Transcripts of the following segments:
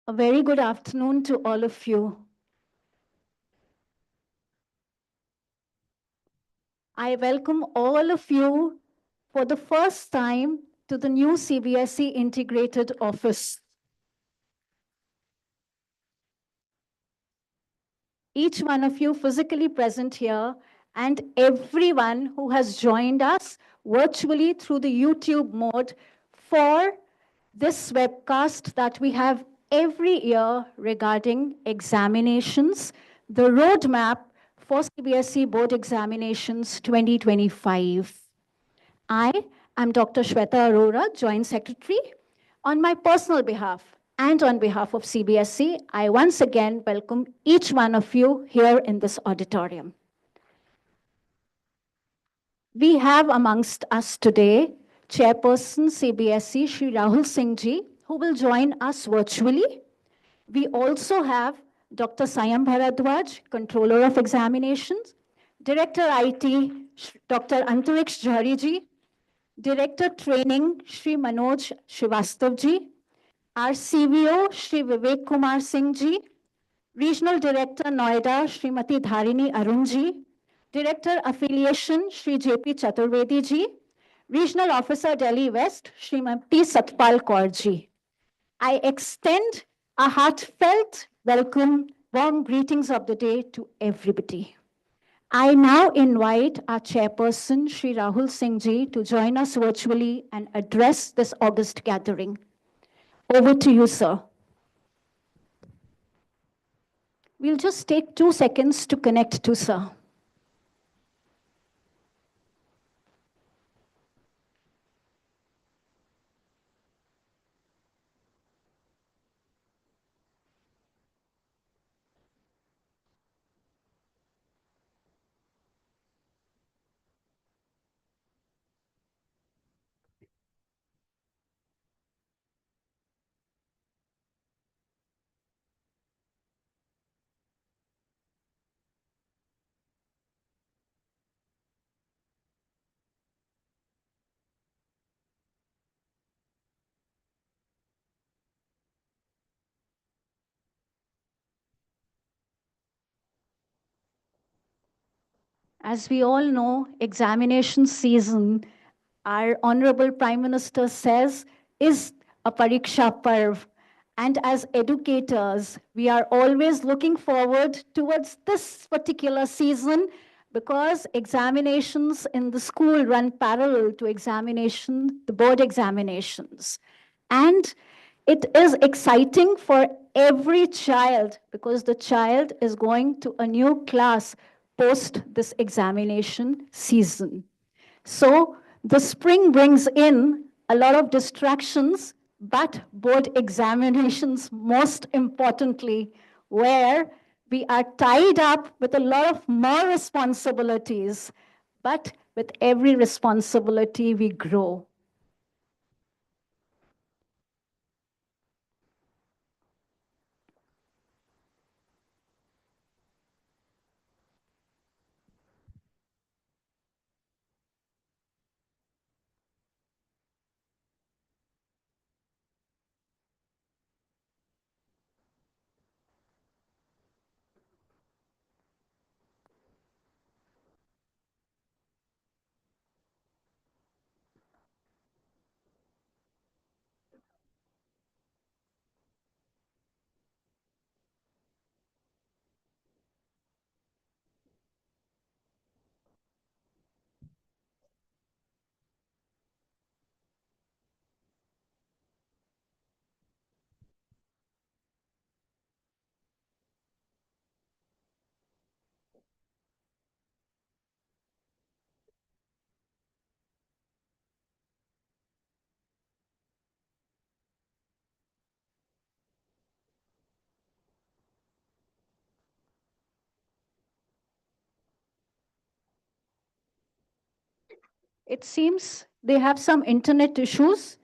A very good afternoon to all of you. I welcome all of you for the first time to the new CBSE Integrated Office. Each one of you physically present here and everyone who has joined us virtually through the YouTube mode for this webcast that we have every year regarding examinations, the roadmap for CBSE Board Examinations 2025. I am Dr. Shweta Arora, Joint Secretary. On my personal behalf and on behalf of CBSE, I once again welcome each one of you here in this auditorium. We have amongst us today Chairperson CBSE Shri Rahul Singh Ji, who will join us virtually. We also have Dr. Sayam Bharadwaj, Controller of Examinations, Director IT Dr. Antariksh Jhari Ji, Director Training Shri Manoj Srivastav Ji, our CVO Shri Vivek Kumar Singh Ji, Regional Director Noida Srimati Dharini Arun Ji, Director Affiliation Shri JP Chaturvedi Ji, Regional Officer Delhi West Srimati Satpal Kaur Ji. I extend a heartfelt welcome, warm greetings of the day to everybody. I now invite our chairperson, Shri Rahul Singh Ji, to join us virtually and address this August gathering. Over to you, sir. We'll just take 2 seconds to connect to sir. As we all know, examination season, our Honorable Prime Minister says, is a Pariksha Parv. And as educators, we are always looking forward towards this particular season because examinations in the school run parallel to the board examinations. And it is exciting for every child because the child is going to a new class post this examination season. So the spring brings in a lot of distractions, but board examinations, most importantly, where we are tied up with a lot of more responsibilities, but with every responsibility we grow. It seems they have some internet issues.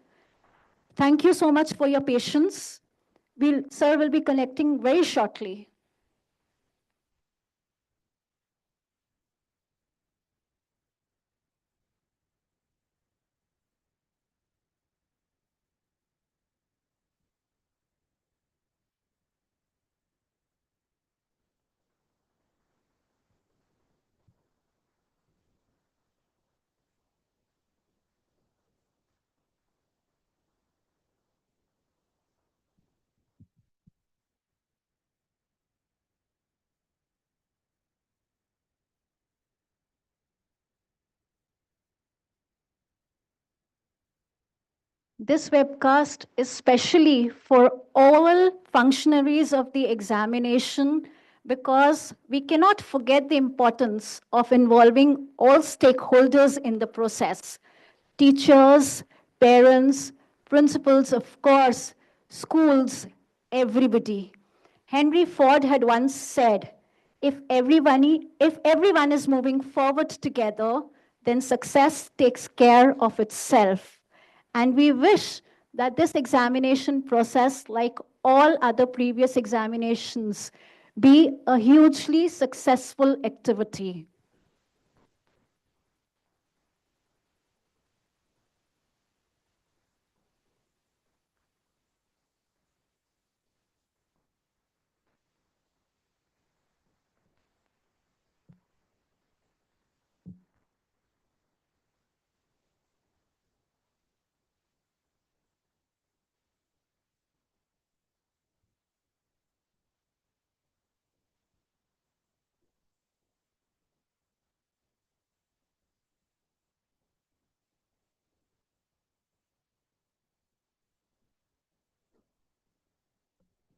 Thank you so much for your patience. Sir will be connecting very shortly. This webcast is specially for all functionaries of the examination because we cannot forget the importance of involving all stakeholders in the process. Teachers, parents, principals, of course, schools, everybody. Henry Ford had once said, if everyone is moving forward together, then success takes care of itself. And we wish that this examination process, like all other previous examinations, be a hugely successful activity.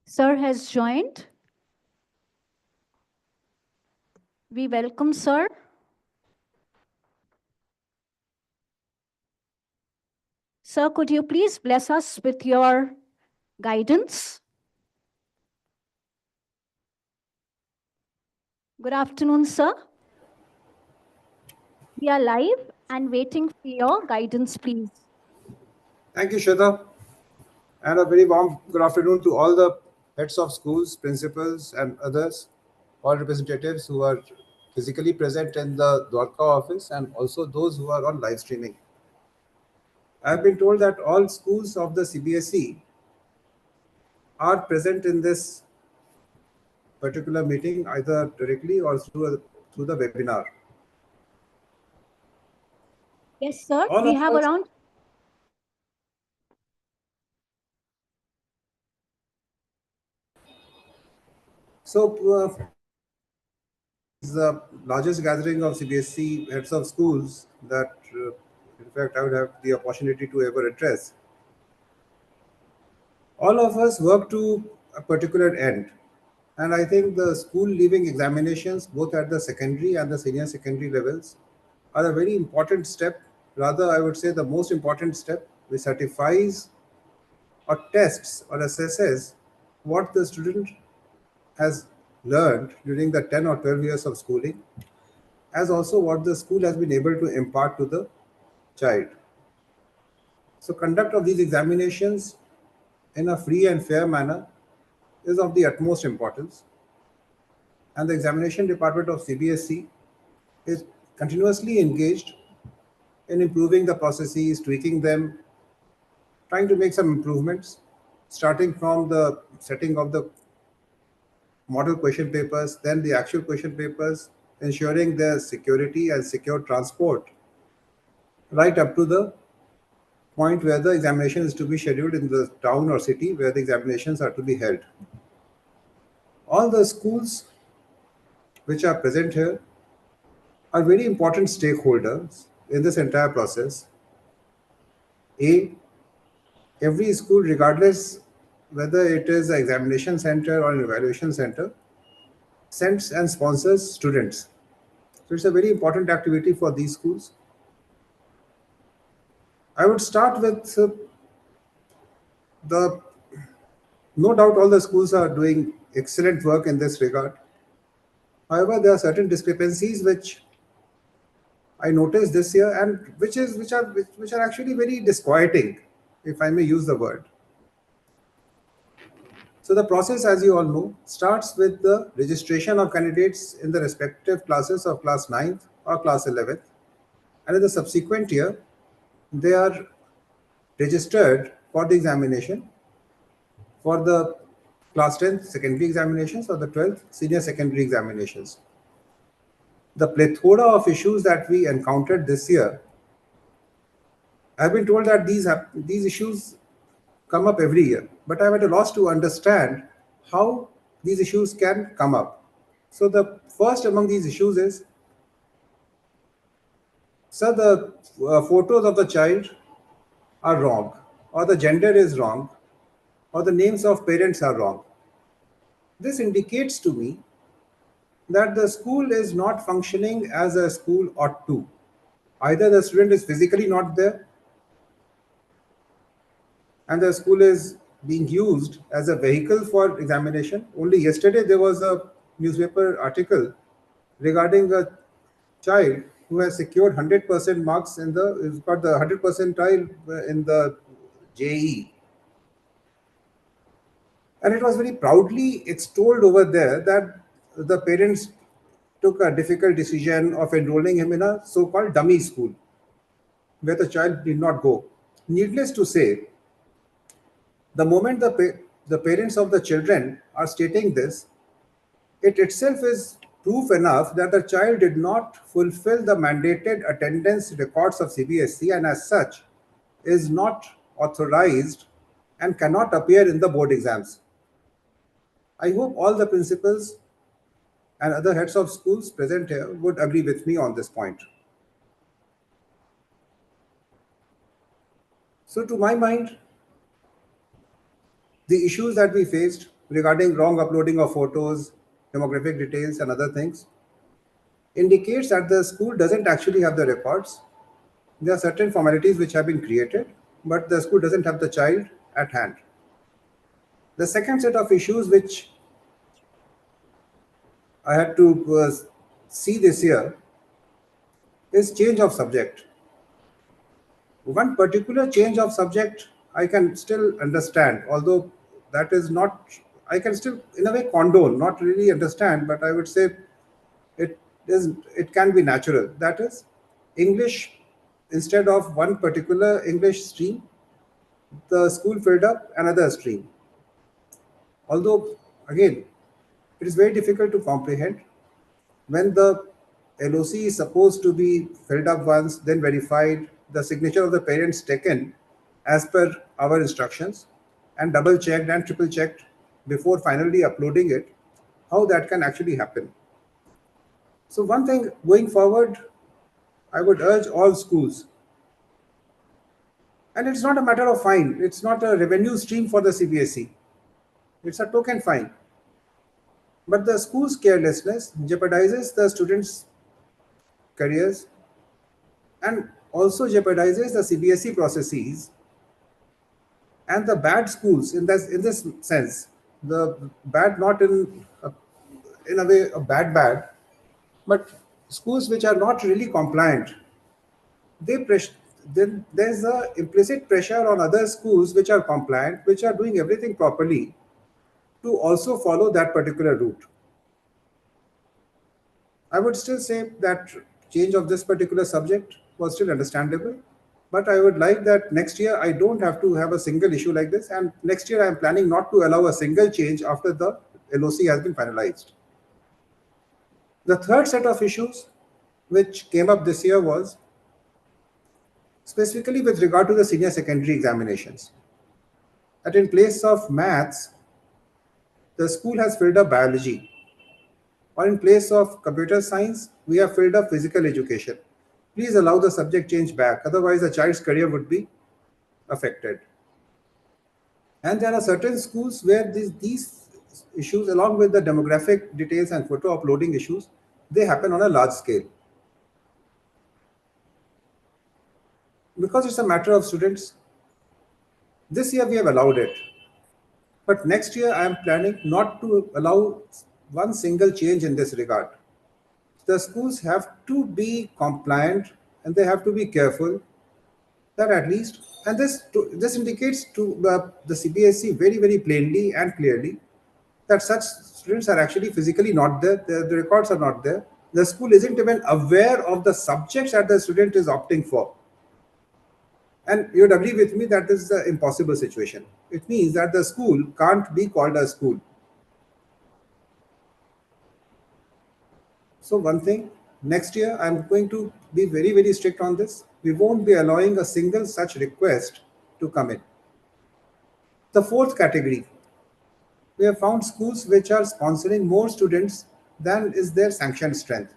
Sir has joined. We welcome Sir. Sir, could you please bless us with your guidance? Good afternoon, sir. We are live and waiting for your guidance, please. Thank you, Shweta. And a very warm good afternoon to all the heads of schools, principals, and others, all representatives who are physically present in the Dwarka office and also those who are on live streaming. I have been told that all schools of the CBSE are present in this particular meeting either directly or through the webinar. Yes, sir. All We of have us. around. So, it's the largest gathering of CBSE heads of schools that, in fact, I would have the opportunity to ever address. All of us work to a particular end. And I think the school leaving examinations, both at the secondary and the senior secondary levels, are a very important step. Rather, I would say the most important step, which certifies or tests or assesses what the student has learned during the 10 or 12 years of schooling, as also what the school has been able to impart to the child. So, conduct of these examinations in a free and fair manner is of the utmost importance. And the examination department of CBSE is continuously engaged in improving the processes, tweaking them, trying to make some improvements, starting from the setting of the model question papers, then the actual question papers, ensuring their security and secure transport, right up to the point where the examination is to be scheduled in the town or city where the examinations are to be held. All the schools which are present here are very important stakeholders in this entire process. A, every school, regardless whether it is an examination center or an evaluation center, sends and sponsors students. So it's a very important activity for these schools. I would start with the, no doubt all the schools are doing excellent work in this regard. However, there are certain discrepancies which I noticed this year and which are actually very disquieting, if I may use the word. So the process, as you all know, starts with the registration of candidates in the respective classes of class 9th or class 11th. And in the subsequent year, they are registered for the examination for the class 10th secondary examinations or the 12th senior secondary examinations. The plethora of issues that we encountered this year, I've been told that these issues come up every year, but I'm at a loss to understand how these issues can come up. So the first among these issues is, sir, the photos of the child are wrong. or the gender is wrong, or the names of parents are wrong. This indicates to me that the school is not functioning as a school ought to. Either the student is physically not there and the school is being used as a vehicle for examination. Only yesterday there was a newspaper article regarding a child who has secured 100% marks in the, has got the 100 percentile in the JE. And it was very proudly extolled over there that the parents took a difficult decision of enrolling him in a so-called dummy school where the child did not go. Needless to say, the moment the parents of the children are stating this, it itself is proof enough that the child did not fulfill the mandated attendance records of CBSE and as such is not authorized and cannot appear in the board exams. I hope all the principals and other heads of schools present here would agree with me on this point. So to my mind, the issues that we faced regarding wrong uploading of photos, demographic details and other things indicates that the school doesn't actually have the records. There are certain formalities which have been created, but the school doesn't have the child at hand. The second set of issues which I had to see this year is change of subject. One particular change of subject I can still understand, although that is not, I can still in a way condone, not really understand, but I would say it can be natural. That is English, instead of one particular English stream, the school filled up another stream. Although again, it is very difficult to comprehend when the LOC is supposed to be filled up once, then verified, the signature of the parents taken as per our instructions, and double checked and triple checked before finally uploading it, how that can actually happen. So one thing going forward, I would urge all schools, and it's not a matter of fine, it's not a revenue stream for the CBSE, it's a token fine. But the school's carelessness jeopardizes the students' careers and also jeopardizes the CBSE processes. And the bad schools, in this sense, the bad not in a way a bad, but schools which are not really compliant, then there's a implicit pressure on other schools which are compliant, which are doing everything properly, to also follow that particular route. I would still say that change of this particular subject was still understandable, but I would like that next year I don't have to have a single issue like this, and next year I am planning not to allow a single change after the LOC has been finalized. The third set of issues which came up this year was specifically with regard to the senior secondary examinations. That in place of maths, the school has filled up biology, or in place of computer science, we have filled up physical education. Please allow the subject change back, otherwise the child's career would be affected. And there are certain schools where these issues, along with the demographic details and photo uploading issues, they happen on a large scale. Because it's a matter of students, this year we have allowed it. But next year I am planning not to allow one single change in this regard. The schools have to be compliant and they have to be careful that at least, and this indicates to the CBSE very, very plainly and clearly that such students are actually physically not there, the records are not there. The school isn't even aware of the subjects that the student is opting for. And you would agree with me that this is an impossible situation. It means that the school can't be called a school. So one thing, next year I'm going to be very, very strict on this. We won't be allowing a single such request to come in. The fourth category, we have found schools which are sponsoring more students than is their sanctioned strength.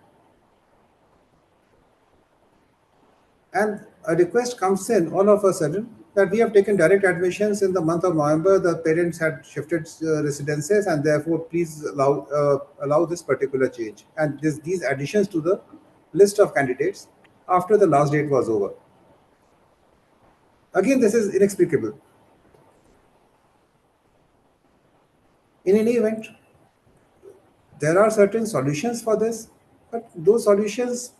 And a request comes in all of a sudden that we have taken direct admissions in the month of November. The parents had shifted residences, and therefore please allow this particular change and these additions to the list of candidates after the last date was over. Again, this is inexplicable. In any event, there are certain solutions for this, but those solutions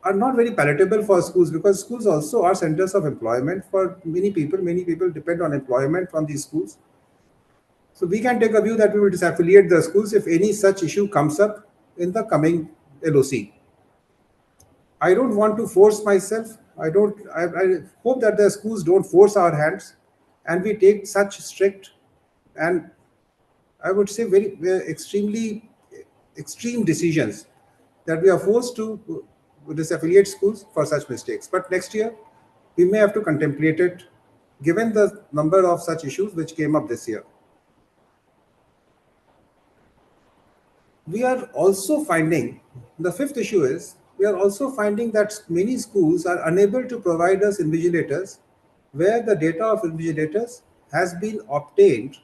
are not very palatable for schools, because schools also are centers of employment for many people. Many people depend on employment from these schools. So we can take a view that we will disaffiliate the schools if any such issue comes up in the coming LOC. I don't want to force myself. I hope that the schools don't force our hands and we take such strict and, I would say, very extremely extreme decisions that we are forced to disaffiliate schools for such mistakes. But next year, we may have to contemplate it given the number of such issues which came up this year. We are also finding, the fifth issue is, we are also finding that many schools are unable to provide us invigilators where the data of invigilators has been obtained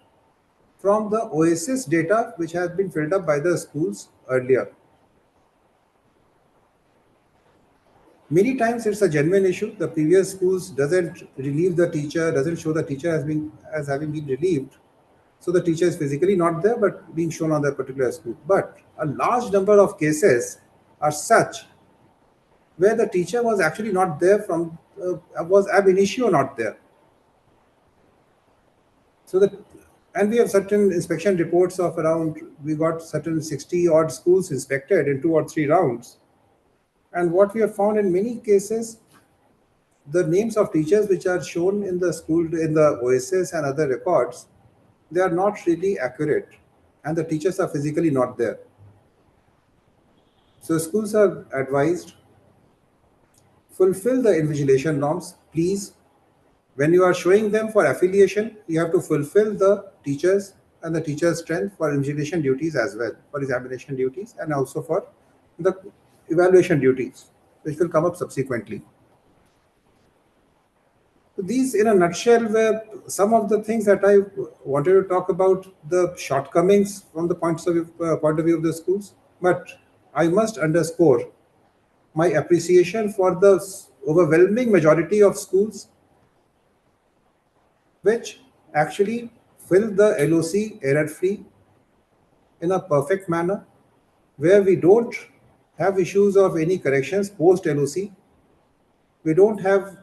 from the OSS data which has been filled up by the schools earlier. Many times it's a genuine issue. The previous schools doesn't relieve the teacher, doesn't show the teacher as having been relieved. So the teacher is physically not there, but being shown on that particular school. But a large number of cases are such where the teacher was actually not there was ab initio not there. So and we have certain inspection reports of around, we got certain 60 odd schools inspected in 2 or 3 rounds. And what we have found in many cases, the names of teachers which are shown in the school, in the OSS and other records, they are not really accurate, and the teachers are physically not there. So schools are advised, fulfill the invigilation norms, please. When you are showing them for affiliation, you have to fulfill the teachers and the teacher's strength for invigilation duties as well, for examination duties, and also for the evaluation duties, which will come up subsequently. These, in a nutshell, were some of the things that I wanted to talk about, the shortcomings from the point of view of the schools. But I must underscore my appreciation for the overwhelming majority of schools which actually fill the LOC error-free in a perfect manner, where we don't have issues of any corrections post-LOC. We don't have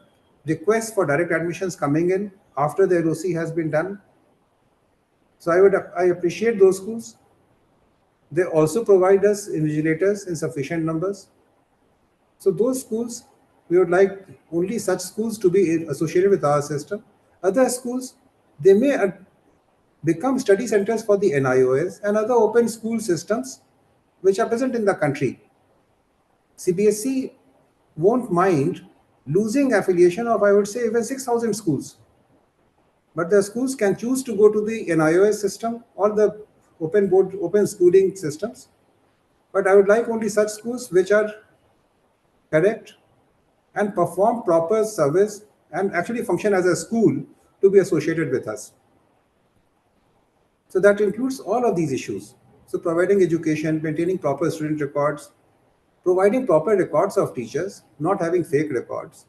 requests for direct admissions coming in after the LOC has been done. So I appreciate those schools. They also provide us invigilators in sufficient numbers. So those schools, we would like only such schools to be associated with our system. Other schools, they may become study centers for the NIOS and other open school systems which are present in the country. CBSE won't mind losing affiliation of, I would say, even 6,000 schools. But the schools can choose to go to the NIOS system or the open schooling systems. But I would like only such schools which are correct and perform proper service and actually function as a school to be associated with us. So that includes all of these issues. So providing education, maintaining proper student records, providing proper records of teachers, not having fake records,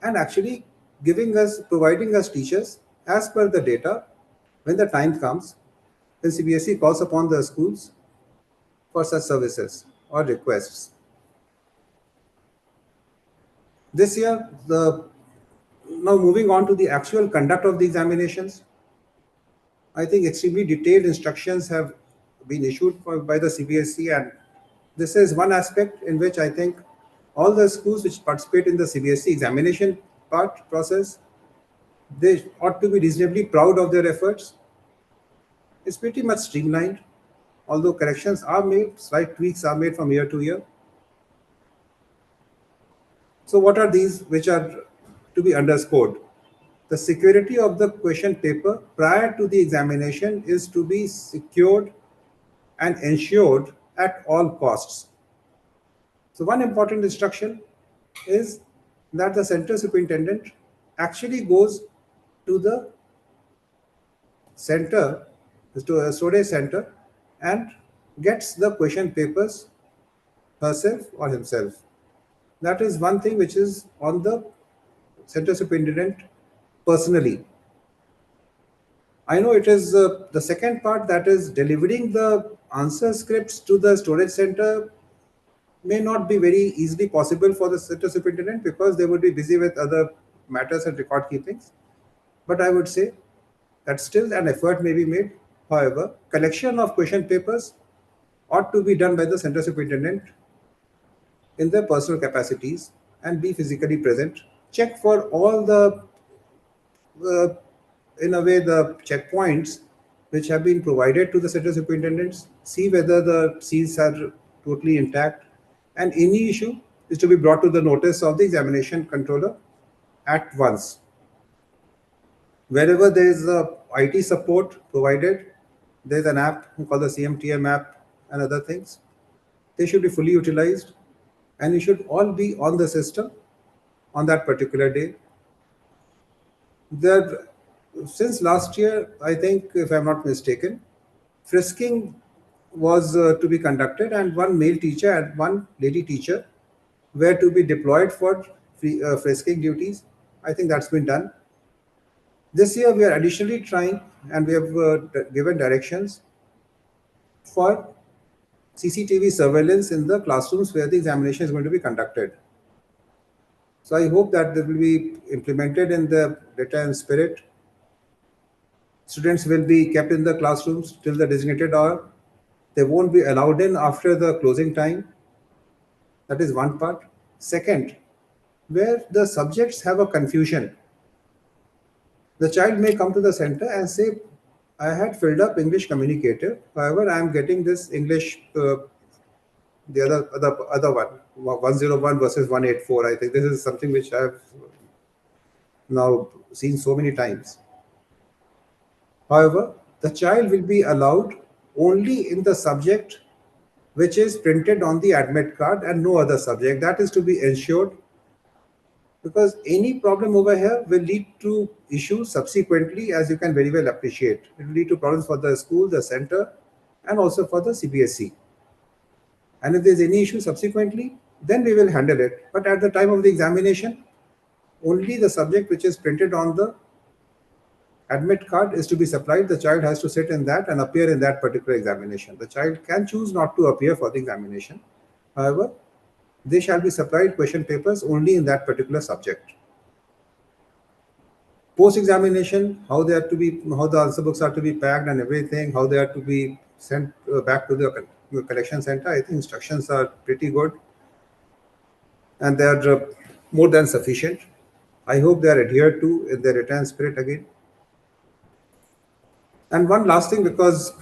and actually providing us teachers as per the data when the time comes, when CBSE calls upon the schools for such services or requests. This year, now moving on to the actual conduct of the examinations, I think extremely detailed instructions have been issued by the CBSE, and this is one aspect in which I think all the schools which participate in the CBSE examination process, they ought to be reasonably proud of their efforts. It's pretty much streamlined, although corrections are made, slight tweaks are made from year to year. So what are these which are to be underscored? The security of the question paper prior to the examination is to be secured and ensured at all costs. So one important instruction is that the center superintendent actually goes to the center, to a storage center, and gets the question papers herself or himself. That is one thing which is on the center superintendent personally. I know it is the second part, that is delivering the answer scripts to the storage center, may not be very easily possible for the center superintendent because they would be busy with other matters and record keepings. But I would say that still an effort may be made. However, collection of question papers ought to be done by the center superintendent in their personal capacities and be physically present. Check for all the, uh, in a way, the checkpoints which have been provided to the center superintendents, see whether the seals are totally intact, and any issue is to be brought to the notice of the examination controller at once. Wherever there is a IT support provided, there is an app called the CMTM app and other things. They should be fully utilized, and you should all be on the system on that particular day. There, since last year, I think, if I'm not mistaken, frisking was to be conducted, and one male teacher and one lady teacher were to be deployed for frisking duties. I think that's been done. This year, we are additionally trying, and we have given directions for CCTV surveillance in the classrooms where the examination is going to be conducted. So I hope that this will be implemented in the letter and spirit. Students will be kept in the classrooms till the designated hour. They won't be allowed in after the closing time. That is one part. Second, where the subjects have a confusion, the child may come to the center and say, I had filled up English communicative. However, I am getting this English, the other one, 101 versus 184. I think this is something which I have now seen so many times. However, the child will be allowed only in the subject which is printed on the admit card and no other subject. That is to be ensured, because any problem over here will lead to issues subsequently, as you can very well appreciate. It will lead to problems for the school, the center, and also for the CBSE. And if there's any issue subsequently, then we will handle it. But at the time of the examination, only the subject which is printed on the admit card is to be supplied. The child has to sit in that and appear in that particular examination. The child can choose not to appear for the examination. However, they shall be supplied question papers only in that particular subject. Post-examination, how the answer books are to be packed and everything, how they are to be sent back to the collection center, I think instructions are pretty good, and they are more than sufficient. I hope they are adhered to in their return spirit again. And one last thing, because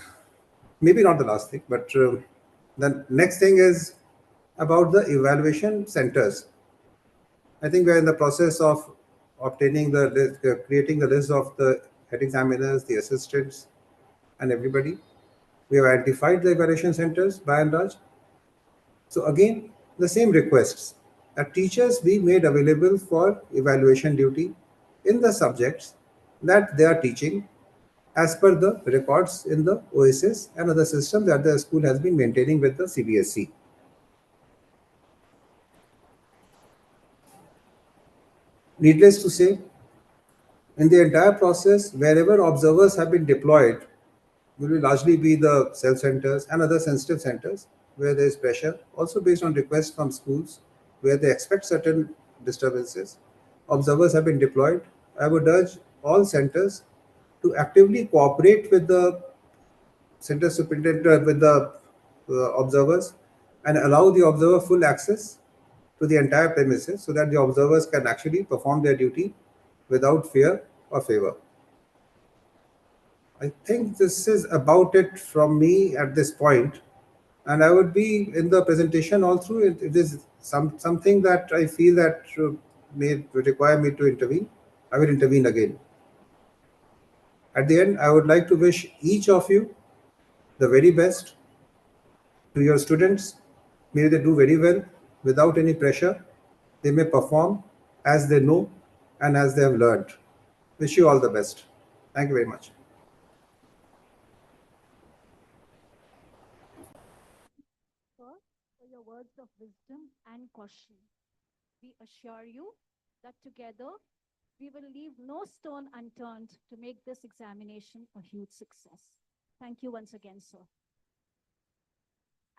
maybe not the last thing, but the next thing is about the evaluation centers. I think we're in the process of obtaining the list, creating the list of the head examiners, the assistants, and everybody. We have identified the evaluation centers by and large. So again, the same requests that teachers be made available for evaluation duty in the subjects that they are teaching, as per the records in the OSS and other systems that the school has been maintaining with the CBSE. Needless to say, in the entire process, wherever observers have been deployed, will largely be the cell centers and other sensitive centers where there is pressure, also based on requests from schools where they expect certain disturbances. Observers have been deployed. I would urge all centers to actively cooperate with the center superintendent, with the observers, and allow the observer full access to the entire premises so that the observers can actually perform their duty without fear or favor. I think this is about it from me at this point, and I would be in the presentation all through. If there's something that I feel that may require me to intervene, I will intervene again. At the end, I would like to wish each of you the very best. To your students, may they do very well without any pressure. They may perform as they know, and as they have learned. Wish you all the best. Thank you very much. For your words of wisdom and caution. We assure you that together we will leave no stone unturned to make this examination a huge success. Thank you once again, sir.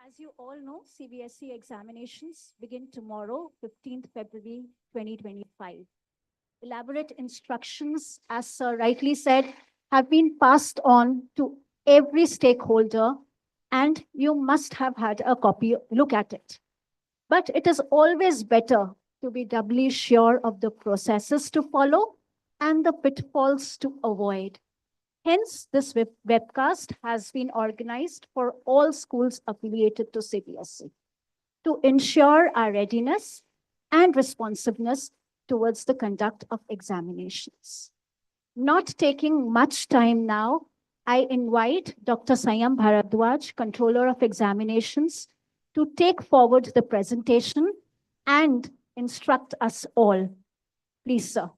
As you all know, CBSE examinations begin tomorrow, 15th February 2025. Elaborate instructions, as sir rightly said, have been passed on to every stakeholder, and you must have had a copy look at it. But it is always better to be doubly sure of the processes to follow and the pitfalls to avoid. Hence, this webcast has been organized for all schools affiliated to CBSE to ensure our readiness and responsiveness towards the conduct of examinations. Not taking much time now, I invite Dr. Sayam Bharadwaj, Controller of Examinations, to take forward the presentation and instruct us all. Please, sir.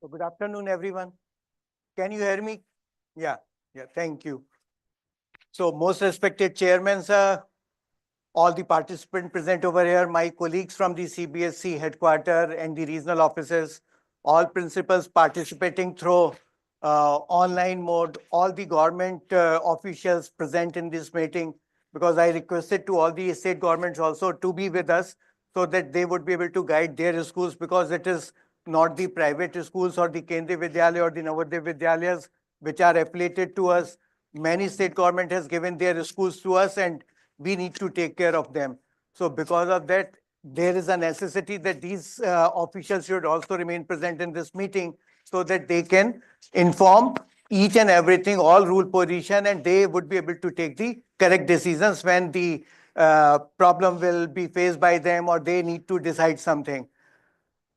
So good afternoon, everyone. Can you hear me? Yeah, thank you. So most respected chairman, sir, all the participants present over here, my colleagues from the CBSE headquarters and the regional offices, all principals participating through online mode, all the government officials present in this meeting, because I requested to all the state governments also to be with us so that they would be able to guide their schools, because it is not the private schools or the Kendriya Vidyalaya or the Navodaya Vidyalayas which are affiliated to us. Many state government has given their schools to us, and we need to take care of them. So because of that, there is a necessity that these officials should also remain present in this meeting so that they can inform each and everything, all rule position, and they would be able to take the correct decisions when the problem will be faced by them or they need to decide something.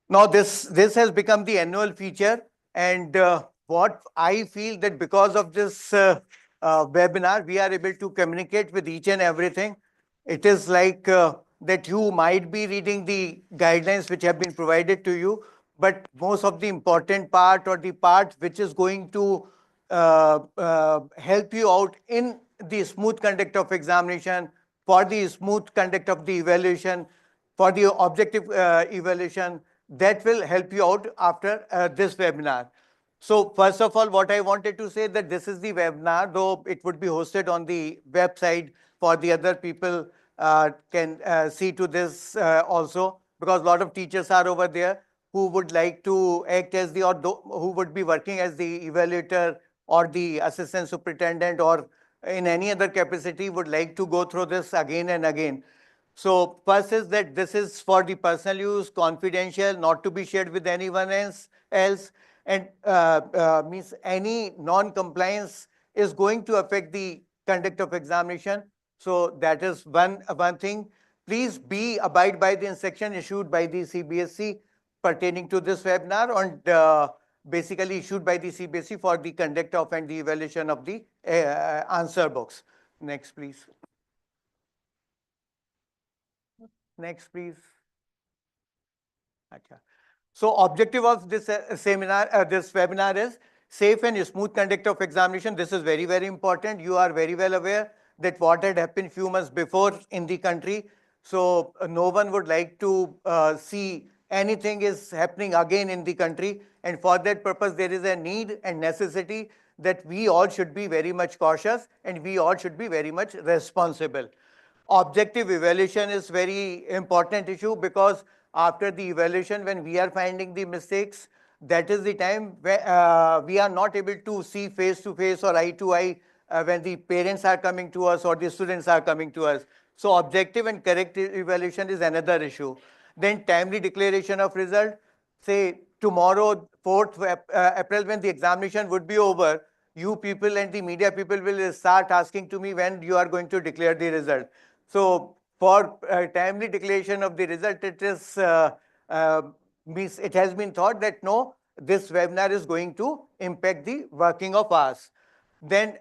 Now, this has become the annual feature, and what I feel that because of this webinar, we are able to communicate with each and everything. It is like that you might be reading the guidelines which have been provided to you, but most of the important part or the part which is going to help you out in the smooth conduct of examination, for the smooth conduct of the evaluation, for the objective evaluation, that will help you out after this webinar. So first of all, what I wanted to say that this is the webinar, though it would be hosted on the website for the other people can see to this also, because a lot of teachers are over there who would like to act as the, or who would be working as the evaluator or the assistant superintendent or in any other capacity would like to go through this again and again. So first is that this is for the personal use, confidential, not to be shared with anyone else, and means any non-compliance is going to affect the conduct of examination. So that is one thing. Please abide by the instruction issued by the CBSE pertaining to this webinar and basically issued by the CBSE for the conduct of and the evaluation of the answer box. Next, please. Next, please. Achha. So objective of this this webinar is safe and smooth conduct of examination. This is very, very important. You are very well aware that what had happened few months before in the country. So no one would like to see anything is happening again in the country. And for that purpose, there is a need and necessity that we all should be very much cautious and we all should be very much responsible. Objective evaluation is very important issue, because after the evaluation, when we are finding the mistakes, that is the time where we are not able to see face to face or eye to eye when the parents are coming to us or the students are coming to us. So objective and correct evaluation is another issue. Then timely declaration of result. Say tomorrow, 4th April, when the examination would be over, you people and the media people will start asking to me when you are going to declare the result. So for timely declaration of the result, it is it has been thought that no, this webinar is going to impact the working of ours. Then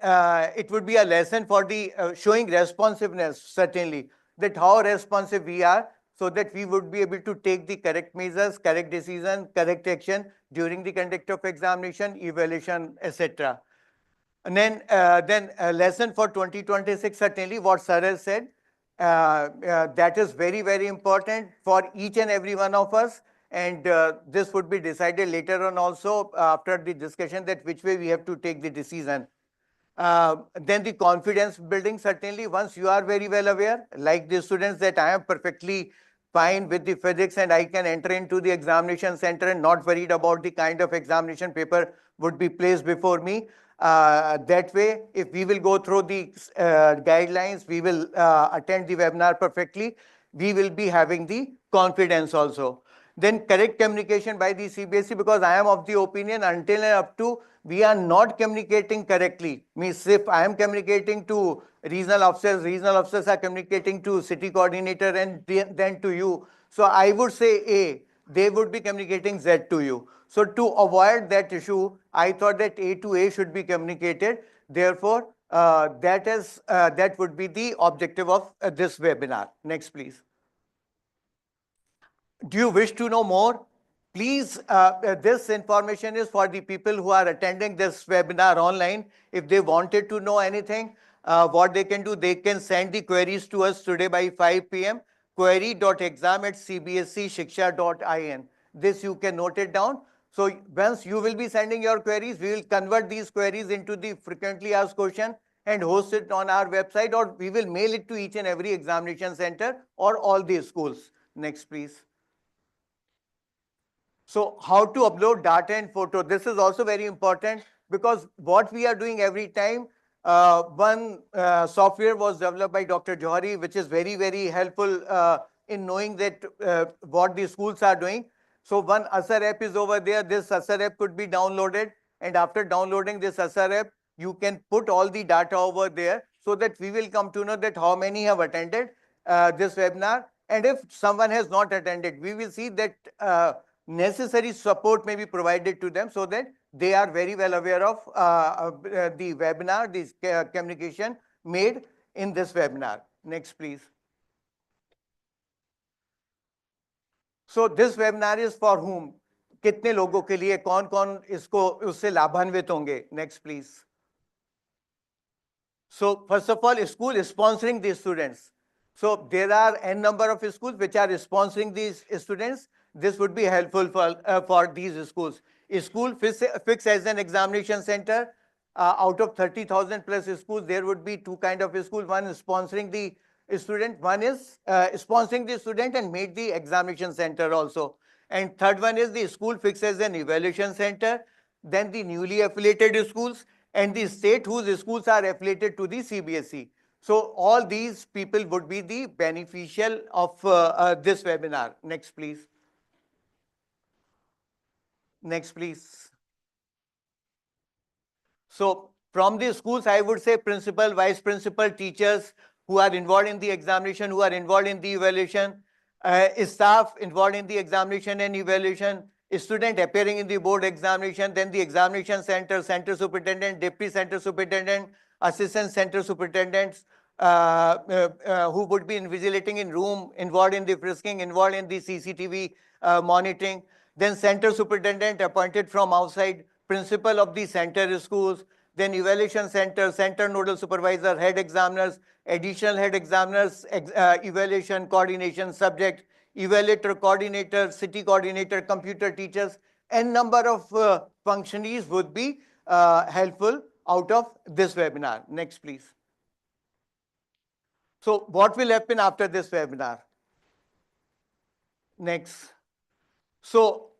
it would be a lesson for the showing responsiveness, certainly, that how responsive we are, so that we would be able to take the correct measures, correct decision, correct action during the conduct of examination, evaluation, etc. And then a lesson for 2026, certainly what sir has said, that is very, very important for each and every one of us. And this would be decided later on also after the discussion that which way we have to take the decision. Then the confidence building, certainly once you are very well aware, like the students, that I am perfectly fine with the physics and I can enter into the examination center and not worried about the kind of examination paper would be placed before me. That way, if we will go through the guidelines, we will attend the webinar perfectly, we will be having the confidence also. Then correct communication by the CBSE, because I am of the opinion until and up to we are not communicating correctly. Means if I am communicating to regional officers are communicating to city coordinator and then to you. So I would say A, they would be communicating Z to you. So to avoid that issue, I thought that A to A should be communicated. Therefore, that would be the objective of this webinar. Next, please. Do you wish to know more? Please, this information is for the people who are attending this webinar online. If they wanted to know anything, what they can do, they can send the queries to us today by 5 p.m. query.exam@cbseshiksha.in. This you can note it down. So once you will be sending your queries, we will convert these queries into the frequently asked question and host it on our website, or we will mail it to each and every examination center or all the schools. Next, please. So how to upload data and photo. This is also very important, because what we are doing every time, one software was developed by Dr. Johari, which is very, very helpful in knowing that what the schools are doing. So one ASAR app is over there. This ASAR app could be downloaded. And after downloading this ASAR app, you can put all the data over there, so that we will come to know that how many have attended this webinar. And if someone has not attended, we will see that necessary support may be provided to them, so that they are very well aware of the webinar, this communication made in this webinar. Next, please. So this webinar is for whom? कितने लोगों के लिए, कौन कौन इसको उससे लाभान्वित होंगे? Next, please. So first of all, school is sponsoring these students. So there are n number of schools which are sponsoring these students. This would be helpful for these schools. School fixed as an examination center. Out of 30,000 plus schools, there would be two kind of schools. One is sponsoring the student. One is sponsoring the student and made the examination center also. And third one is the school fixed as an evaluation center. Then the newly affiliated schools and the state whose schools are affiliated to the CBSE. So all these people would be the beneficial of this webinar. Next, please. Next, please. So from the schools, I would say principal, vice principal, teachers who are involved in the examination, who are involved in the evaluation, staff involved in the examination and evaluation, student appearing in the board examination, then the examination center, center superintendent, deputy center superintendent, assistant center superintendents, who would be invigilating in room, involved in the frisking, involved in the CCTV monitoring. Then center superintendent appointed from outside, principal of the center schools, then evaluation center, center nodal supervisor, head examiners, additional head examiners, evaluation, coordination, subject, evaluator, coordinator, city coordinator, computer teachers, and number of functionaries would be helpful out of this webinar. Next, please. So what will happen after this webinar? Next. So,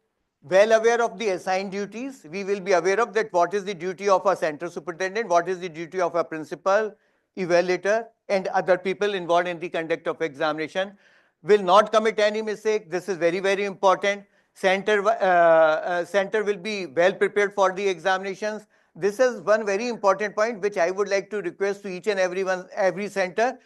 well aware of the assigned duties, we will be aware of that what is the duty of a center superintendent, what is the duty of a principal, evaluator, and other people involved in the conduct of examination will not commit any mistake. This is very, very important. Center will be well prepared for the examinations. This is one very important point which I would like to request to each and every center,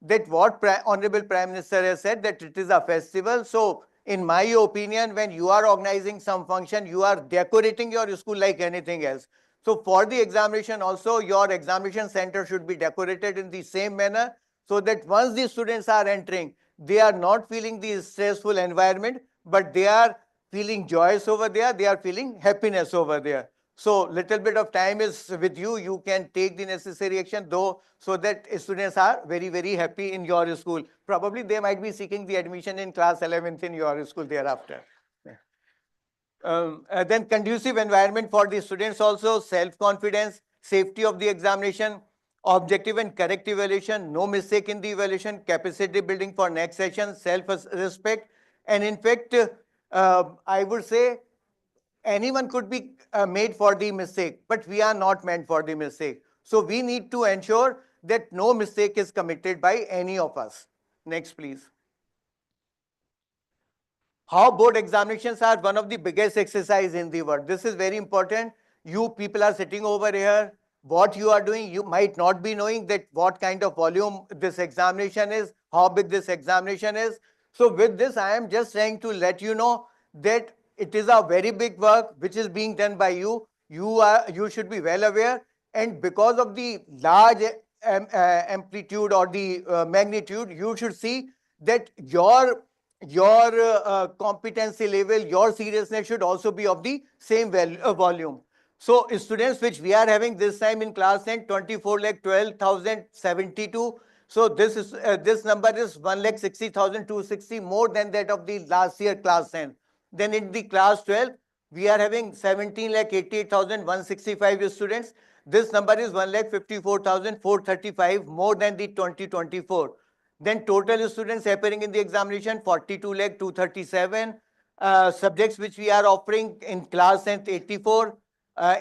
that what Honorable Prime Minister has said, that it is a festival. So in my opinion, when you are organizing some function, you are decorating your school like anything else. So for the examination also, your examination center should be decorated in the same manner, so that once the students are entering, they are not feeling the stressful environment, but they are feeling joyous over there, they are feeling happiness over there. So little bit of time is with you. You can take the necessary action though, so that students are very, very happy in your school. Probably they might be seeking the admission in class 11th in your school thereafter. Then conducive environment for the students also, self-confidence, safety of the examination, objective and correct evaluation, no mistake in the evaluation, capacity building for next session, self-respect. And in fact, I would say anyone could be made for the mistake, but we are not meant for the mistake. So we need to ensure that no mistake is committed by any of us. Next, please. How board examinations are one of the biggest exercise in the world. This is very important. You people are sitting over here. What you are doing, you might not be knowing that what kind of volume this examination is, how big this examination is. So with this, I am just trying to let you know that it is a very big work which is being done by you. You should be well aware. And because of the large amplitude or the magnitude, you should see that your competency level, your seriousness should also be of the same volume. So students which we are having this time in class 10, 24,12,072. So this number is 1,60,260, more than that of the last year class 10. Then in the class 12, we are having 17,88,165 students. This number is 1,54,435, more than the 2024. Then total students appearing in the examination, 42,237. Subjects which we are offering in class 10th, 84.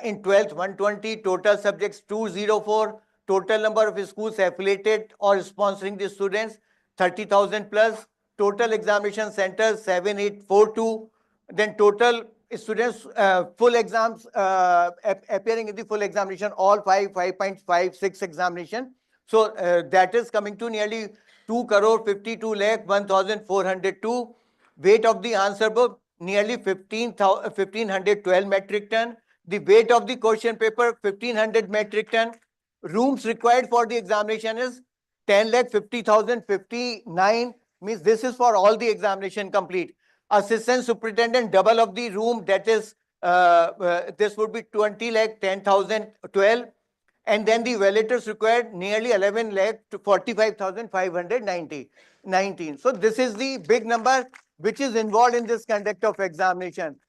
In 12th, 120. Total subjects, 204. Total number of schools affiliated or sponsoring the students, 30,000 plus. Total examination centers, 7842. Then total students, full exams appearing in the full examination, all 5.56 examination. So that is coming to nearly 2,52,01,402. Weight of the answer book, nearly 1,512 metric ton. The weight of the question paper, 1,500 metric ton. Rooms required for the examination is 10,50,059. Means this is for all the examination complete. Assistant superintendent, double of the room, that is this would be 20,10,012. And then the evaluators required nearly 11 lakh to 45,519. So this is the big number which is involved in this conduct of examination.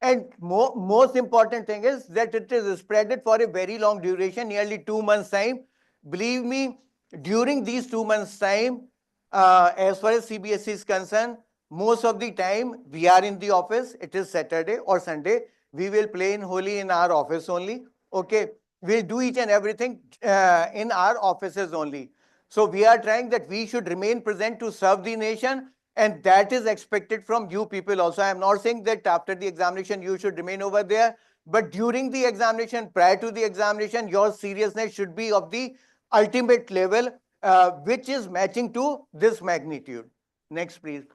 And most important thing is that it is spread for a very long duration, nearly 2 months time. Believe me, during these 2 months time, as far as CBSE is concerned, most of the time we are in the office. It is Saturday or Sunday. We will play in Holi in our office only. Okay. We'll do each and everything in our offices only. So we are trying that we should remain present to serve the nation, and that is expected from you people also. I am not saying that after the examination you should remain over there, but during the examination, prior to the examination, your seriousness should be of the ultimate level, which is matching to this magnitude. Next, please.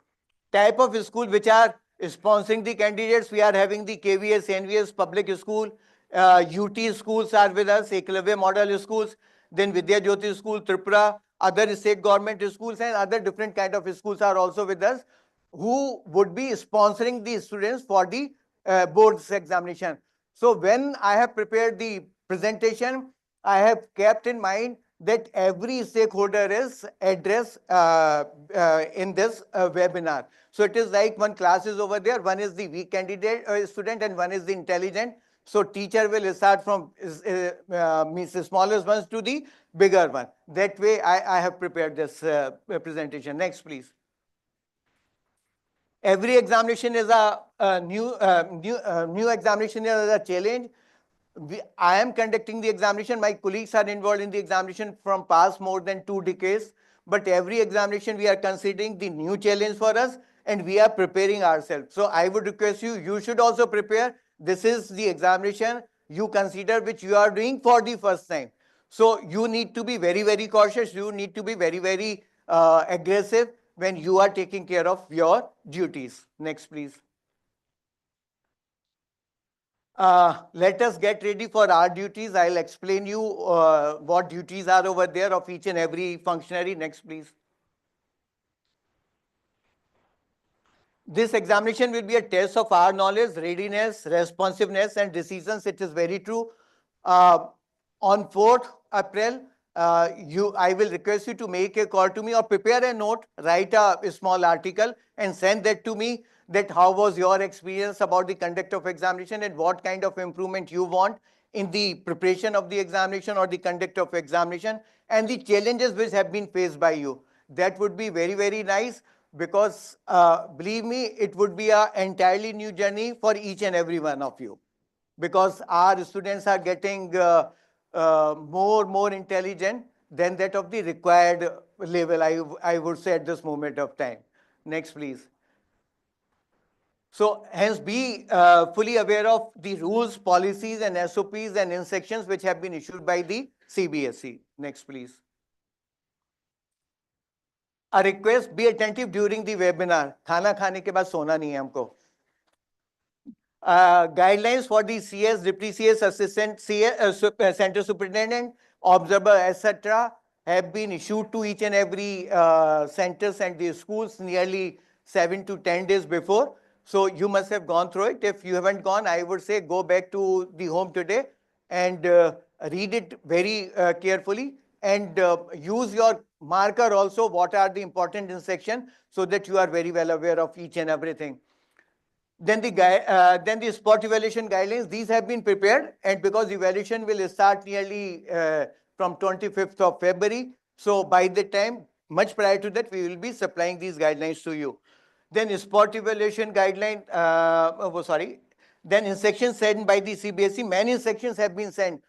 Type of school which are sponsoring the candidates, we are having the KVS, NVS public school, UT schools are with us, Eklavya model schools, then Vidya Jyoti school, Tripura, other state government schools and other different kind of schools are also with us, who would be sponsoring the students for the board's examination. So when I have prepared the presentation, I have kept in mind that every stakeholder is addressed in this webinar. So it is like one class is over there, one is the weak candidate student and one is the intelligent. So teacher will start from means the smallest ones to the bigger one. That way I have prepared this presentation. Next, please. Every examination is a new examination is a challenge. I am conducting the examination. My colleagues are involved in the examination from past more than 2 decades. But every examination we are considering the new challenge for us and we are preparing ourselves. So I would request you, you should also prepare. This is the examination you consider which you are doing for the first time. So you need to be very, very cautious. You need to be very, very aggressive when you are taking care of your duties. Next, please. Let us get ready for our duties. I'll explain you what duties are over there of each and every functionary. Next, please. This examination will be a test of our knowledge, readiness, responsiveness, and decisions. It is very true. On 4th April, I will request you to make a call to me or prepare a note, write a small article and send that to me, that how was your experience about the conduct of examination and what kind of improvement you want in the preparation of the examination or the conduct of examination and the challenges which have been faced by you. That would be very, very nice, because believe me, it would be an entirely new journey for each and every one of you, because our students are getting more intelligent than that of the required level, I would say, at this moment of time. Next, please. So hence be fully aware of the rules, policies and SOPs and instructions which have been issued by the CBSE. Next, please. A request, be attentive during the webinar. खाना खाने के बाद सोना नहीं है हमको. Guidelines for the CS, Deputy CS, Assistant CS, Center Superintendent, Observer, etc. have been issued to each and every centers and the schools nearly 7 to 10 days before. So you must have gone through it. If you haven't gone, I would say go back to the home today and read it very carefully and use your marker also, what are the important instructions, so that you are very well aware of each and everything. Then the spot evaluation guidelines, these have been prepared, and because evaluation will start nearly from 25th of February, so by the time, much prior to that, we will be supplying these guidelines to you. Then spot evaluation guideline, then instructions sent by the CBSE, many instructions have been sent.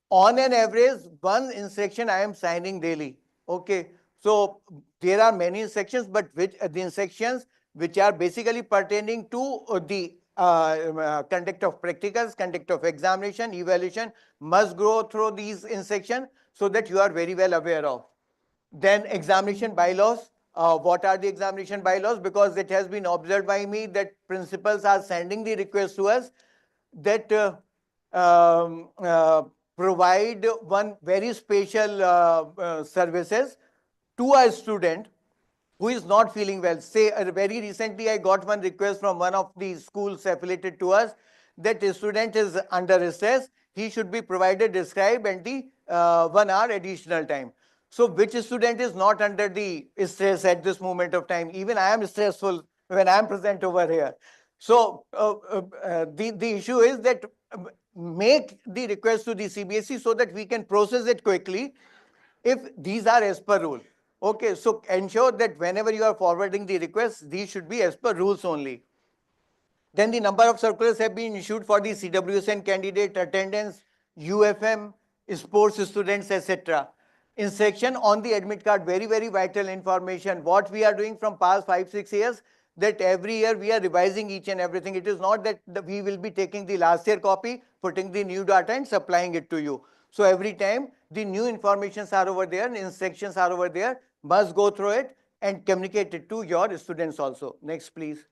On an average, one instruction I am signing daily. Okay, so there are many instructions, but which the instructions which are basically pertaining to the conduct of practicals, conduct of examination, evaluation, must go through these instructions so that you are very well aware of. Then examination bylaws. What are the examination bylaws? Because it has been observed by me that principals are sending the request to us that provide one very special services to a student who is not feeling well. Say very recently I got one request from one of the schools affiliated to us that a student is under stress. He should be provided describe and the 1 hour additional time. So which student is not under the stress at this moment of time? Even I am stressful when I am present over here. So the issue is that make the request to the CBSE so that we can process it quickly if these are as per rule. Okay, so ensure that whenever you are forwarding the requests, these should be as per rules only. Then the number of circulars have been issued for the CWSN candidate, attendance, UFM, sports students, etc. Instruction on the admit card, very, very vital information. What we are doing from past 5-6 years, that every year we are revising each and everything. It is not that we will be taking the last year copy, putting the new data and supplying it to you. So every time the new informations are over there and instructions are over there, must go through it and communicate it to your students also. Next, please.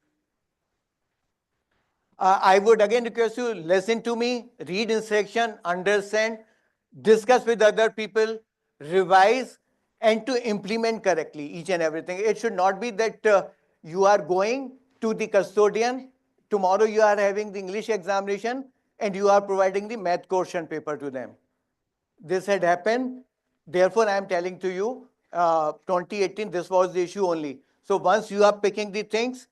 I would again request you, listen to me, read instruction, understand, discuss with other people, revise, and to implement correctly each and everything. It should not be that you are going to the custodian, tomorrow you are having the English examination, and you are providing the math question paper to them. This had happened. Therefore, I am telling to you, 2018, this was the issue only. So once you are picking the things,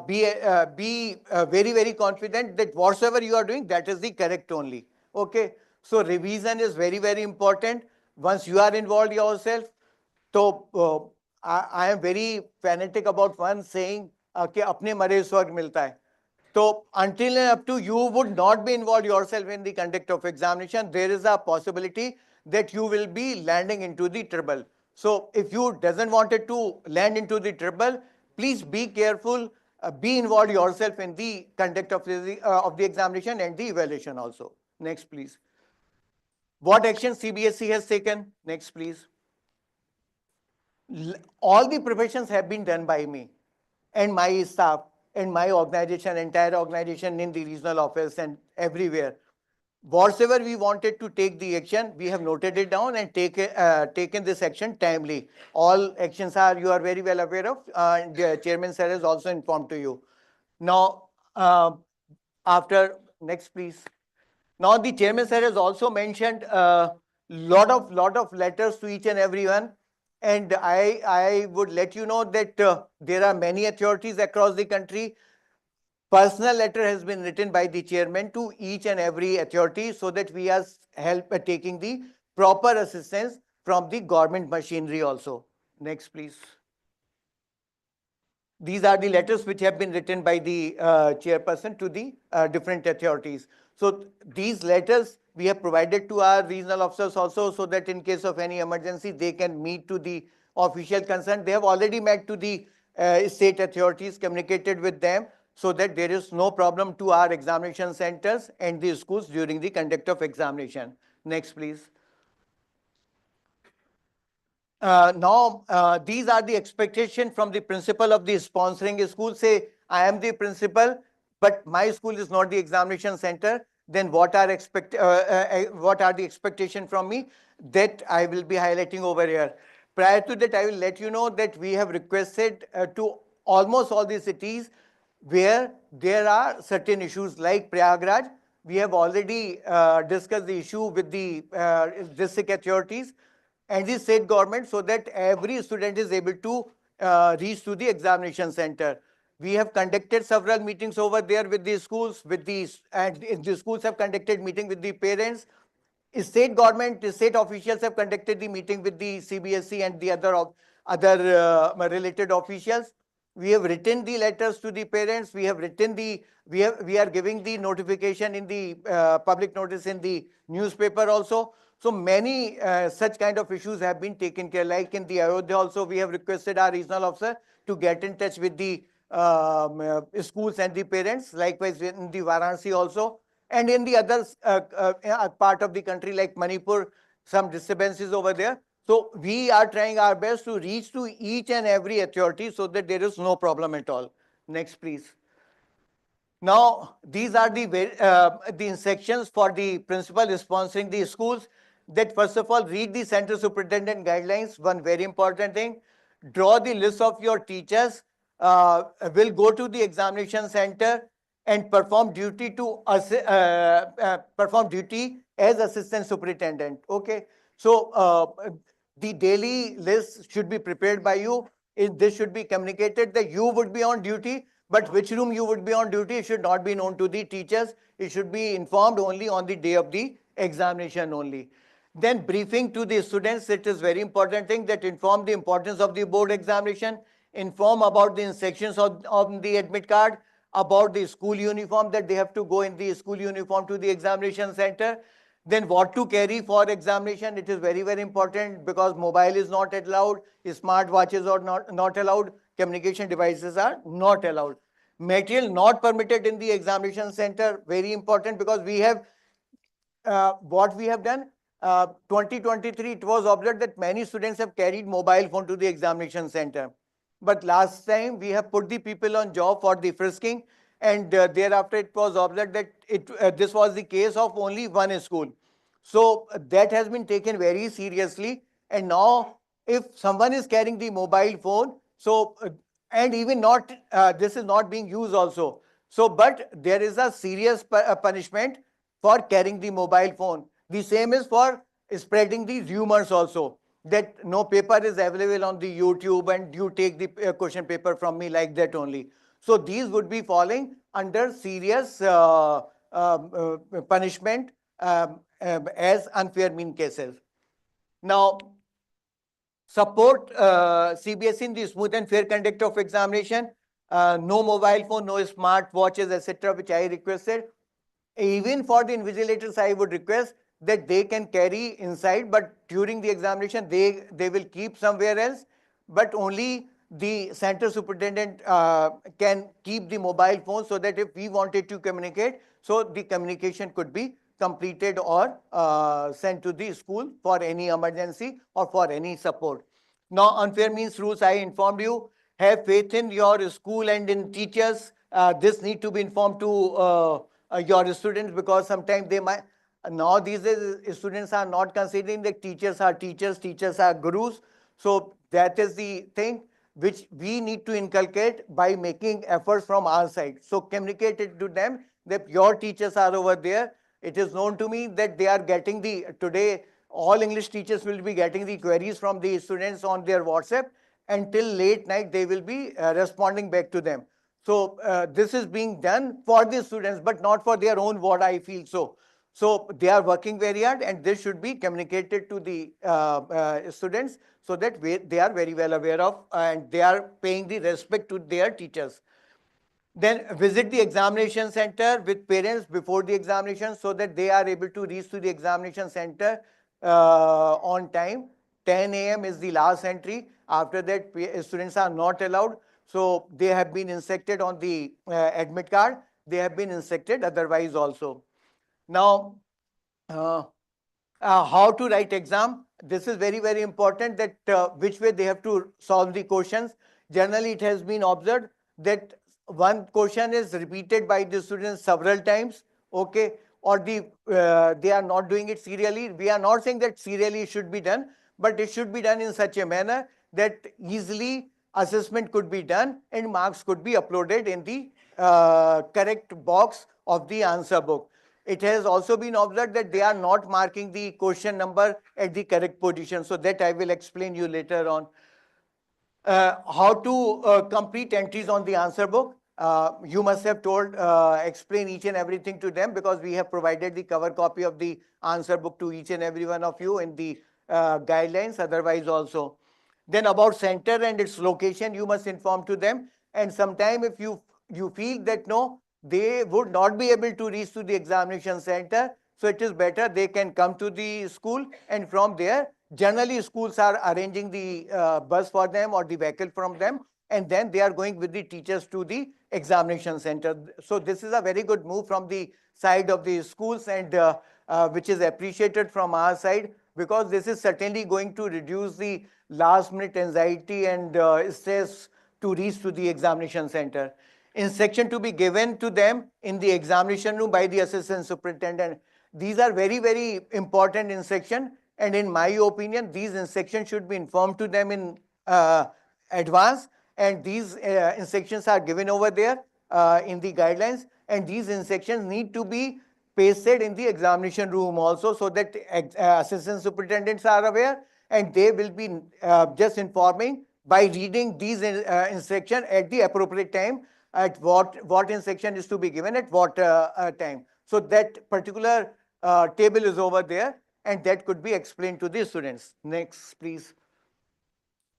be very, very confident that whatsoever you are doing, that is the correct only. Okay. So revision is very, very important. Once you are involved yourself, so I am very fanatic about one saying कि अपने मरे स्वर्ग मिलता है. So until and up to you would not be involved yourself in the conduct of examination, there is a possibility that you will be landing into the trouble. So if you doesn't wanted to land into the trouble, please be careful, be involved yourself in the conduct of the examination and the evaluation also. Next, please. What action CBSE has taken? Next, please. All the preparations have been done by me and my staff and my organization, entire organization in the regional office and everywhere. Whatever we wanted to take the action, we have noted it down and taken this action timely. All actions are, you are very well aware of, the Chairman sir has also informed to you. Now, after, next please. Now the Chairman sir has also mentioned lot of letters to each and everyone. And I would let you know that there are many authorities across the country. Personal letter has been written by the chairman to each and every authority so that we are taking the proper assistance from the government machinery also. Next, please. These are the letters which have been written by the chairperson to the different authorities. So these letters we have provided to our regional officers also so that in case of any emergency, they can meet to the official concern. They have already met to the state authorities, communicated with them so that there is no problem to our examination centers and the schools during the conduct of examination. Next, please. Now, these are the expectations from the principal of the sponsoring school. Say, I am the principal, but my school is not the examination center. Then what are the expectations from me? That I will be highlighting over here. Prior to that, I will let you know that we have requested to almost all the cities where there are certain issues like Prayagraj. We have already discussed the issue with the district authorities and the state government so that every student is able to reach to the examination center. We have conducted several meetings over there with the schools, and the schools have conducted meeting with the parents. State government, state officials have conducted the meeting with the CBSE and the other related officials. We have written the letters to the parents. We have written we are giving the notification in the public notice in the newspaper also. So many such kind of issues have been taken care. Like in the Ayodhya also, we have requested our regional officer to get in touch with the schools and the parents. Likewise in the Varanasi also. And in the other part of the country like Manipur, some disturbances over there. So we are trying our best to reach to each and every authority so that there is no problem at all. Next, please. Now, these are the instructions for the principal sponsoring the schools. That first of all, read the center superintendent guidelines. One very important thing, draw the list of your teachers, will go to the examination center and perform duty as assistant superintendent. Okay, so the daily list should be prepared by you. This should be communicated that you would be on duty, but which room you would be on duty should not be known to the teachers. It should be informed only on the day of the examination only. Then briefing to the students, it is very important thing that inform the importance of the board examination, inform about the instructions of the admit card, about the school uniform, that they have to go in the school uniform to the examination center. Then what to carry for examination, it is very, very important because mobile is not allowed, smart watches are not allowed, communication devices are not allowed. Material not permitted in the examination center, very important because we have, what we have done, 2023, it was observed that many students have carried mobile phone to the examination center. But last time we have put the people on job for the frisking, and thereafter it was observed that this was the case of only one school. So that has been taken very seriously. And now if someone is carrying the mobile phone, so and even not this is not being used also. So but there is a serious punishment for carrying the mobile phone. The same is for spreading the rumors also, that no paper is available on the YouTube and you take the question paper from me, like that only. So these would be falling under serious punishment as unfair mean cases. Now, support CBSE in the smooth and fair conduct of examination. no mobile phone, no smart watches, etc., which I requested. Even for the invigilators, I would request that they can carry inside, but during the examination, they will keep somewhere else, but only the center superintendent can keep the mobile phone, so that if we wanted to communicate, so the communication could be completed or sent to the school for any emergency or for any support. Now, unfair means rules, I informed you. Have faith in your school and in teachers. This need to be informed to your students, because sometimes they might, now these days students are not considering that teachers are teachers, teachers are gurus. So that is the thing which we need to inculcate by making efforts from our side. So communicate it to them that your teachers are over there. It is known to me that they are getting today all English teachers will be getting the queries from the students on their WhatsApp, until late night they will be responding back to them. So this is being done for the students, but not for their own what I feel so. So they are working very hard, and this should be communicated to the students, so that they are very well aware of, and they are paying the respect to their teachers. Then visit the examination center with parents before the examination, so that they are able to reach to the examination center on time. 10 a.m. is the last entry. After that, students are not allowed. So they have been inspected on the admit card. They have been inspected otherwise also. Now, how to write exam. This is very, very important, that which way they have to solve the questions. Generally, it has been observed that one question is repeated by the students several times, okay, or they are not doing it serially. We are not saying that serially should be done, but it should be done in such a manner that easily assessment could be done and marks could be uploaded in the correct box of the answer book. It has also been observed that they are not marking the question number at the correct position. So that I will explain you later on. How to complete entries on the answer book. You must have explain each and everything to them, because we have provided the cover copy of the answer book to each and every one of you in the guidelines, otherwise also. Then about center and its location, you must inform to them. And sometime if you feel that no, they would not be able to reach to the examination center, so it is better they can come to the school, and from there, generally schools are arranging the bus for them or the vehicle from them, and then they are going with the teachers to the examination center. So this is a very good move from the side of the schools, and which is appreciated from our side, because this is certainly going to reduce the last minute anxiety and stress to reach to the examination center. Instruction to be given to them in the examination room by the assistant superintendent. These are very, very important instructions, and in my opinion, these instructions should be informed to them in advance, and these instructions are given over there in the guidelines, and these instructions need to be pasted in the examination room also, so that assistant superintendents are aware, and they will be just informing by reading these instructions at the appropriate time, at what instruction is to be given at what time. So that particular table is over there, and that could be explained to the students. Next, please.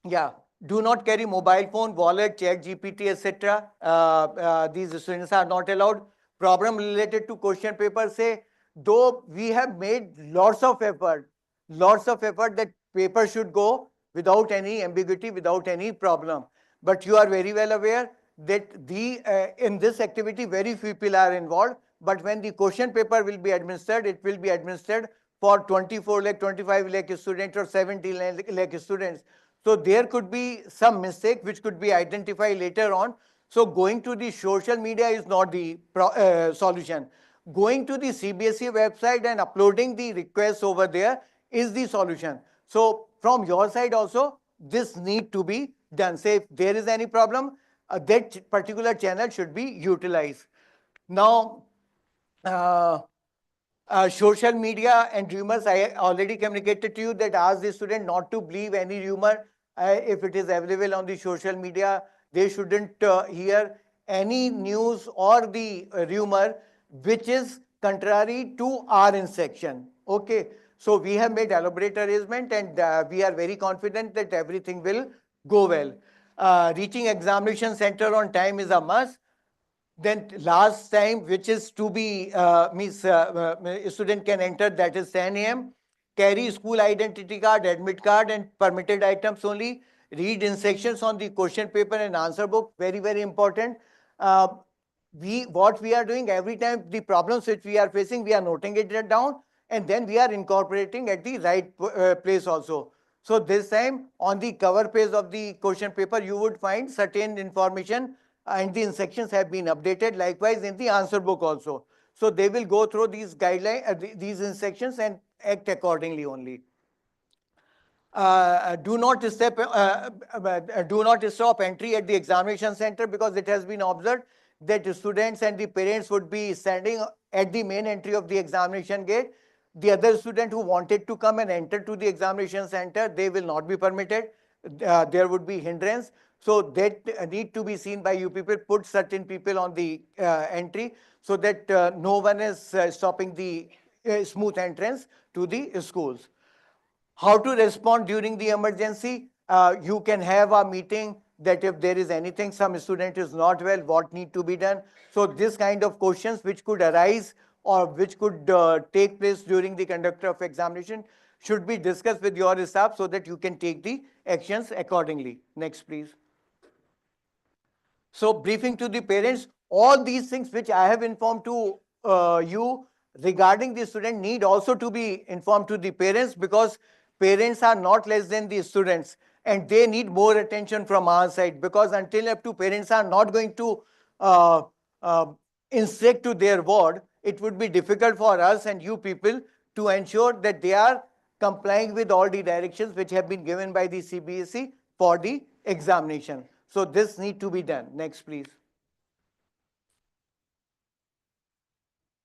Yeah. Do not carry mobile phone, wallet, chat, GPT, etc. These students are not allowed. Problem related to question paper, say, though we have made lots of effort that paper should go without any ambiguity, without any problem. But you are very well aware that in this activity, very few people are involved. But when the question paper will be administered, it will be administered for 24 lakh, 25 lakh students or 70 lakh students. So there could be some mistake which could be identified later on. So going to the social media is not the solution. Going to the CBSE website and uploading the requests over there is the solution. So from your side also, this need to be done. Say if there is any problem, that particular channel should be utilized. Now, social media and rumors, I already communicated to you that ask the student not to believe any rumor. If it is available on the social media, they shouldn't hear any news or the rumor which is contrary to our instruction. Okay, so we have made elaborate arrangement, and we are very confident that everything will go well. reaching examination center on time is a must. Then last time, which is to be, student can enter, that is 10 a.m. Carry school identity card, admit card, and permitted items only. Read instructions on the question paper and answer book. Very, very important. What we are doing every time, the problems which we are facing, we are noting it down, and then we are incorporating at the right place also. So this time on the cover page of the question paper, you would find certain information and the instructions have been updated. Likewise in the answer book also. So they will go through these guidelines, these instructions and act accordingly only. Do not stop entry at the examination center, because it has been observed that the students and the parents would be standing at the main entry of the examination gate. The other student who wanted to come and enter to the examination center, they will not be permitted. There would be hindrance. So that need to be seen by you people. Put certain people on the entry so that no one is stopping the smooth entrance to the schools. How to respond during the emergency? You can have a meeting that if there is anything, some student is not well, what need to be done? So this kind of questions which could arise or which could take place during the conduct of examination should be discussed with your staff so that you can take the actions accordingly. Next, please. So briefing to the parents, all these things which I have informed to you regarding the student need also to be informed to the parents, because parents are not less than the students and they need more attention from our side, because until up to parents are not going to instruct to their ward, it would be difficult for us and you people to ensure that they are complying with all the directions which have been given by the CBSE for the examination. So this need to be done. Next, please.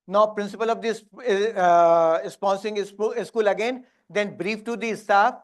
Now, principal of this sponsoring school again, then brief to the staff,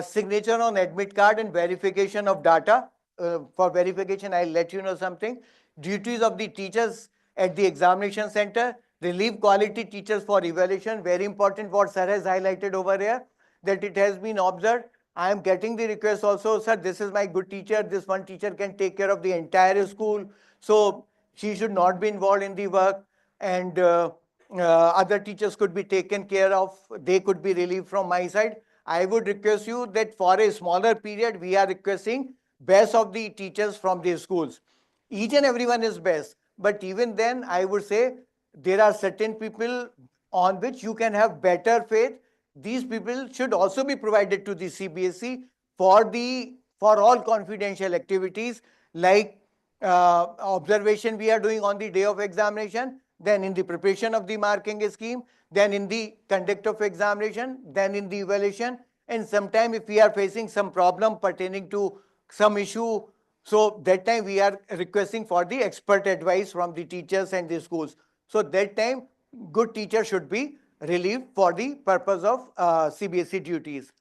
signature on admit card and verification of data. For verification, I'll let you know something. Duties of the teachers at the examination center, relieve quality teachers for evaluation. Very important what sir has highlighted over here, that it has been observed. I am getting the request also, sir, this is my good teacher, this one teacher can take care of the entire school, so she should not be involved in the work, and other teachers could be taken care of, they could be relieved from my side. I would request you that for a smaller period, we are requesting best of the teachers from the schools. Each and everyone is best, but even then I would say there are certain people on which you can have better faith. These people should also be provided to the CBSE for all confidential activities, like observation we are doing on the day of examination, then in the preparation of the marking scheme, then in the conduct of examination, then in the evaluation, and sometime if we are facing some problem pertaining to some issue, so that time we are requesting for the expert advice from the teachers and the schools. So that time good teacher should be relieved for the purpose of CBSE duties.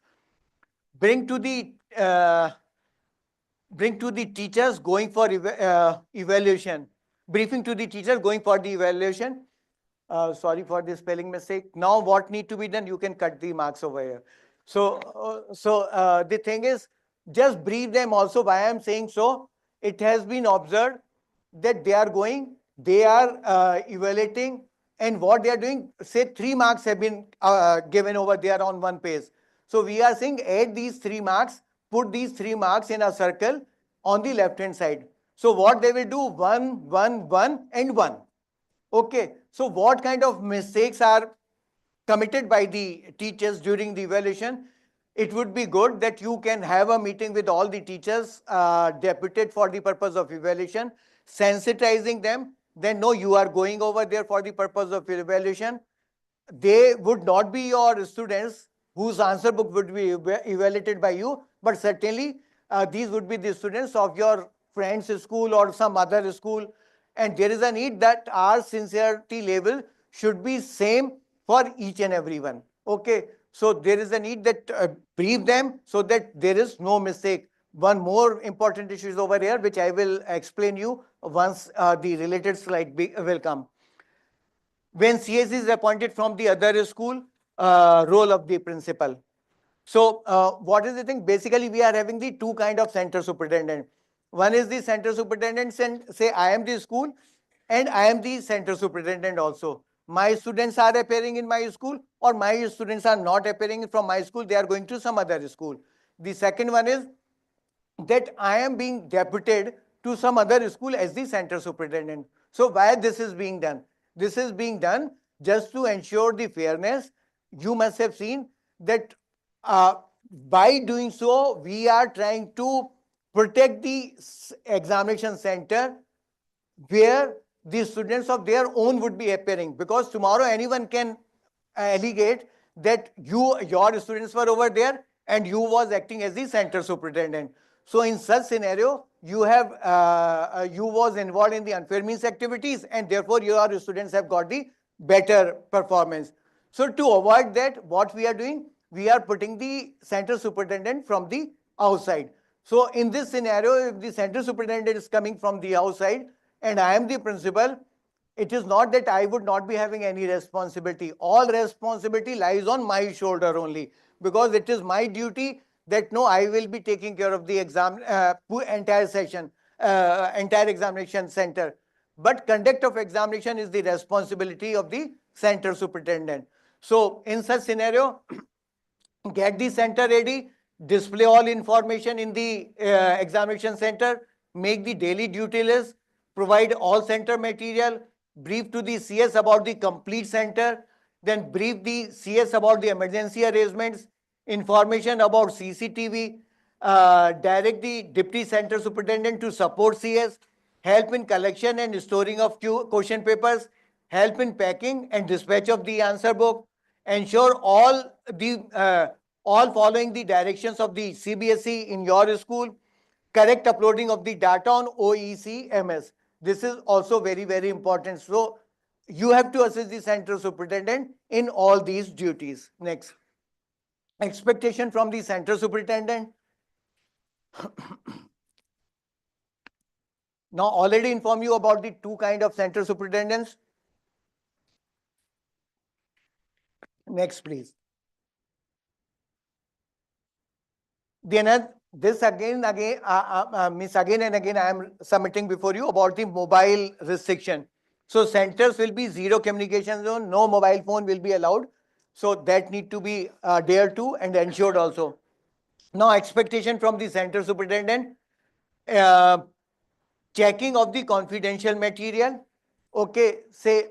Bring to the teachers going for evaluation. Briefing to the teachers going for the evaluation. Sorry for the spelling mistake. Now what need to be done? You can cut the marks over here. So the thing is, just brief them also. Why I am saying so? It has been observed that they are evaluating, and what they are doing, say 3 marks have been given over there on one page. So we are saying add these 3 marks, put these 3 marks in a circle on the left hand side. So what they will do, 1, 1, 1 and 1. Okay, so what kind of mistakes are committed by the teachers during the evaluation? It would be good that you can have a meeting with all the teachers deputed for the purpose of evaluation, sensitizing them. Then no, you are going over there for the purpose of evaluation. They would not be your students whose answer book would be evaluated by you, but certainly these would be the students of your friend's school or some other school. And there is a need that our sincerity level should be same for each and everyone. Okay, so there is a need that brief them so that there is no mistake. One more important issue is over here, which I will explain you once the related slide will come. When CS is appointed from the other school, role of the principal. So what is the thing? Basically, we are having the two kind of center superintendent. One is the center superintendent, and say I am the school and I am the center superintendent also. My students are appearing in my school, or my students are not appearing from my school, they are going to some other school. The second one is that I am being deputed to some other school as the center superintendent. So why this is being done? This is being done just to ensure the fairness. You must have seen that by doing so, we are trying to protect the examination center where the students of their own would be appearing, because tomorrow anyone can allegate that your students were over there and you was acting as the center superintendent. So in such scenario, you was involved in the unfair means activities, and therefore your students have got the better performance. So to avoid that, what we are doing, we are putting the center superintendent from the outside. So in this scenario, if the center superintendent is coming from the outside and I am the principal, it is not that I would not be having any responsibility. All responsibility lies on my shoulder only, because it is my duty that no, I will be taking care of the entire session, entire examination center. But conduct of examination is the responsibility of the center superintendent. So in such scenario, get the center ready, display all information in the examination center, make the daily duty list, provide all center material, brief to the CS about the complete center, then brief the CS about the emergency arrangements, information about CCTV, direct the deputy center superintendent to support CS, help in collection and storing of question papers, help in packing and dispatch of the answer book, ensure all following the directions of the CBSE in your school, correct uploading of the data on OECMS. This is also very, very important. So you have to assist the center superintendent in all these duties. Next. Expectation from the center superintendent. Now already inform you about the two kind of center superintendents. Next, please. Then this again and again I am submitting before you about the mobile restriction. So centers will be zero communication zone, no mobile phone will be allowed. So that need to be adhered to and ensured also. Now expectation from the center superintendent, checking of the confidential material. Okay, say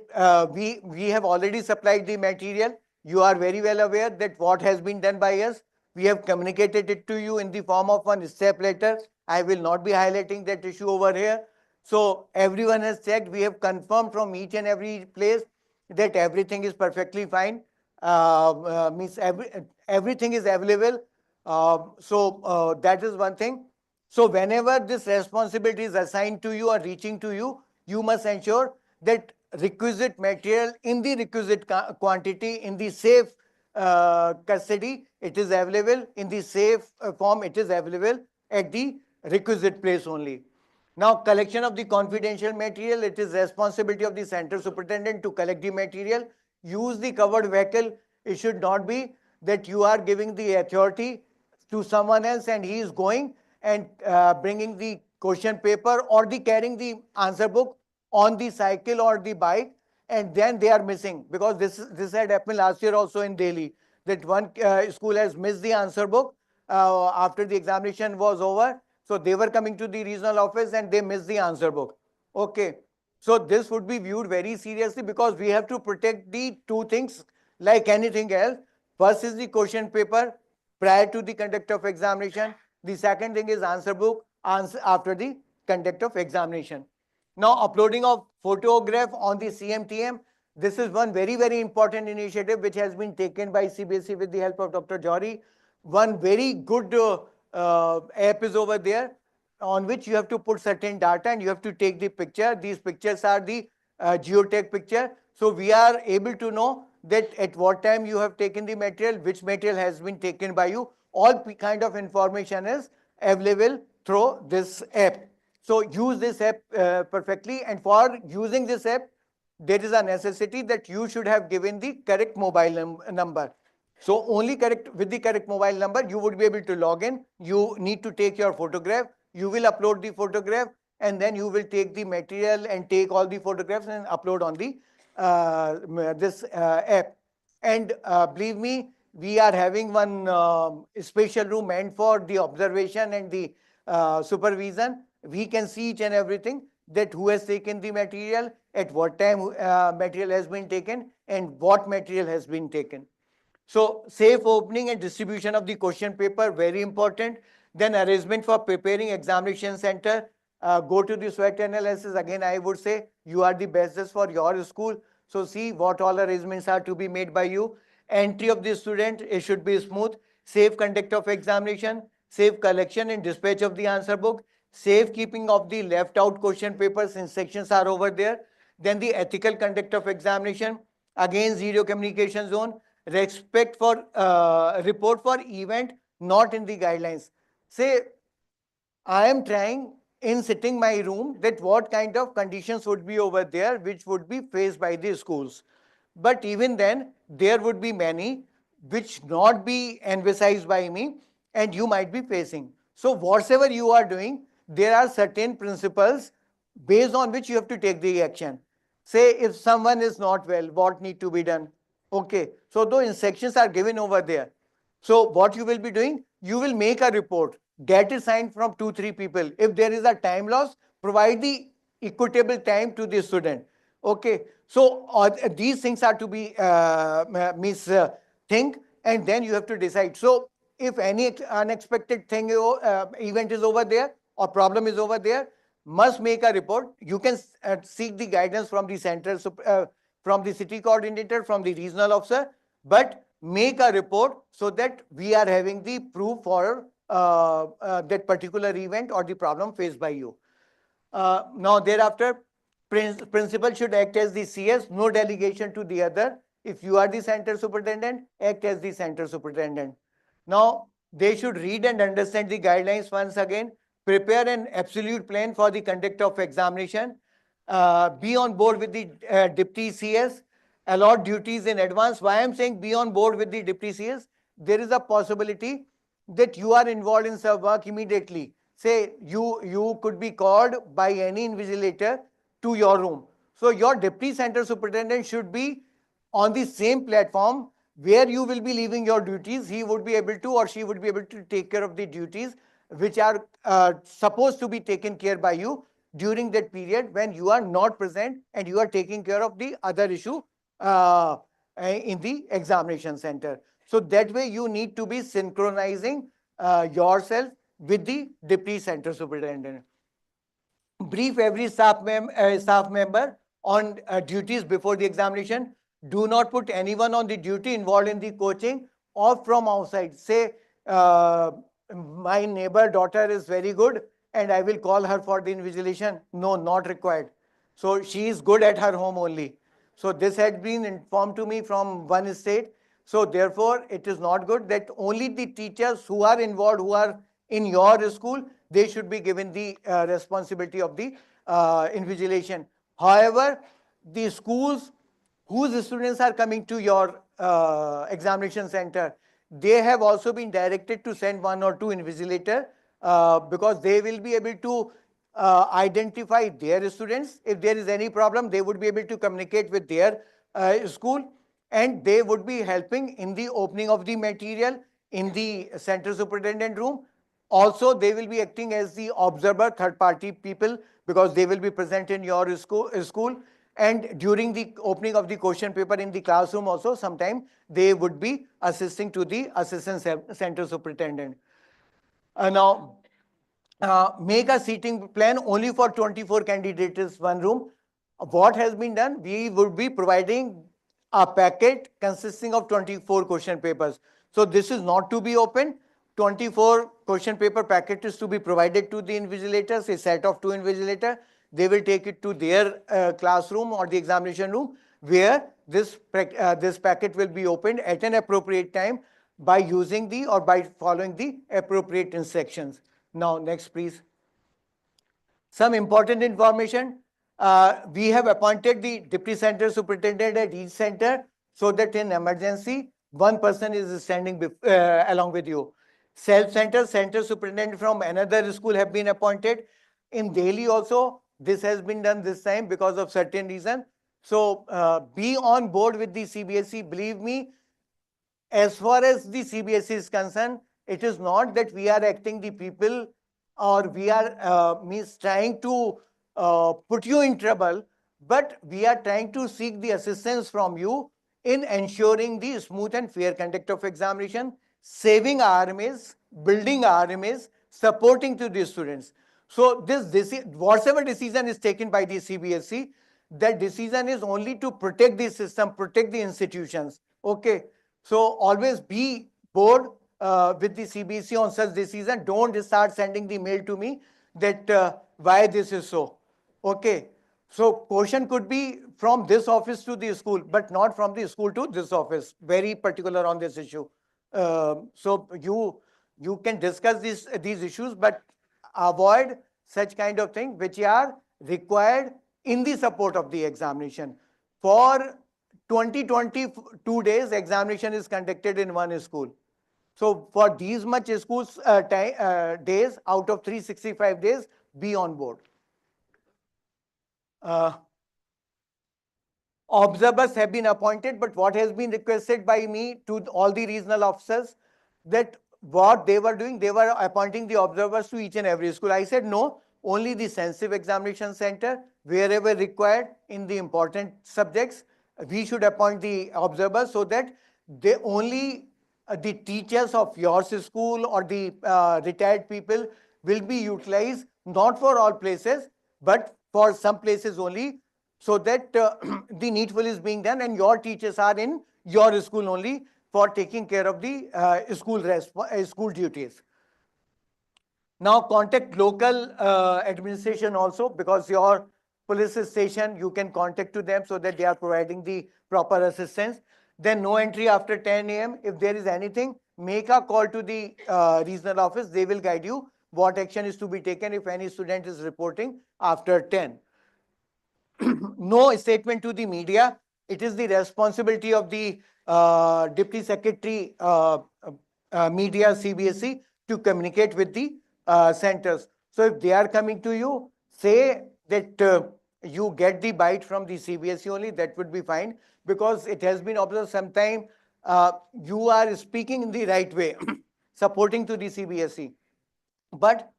we have already supplied the material. You are very well aware that what has been done by us. We have communicated it to you in the form of one step letter. I will not be highlighting that issue over here. So everyone has checked. We have confirmed from each and every place that everything is perfectly fine. Means everything is available. So that is one thing. So whenever this responsibility is assigned to you or reaching to you, you must ensure that requisite material in the requisite quantity, in the safe custody, it is available, in the safe form, it is available at the requisite place only. Now, collection of the confidential material, it is responsibility of the center superintendent to collect the material. Use the covered vehicle. It should not be that you are giving the authority to someone else and he is going and bringing the question paper or the carrying the answer book on the cycle or the bike, and then they are missing, because this had happened last year also in Delhi, that one school has missed the answer book after the examination was over. So they were coming to the regional office and they missed the answer book. Okay. So this would be viewed very seriously, because we have to protect the two things like anything else. First is the question paper prior to the conduct of examination. The second thing is answer book after the conduct of examination. Now, uploading of photograph on the CMTM. This is one very, very important initiative which has been taken by CBSE with the help of Dr. Jory. One very good app is over there on which you have to put certain data and you have to take the picture. These pictures are the geotech picture. So we are able to know that at what time you have taken the material, which material has been taken by you. All kind of information is available through this app. So use this app perfectly, and for using this app, there is a necessity that you should have given the correct mobile number. So only with the correct mobile number, you would be able to log in. You need to take your photograph. You will upload the photograph, and then you will take the material and take all the photographs and upload on the this app. And believe me, we are having one special room meant for the observation and the supervision. We can see each and everything, that who has taken the material, at what time material has been taken, and what material has been taken. So safe opening and distribution of the question paper, very important. Then arrangement for preparing examination center. Go to the SWOT analysis. Again, I would say you are the best judge for your school. So see what all arrangements are to be made by you. Entry of the student, it should be smooth. Safe conduct of examination, safe collection and dispatch of the answer book, safe keeping of the left out question papers, instructions are over there. Then the ethical conduct of examination, again zero communication zone, respect for report for event not in the guidelines. Say, I am trying in sitting my room that what kind of conditions would be over there which would be faced by the schools. But even then, there would be many which not be emphasized by me and you might be facing. So whatever you are doing, there are certain principles based on which you have to take the action. Say if someone is not well, what need to be done? Okay, so those instructions are given over there. So what you will be doing, you will make a report, get it signed from 2-3 people. If there is a time loss, provide the equitable time to the student. Okay, so these things are to be think, and then you have to decide. So if any unexpected thing event is over there or problem is over there, must make a report. You can seek the guidance from the center, from the city coordinator, from the regional officer, but make a report so that we are having the proof for that particular event or the problem faced by you. Now thereafter, principal should act as the CS, no delegation to the other. If you are the center superintendent, act as the center superintendent. Now they should read and understand the guidelines once again, prepare an absolute plan for the conduct of examination, be on board with the deputy CS, allot duties in advance. Why I'm saying be on board with the deputy CS? There is a possibility that you are involved in some work immediately. Say you could be called by any invigilator to your room. So your deputy center superintendent should be on the same platform where you will be leaving your duties. He would be able to, or she would be able to take care of the duties which are supposed to be taken care by you during that period when you are not present and you are taking care of the other issue in the examination center. So that way you need to be synchronizing yourself with the deputy center superintendent. Brief every staff member on duties before the examination. Do not put anyone on the duty involved in the coaching or from outside. Say, my neighbor daughter is very good and I will call her for the invigilation. No, not required. So she is good at her home only. So this had been informed to me from one state. So therefore, it is not good that only the teachers who are involved, who are in your school, they should be given the responsibility of the invigilation. However, the schools whose students are coming to your examination center, they have also been directed to send 1 or 2 invigilator because they will be able to identify their students. If there is any problem, they would be able to communicate with their school, and they would be helping in the opening of the material in the center superintendent room. Also, they will be acting as the observer, third-party people, because they will be present in your school. And during the opening of the question paper in the classroom also, sometime they would be assisting to the assistant center superintendent. Now, make a seating plan only for 24 candidates, one room. What has been done? We would be providing a packet consisting of 24 question papers. So this is not to be opened. 24 question paper packet is to be provided to the invigilators, a set of 2 invigilators. They will take it to their classroom or the examination room where this packet will be opened at an appropriate time by using the or by following the appropriate instructions. Now, next, please. Some important information. We have appointed the deputy center superintendent at each center so that in emergency, one person is standing along with you. Self-center, center superintendent from another school have been appointed. In Delhi also, this has been done this time because of certain reason. So be on board with the CBSE. Believe me, as far as the CBSE is concerned, it is not that we are acting the people or we are trying to put you in trouble, but we are trying to seek the assistance from you in ensuring the smooth and fair conduct of examination, saving RMAs, building RMAs, supporting to the students. So whatever decision is taken by the CBSE, that decision is only to protect the system, protect the institutions. Okay. So always be bored with the CBSE on such decision. Don't start sending the mail to me that why this is so. Okay. So question could be from this office to the school, but not from the school to this office. Very particular on this issue. So you can discuss these issues, but avoid such kind of thing which are required in the support of the examination. For 22 days, examination is conducted in one school. So for these much schools days out of 365 days, be on board. Observers have been appointed, but what has been requested by me to all the regional officers, that what they were doing, they were appointing the observers to each and every school. I said no, only the sensitive examination center, wherever required in the important subjects, we should appoint the observers so that they only the teachers of your school or the retired people will be utilized, not for all places, but for some places only, so that the needful is being done and your teachers are in your school only for taking care of the school duties. Now contact local administration also, because your police station, you can contact to them so that they are providing the proper assistance. Then no entry after 10 a.m. If there is anything, make a call to the regional office. They will guide you what action is to be taken if any student is reporting after 10. No statement to the media. It is the responsibility of the Deputy Secretary Media CBSE to communicate with the centers. So if they are coming to you, say that you get the bite from the CBSE only, that would be fine, because it has been observed sometime you are speaking in the right way, supporting to the CBSE. But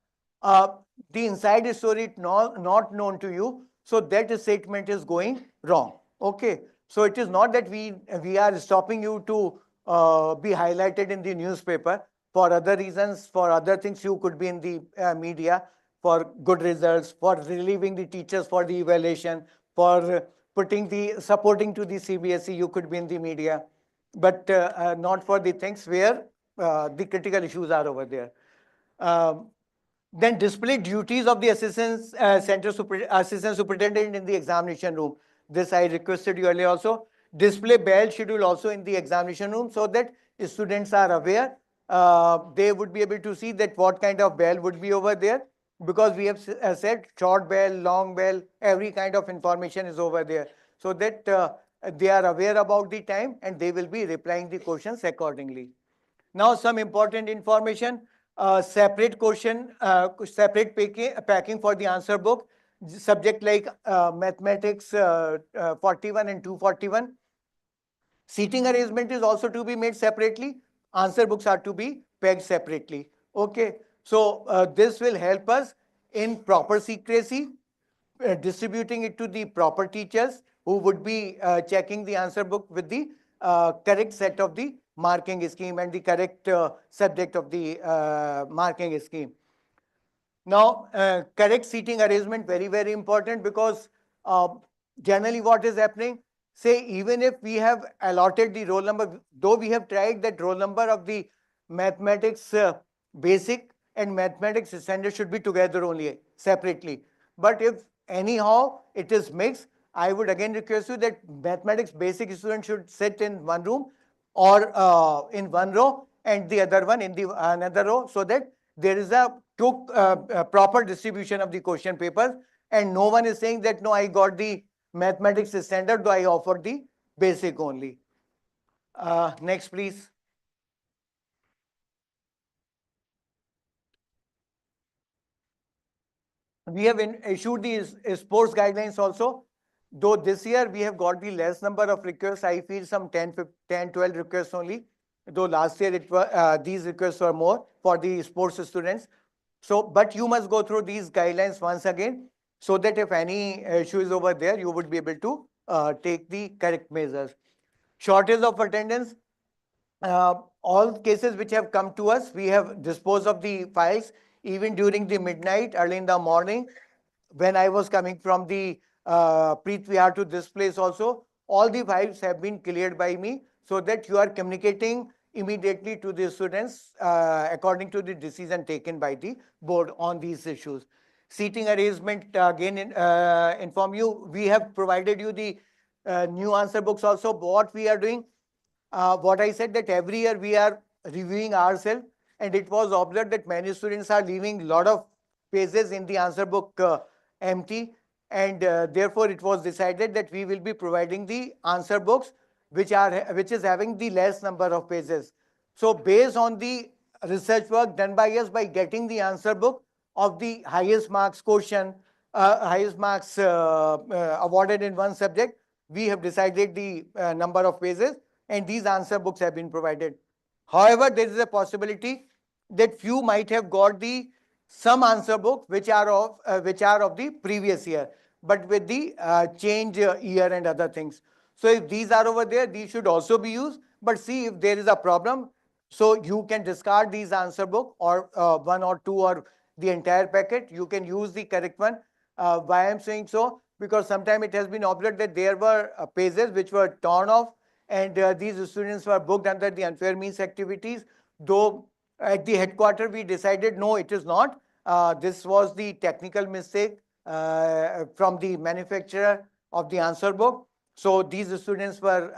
the inside story not known to you, so that statement is going wrong. Okay, so it is not that we are stopping you to be highlighted in the newspaper. For other reasons, for other things, you could be in the media for good results, for relieving the teachers for the evaluation, for supporting to the CBSE, you could be in the media, but not for the things where the critical issues are over there. Then display duties of the assistant superintendent in the examination room. This I requested you earlier also. Display bell schedule also in the examination room so that students are aware. They would be able to see that what kind of bell would be over there, because we have said short bell, long bell, every kind of information is over there, so that they are aware about the time and they will be replying the questions accordingly. Now some important information. Separate question, separate packing for the answer book, subject like mathematics 41 and 241. Seating arrangement is also to be made separately. Answer books are to be packed separately. Okay, so this will help us in proper secrecy, distributing it to the proper teachers who would be checking the answer book with the correct set of the marking scheme and the correct subject of the marking scheme. Now, correct seating arrangement, very, very important, because generally what is happening, say even if we have allotted the roll number, though we have tried that roll number of the mathematics basic and mathematics standard should be together only, separately. But if anyhow it is mixed, I would again request you that mathematics basic student should sit in one room or in one row and the other one in the another row, so that there is a proper distribution of the question papers and no one is saying that no, I got the mathematics standard, though I offered the basic only. Next, please. We have issued these sports guidelines also. Though this year we have got the less number of requests, I feel some 10, 12 requests only. Though last year these requests were more for the sports students. So, but you must go through these guidelines once again, so that if any issue is over there, you would be able to take the correct measures. Shortage of attendance. All cases which have come to us, we have disposed of the files even during the midnight, early in the morning. When I was coming from the Preet Vihar to this place also, all the files have been cleared by me, so that you are communicating immediately to the students according to the decision taken by the board on these issues. Seating arrangement, again, inform you, we have provided you the new answer books also. What we are doing, what I said, that every year we are reviewing ourselves, and it was observed that many students are leaving a lot of pages in the answer book empty, and therefore it was decided that we will be providing the answer books which is having the less number of pages. So based on the research work done by us, by getting the answer book of the highest marks question, highest marks awarded in one subject, we have decided the number of pages, and these answer books have been provided. However, there is a possibility that few might have got the some answer book which are of the previous year, but with the change year and other things. So if these are over there, these should also be used. But see, if there is a problem, so you can discard these answer book, or one or two, or the entire packet. You can use the correct one. Why I'm saying so? Because sometimes it has been observed that there were pages which were torn off, and these students were booked under the unfair means activities. Though at the headquarters we decided no, it is not. This was the technical mistake from the manufacturer of the answer book. So these students were,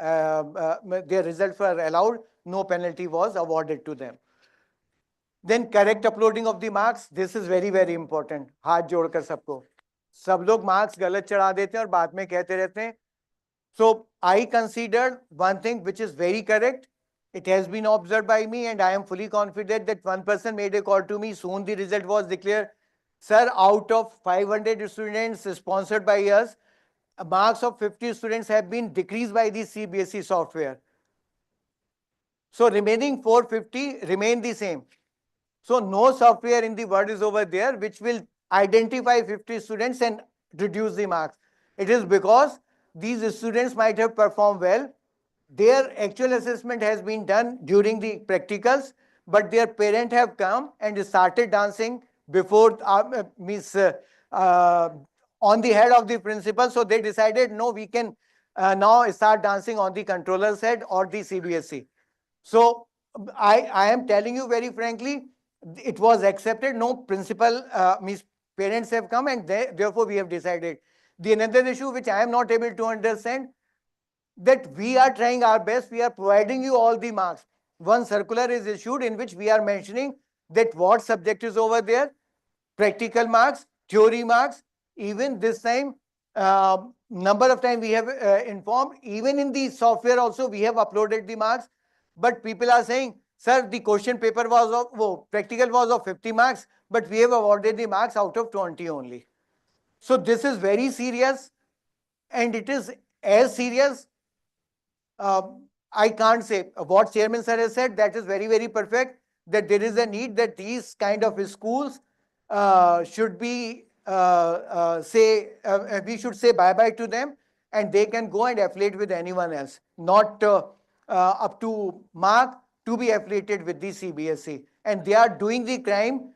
their results were allowed, no penalty was awarded to them. Then correct uploading of the marks. This is very, very important. हाथ जोड़कर सबको, सब लोग marks गलत चढ़ा देते हैं और बाद में कहते रहते हैं. So I considered one thing which is very correct. It has been observed by me, and I am fully confident that one person made a call to me. Soon the result was declared. Sir, out of 500 students sponsored by us, marks of 50 students have been decreased by the CBSE software. So remaining 450 remain the same. So no software in the world is over there which will identify 50 students and reduce the marks. It is because these students might have performed well. Their actual assessment has been done during the practicals, but their parents have come and started dancing before on the head of the principal. So they decided, no, we can now start dancing on the controller's head or the CBSE. So I am telling you very frankly, it was accepted. No principal, parents have come, and therefore we have decided. The another issue which I am not able to understand, that we are trying our best, we are providing you all the marks. One circular is issued in which we are mentioning that what subject is over there, practical marks, theory marks. Even this time, number of times we have informed, even in the software also we have uploaded the marks. But people are saying, sir, the question paper was of, practical was of 50 marks, but we have awarded the marks out of 20 only. So this is very serious, and it is as serious. I can't say what Chairman Sir has said. That is very, very perfect. That there is a need that these kind of schools should be we should say bye-bye to them, and they can go and affiliate with anyone else, not up to mark to be affiliated with the CBSE. And they are doing the crime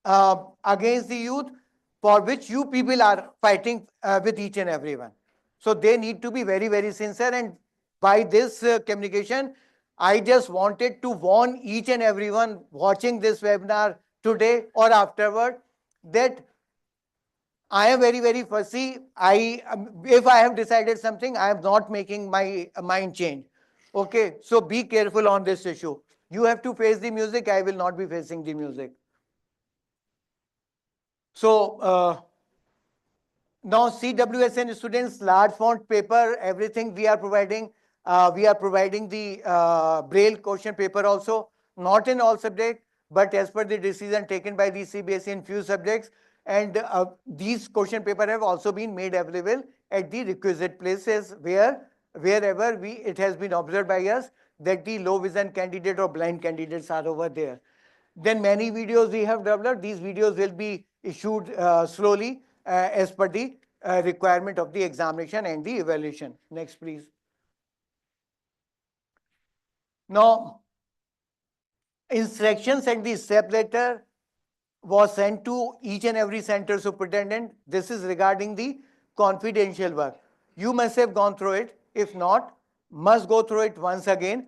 against the youth, for which you people are fighting with each and everyone. So they need to be very, very sincere. And by this communication, I just wanted to warn each and everyone watching this webinar today or afterward that I am very, very fussy. If I have decided something, I am not making my mind change. Okay, so be careful on this issue. You have to face the music. I will not be facing the music. So now CWSN students, large font paper, everything we are providing. We are providing the Braille question paper also, not in all subjects, but as per the decision taken by the CBSE in few subjects. And these question paper have also been made available at the requisite places wherever it has been observed by us that the low vision candidate or blind candidates are over there. Then many videos we have developed. These videos will be issued slowly as per the requirement of the examination and the evaluation. Next, please. Now, instructions and the step letter was sent to each and every center superintendent. This is regarding the confidential work. You must have gone through it. If not, must go through it once again.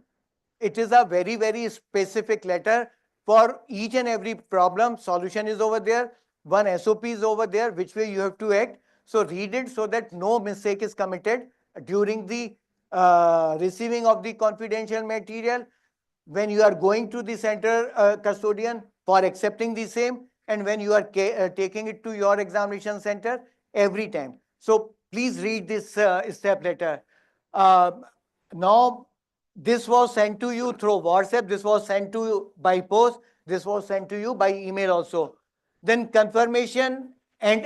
It is a very, very specific letter for each and every problem. Solution is over there. One SOP is over there, which way you have to act. So read it so that no mistake is committed during the receiving of the confidential material, when you are going to the center custodian for accepting the same, and when you are taking it to your examination center every time. So please read this step letter. Now, this was sent to you through WhatsApp. This was sent to you by post. This was sent to you by email also. Then confirmation and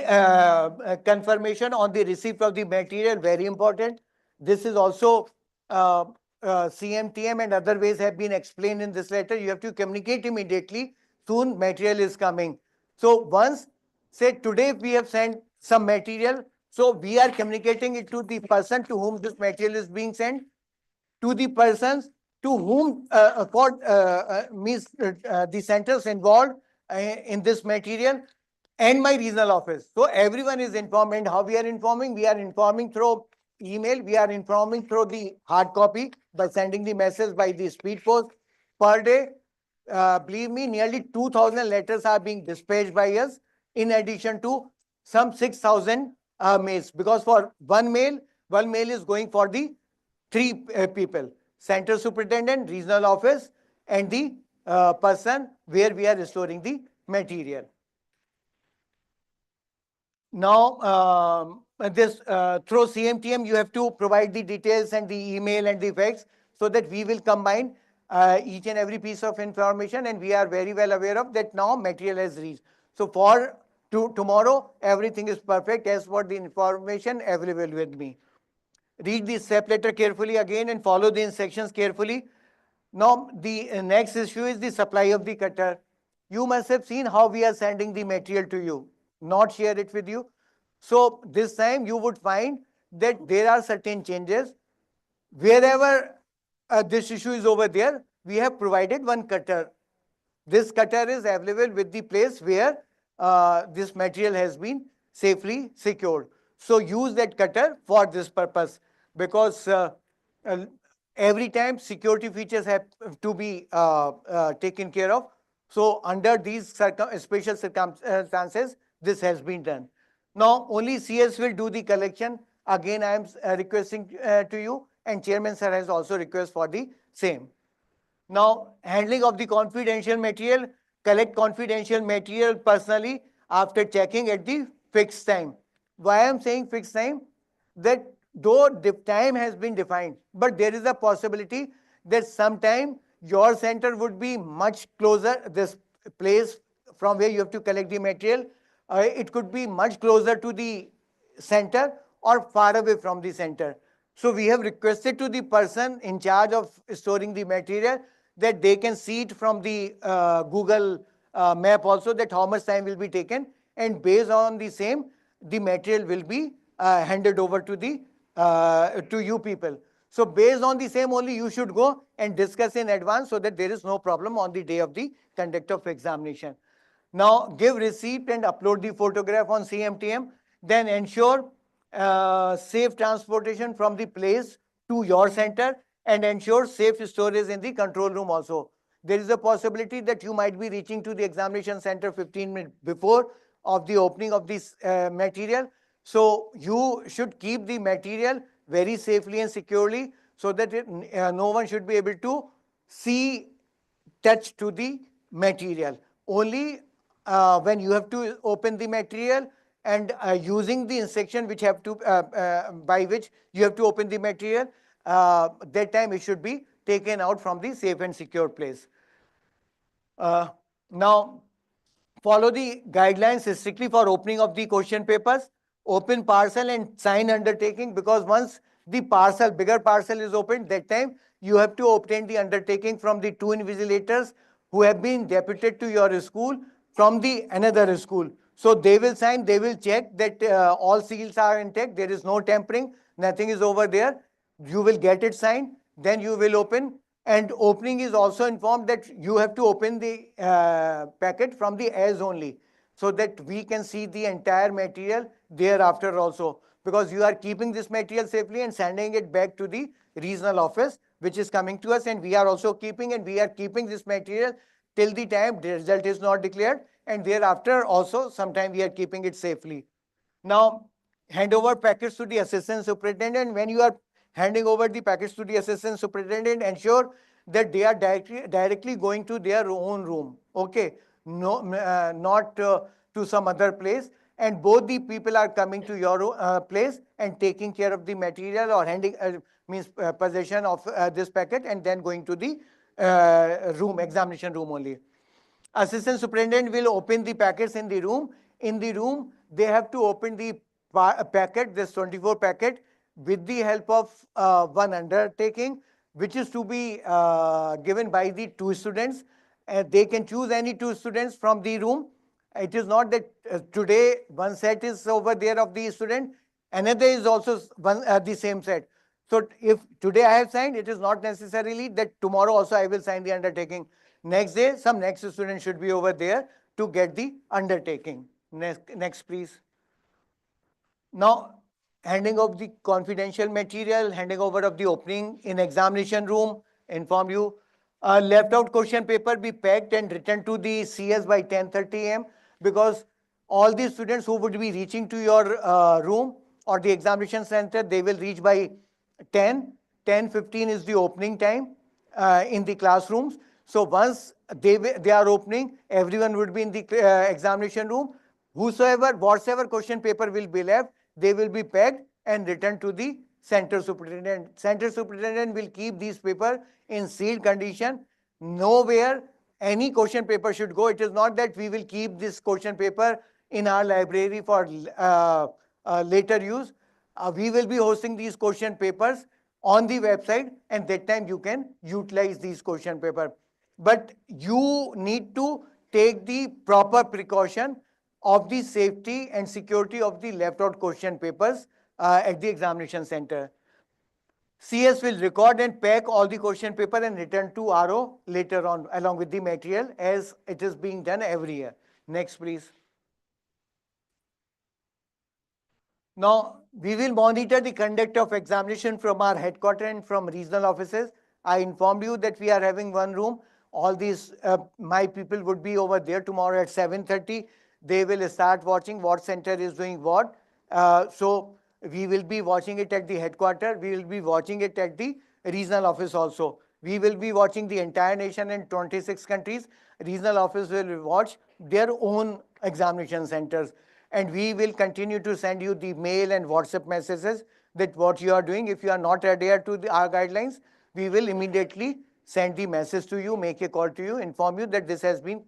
confirmation on the receipt of the material, very important. This is also CMTM and other ways have been explained in this letter. You have to communicate immediately. Soon material is coming. So once, say today we have sent some material, so we are communicating it to the person to whom this material is being sent, to the persons to whom the centers involved in this material, and my regional office. So everyone is informed. And how we are informing? We are informing through email. We are informing through the hard copy by sending the message by the speed post per day. Believe me, nearly 2,000 letters are being dispatched by us, in addition to some 6,000 mails, because for one mail is going for the three people: center superintendent, regional office, and the person where we are restoring the material. Now, this through CMTM, you have to provide the details and the email and the facts, so that we will combine each and every piece of information, and we are very well aware of that now material has reached. So for tomorrow, everything is perfect as for the information available with me. Read the step letter carefully again and follow the instructions carefully. Now, the next issue is the supply of the cutter. You must have seen how we are sending the material to you, not share it with you. So this time you would find that there are certain changes. Wherever this issue is over there, we have provided one cutter. This cutter is available with the place where this material has been safely secured. So use that cutter for this purpose, because every time security features have to be taken care of. So under these special circumstances, this has been done. Now only CS will do the collection. Again, I am requesting to you, and Chairman Sir has also request for the same. Now, handling of the confidential material: collect confidential material personally after checking at the fixed time. Why I am saying fixed time? That though the time has been defined, but there is a possibility that sometime your center would be much closer, this place from where you have to collect the material, it could be much closer to the center or far away from the center. So we have requested to the person in charge of storing the material that they can see it from the Google map also, that how much time will be taken, and based on the same, the material will be handed over to the to you people. So based on the same only you should go and discuss in advance, so that there is no problem on the day of the conduct of examination. Now give receipt and upload the photograph on CMTM. Then ensure safe transportation from the place to your center, and ensure safe storage in the control room also. There is a possibility that you might be reaching to the examination center 15 minutes before of the opening of this material. So you should keep the material very safely and securely, so that no one should be able to see, touch to the material. Only when you have to open the material and using the instruction which have to by which you have to open the material, that time it should be taken out from the safe and secure place. Now, follow the guidelines strictly for opening of the question papers, open parcel and sign undertaking, because once the parcel, bigger parcel is opened, that time you have to obtain the undertaking from the 2 invigilators who have been deputed to your school from the another school. So they will sign, they will check that all seals are intact, there is no tampering, nothing is over there. You will get it signed, then you will open. And opening is also informed that you have to open the packet from the edge only, so that we can see the entire material thereafter also, because you are keeping this material safely and sending it back to the regional office, which is coming to us, and we are also keeping, and we are keeping this material till the time the result is not declared, and thereafter also sometime we are keeping it safely. Now, hand over packets to the assistant superintendent. When you are handing over the packets to the assistant superintendent, ensure that they are directly going to their own room. Okay, no, not to some other place. And both the people are coming to your place and taking care of the material, or handing means possession of this packet, and then going to the room, examination room only. Assistant superintendent will open the packets in the room. In the room, they have to open the packet, this 24 packet, with the help of one undertaking, which is to be given by the 2 students. They can choose any 2 students from the room. It is not that today one set is over there of the student, another is also the same set. So if today I have signed, it is not necessarily that tomorrow also I will sign the undertaking. Next day, some next student should be over there to get the undertaking. Next please. Now, handing of the confidential material, handing over of the opening in examination room, inform you. Left out question paper be packed and returned to the CS by 10:30 am, because all the students who would be reaching to your room or the examination center, they will reach by 10. 10:15 is the opening time in the classrooms. So once they are opening, everyone would be in the examination room. Whosoever, whatsoever question paper will be left, they will be packed and returned to the center superintendent. Center superintendent will keep these paper in sealed condition. Nowhere any question paper should go. It is not that we will keep this question paper in our library for later use. We will be hosting these question papers on the website, and that time you can utilize these question paper. But you need to take the proper precaution of the safety and security of the left out question papers at the examination center. CS will record and pack all the question paper and return to RO later on along with the material, as it is being done every year. Next please. Now, we will monitor the conduct of examination from our headquarters and from regional offices. I informed you that we are having one room. All these, my people would be over there tomorrow at 7:30. They will start watching what center is doing what. So we will be watching it at the headquarters. We will be watching it at the regional office also. We will be watching the entire nation in 26 countries. Regional office will watch their own examination centers. And we will continue to send you the mail and WhatsApp messages that what you are doing. If you are not adhere to our guidelines, we will immediately send the message to you, make a call to you, inform you that this has been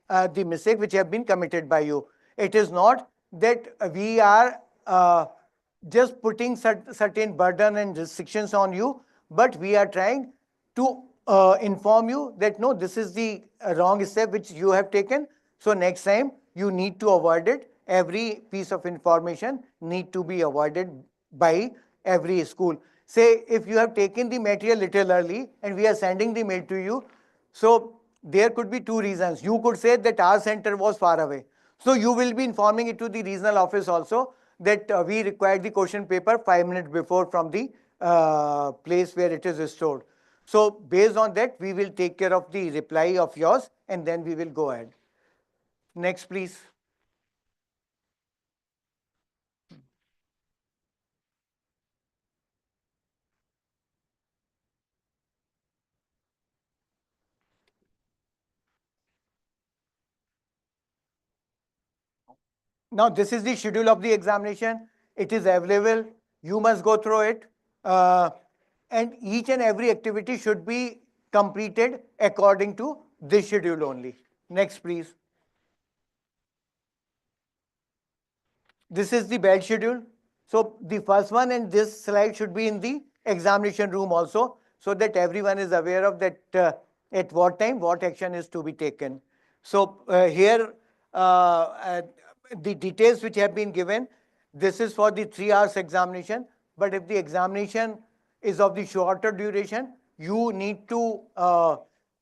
the mistake which have been committed by you. It is not that we are just putting certain burden and restrictions on you, but we are trying to inform you that no, this is the wrong step which you have taken. So next time you need to avoid it. Every piece of information need to be avoided by every school. Say if you have taken the material little early and we are sending the mail to you, so there could be 2 reasons. You could say that our center was far away. So you will be informing it to the regional office also that we require the question paper 5 minutes before from the place where it is stored. So based on that, we will take care of the reply of yours and then we will go ahead. Next, please. Now, this is the schedule of the examination. It is available. You must go through it. and each and every activity should be completed according to this schedule only. Next, please. This is the batch schedule. So the first one and this slide should be in the examination room also, so that everyone is aware of that at what time what action is to be taken. So here the details which have been given, this is for the 3 hours examination, but if the examination is of the shorter duration, you need to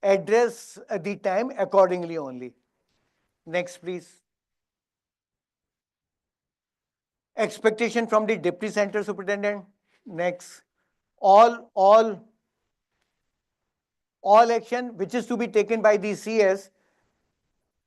address the time accordingly only. Next, please. Expectation from the deputy center superintendent. Next. All action which is to be taken by the CS,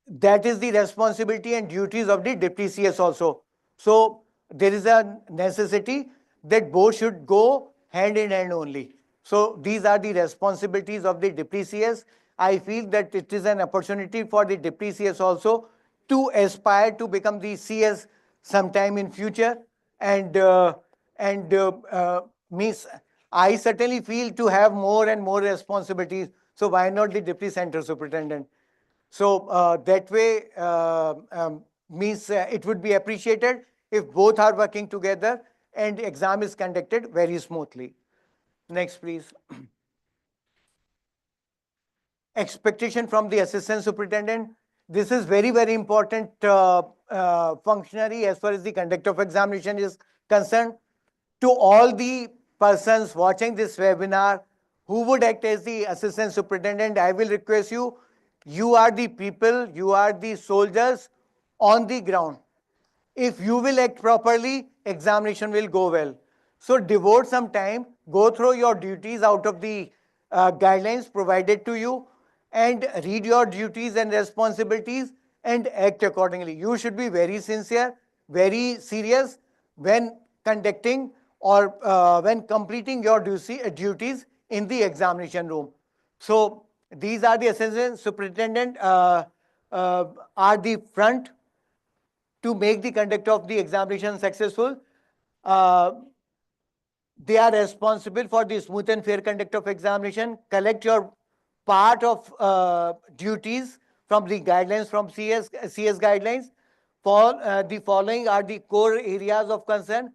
that is the responsibility and duties of the deputy CS also. So there is a necessity that both should go hand in hand only. So these are the responsibilities of the deputy CS. I feel that it is an opportunity for the deputy CS also to aspire to become the CS sometime in future, and means I certainly feel to have more and more responsibilities. So why not the deputy center superintendent? So that way means it would be appreciated if both are working together and exam is conducted very smoothly. Next, please. Expectation from the assistant superintendent. This is very, very important functionary as far as the conduct of examination is concerned. To all the persons watching this webinar who would act as the assistant superintendent, I will request you, you are the people, you are the soldiers on the ground. If you will act properly, examination will go well. So devote some time, go through your duties out of the guidelines provided to you, and read your duties and responsibilities and act accordingly. You should be very sincere, very serious when conducting or when completing your duties in the examination room. So these are the assistant superintendent are the front to make the conduct of the examination successful. They are responsible for the smooth and fair conduct of examination. Collect your part of duties from the guidelines from CS guidelines. For the following are the core areas of concern.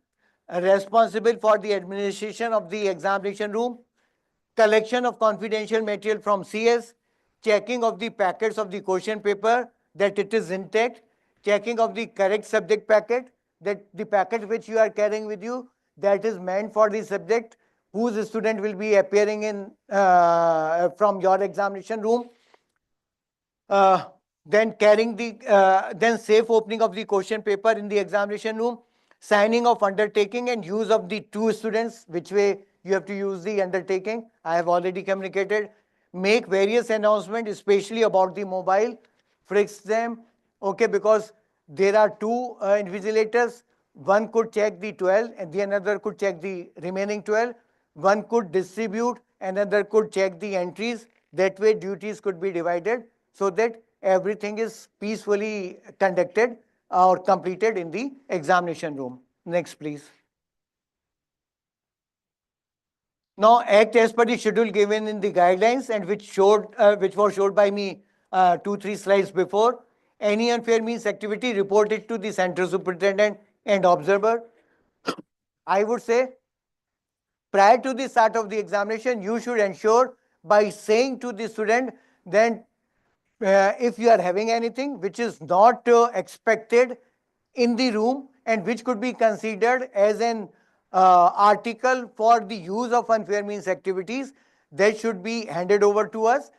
Responsible for the administration of the examination room, collection of confidential material from CS, checking of the packets of the question paper that it is intact, checking of the correct subject packet, that the packet which you are carrying with you, that is meant for the subject whose student will be appearing in from your examination room. Then carrying the then safe opening of the question paper in the examination room, signing of undertaking and use of the two students, which way you have to use the undertaking. I have already communicated. Make various announcements, especially about the mobile. Fix them, okay, because there are two invigilators. One could check the 12 and the another could check the remaining 12. One could distribute, another could check the entries. That way duties could be divided so that everything is peacefully conducted or completed in the examination room. Next, please. Now act as per the schedule given in the guidelines and which was showed by me 2-3 slides before. Any unfair means activity reported to the center superintendent and observer. I would say prior to the start of the examination, you should ensure by saying to the student that if you are having anything which is not expected in the room and which could be considered as an article for the use of unfair means activities, that should be handed over to us.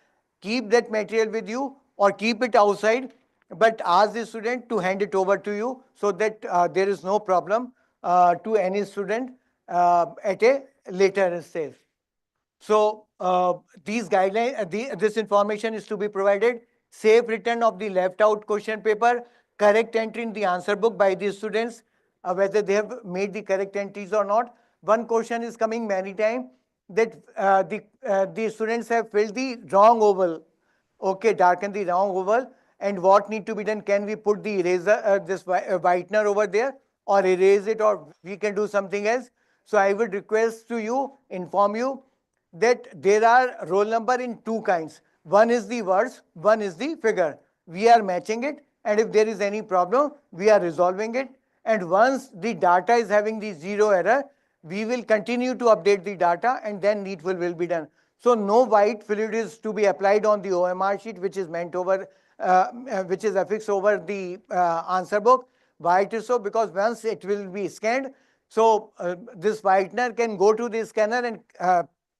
Keep that material with you or keep it outside, but ask the student to hand it over to you so that there is no problem to any student at a later stage. So these guidelines, this information is to be provided. Safe return of the left out question paper, correct entry in the answer book by the students, whether they have made the correct entries or not. One question is coming many times that the students have filled the wrong oval. Okay, darken the wrong oval. And what need to be done? Can we put the eraser, this whitener over there, or erase it, or we can do something else? So I would request to you, inform you that there are roll number in two kinds. One is the words, one is the figure. We are matching it, and if there is any problem, we are resolving it. And once the data is having the zero error, we will continue to update the data, and then needful will be done. So no white fluid is to be applied on the OMR sheet, which is meant over, which is affixed over the answer book. Why it is so? Because once it will be scanned, so this whitener can go to the scanner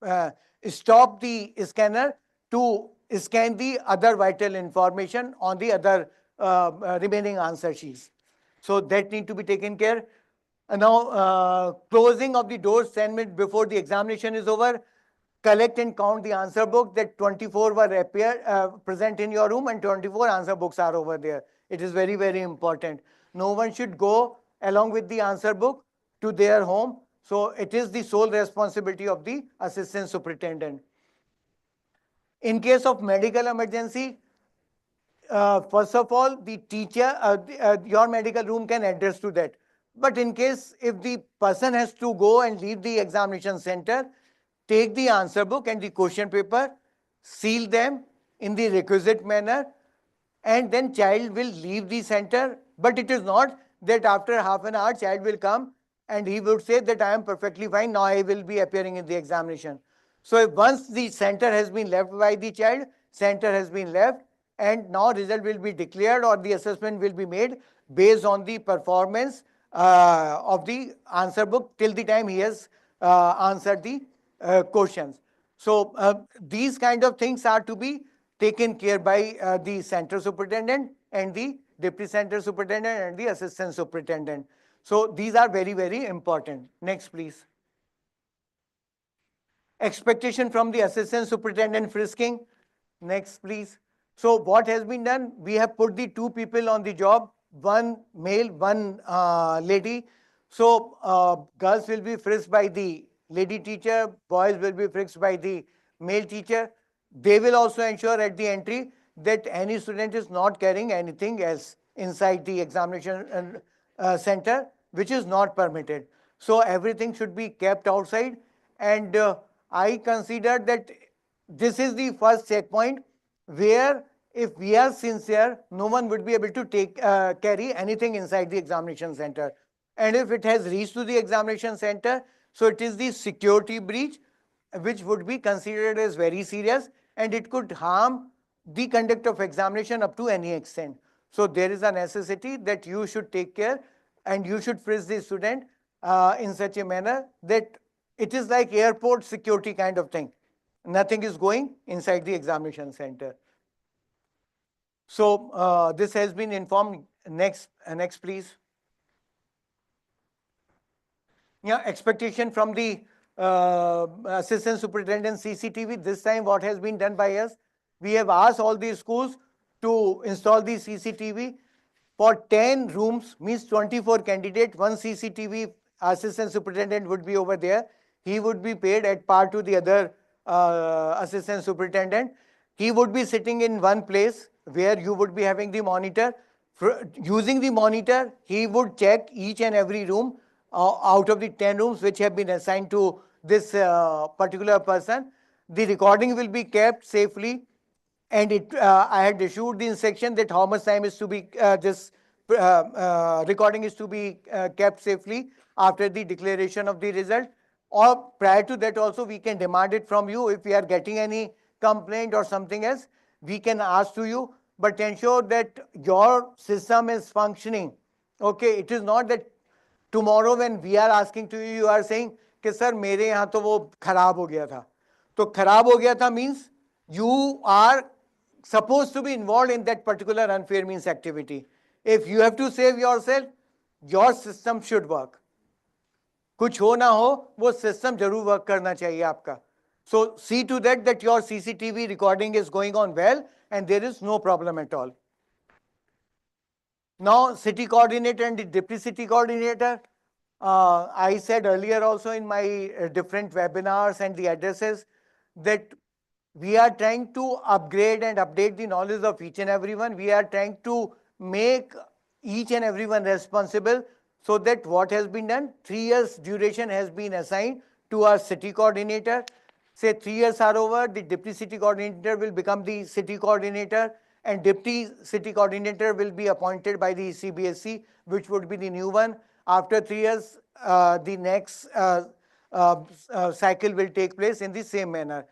and stop the scanner to scan the other vital information on the other remaining answer sheets. So that need to be taken care. And now closing of the doors 10 minutes before the examination is over. Collect and count the answer book that 24 were present in your room and 24 answer books are over there. It is very, very important. No one should go along with the answer book to their home. So it is the sole responsibility of the assistant superintendent. In case of medical emergency, first of all, the teacher, your medical room can address to that. But in case if the person has to go and leave the examination center, take the answer book and the question paper, seal them in the requisite manner, and then child will leave the center. But it is not that after half an hour child will come and he would say that I am perfectly fine, now I will be appearing in the examination. So if once the center has been left by the child, center has been left, and now result will be declared or the assessment will be made based on the performance of the answer book till the time he has answered the questions. So these kind of things are to be taken care by the center superintendent and the deputy center superintendent and the assistant superintendent. So these are very, very important. Next, please. Expectation from the assistant superintendent frisking. Next, please. So what has been done? We have put the two people on the job, one male, one lady. So girls will be frisked by the lady teacher, boys will be frisked by the male teacher. They will also ensure at the entry that any student is not carrying anything else inside the examination center, which is not permitted. So everything should be kept outside, and I consider that this is the first checkpoint where if we are sincere, no one would be able to carry anything inside the examination center. And if it has reached to the examination center, so it is the security breach, which would be considered as very serious, and it could harm the conduct of examination up to any extent. So there is a necessity that you should take care and you should frisk the student in such a manner that it is like airport security kind of thing. Nothing is going inside the examination center. So this has been informed. Next please. Yeah, expectation from the assistant superintendent CCTV. This time what has been done by us, we have asked all these schools to install the CCTV for 10 rooms, means 24 candidate, one CCTV assistant superintendent would be over there. He would be paid at par to the other assistant superintendent. He would be sitting in one place where you would be having the monitor. Using the monitor, he would check each and every room out of the 10 rooms which have been assigned to this particular person. The recording will be kept safely, and I had issued the instruction that how much time is to be this recording is to be kept safely after the declaration of the result, or prior to that also we can demand it from you. If we are getting any complaint or something else, we can ask to you, but ensure that your system is functioning. Okay, it is not that tomorrow when we are asking to you, you are saying कि sir मेरे यहाँ तो वो खराब हो गया था. तो खराब हो गया था means you are supposed to be involved in that particular unfair means activity. If you have to save yourself, your system should work. कुछ हो ना हो, वो system जरूर work करना चाहिए आपका. So see to that your CCTV recording is going on well and there is no problem at all. Now, city coordinator and the deputy city coordinator, I said earlier also in my different webinars and the addresses that we are trying to upgrade and update the knowledge of each and everyone. We are trying to make each and everyone responsible So that what has been done, 3 years duration has been assigned to our city coordinator. Say 3 years are over, the deputy city coordinator will become the city coordinator, and deputy city coordinator will be appointed by the CBSE, which would be the new one. After 3 years, the next cycle will take place in the same manner.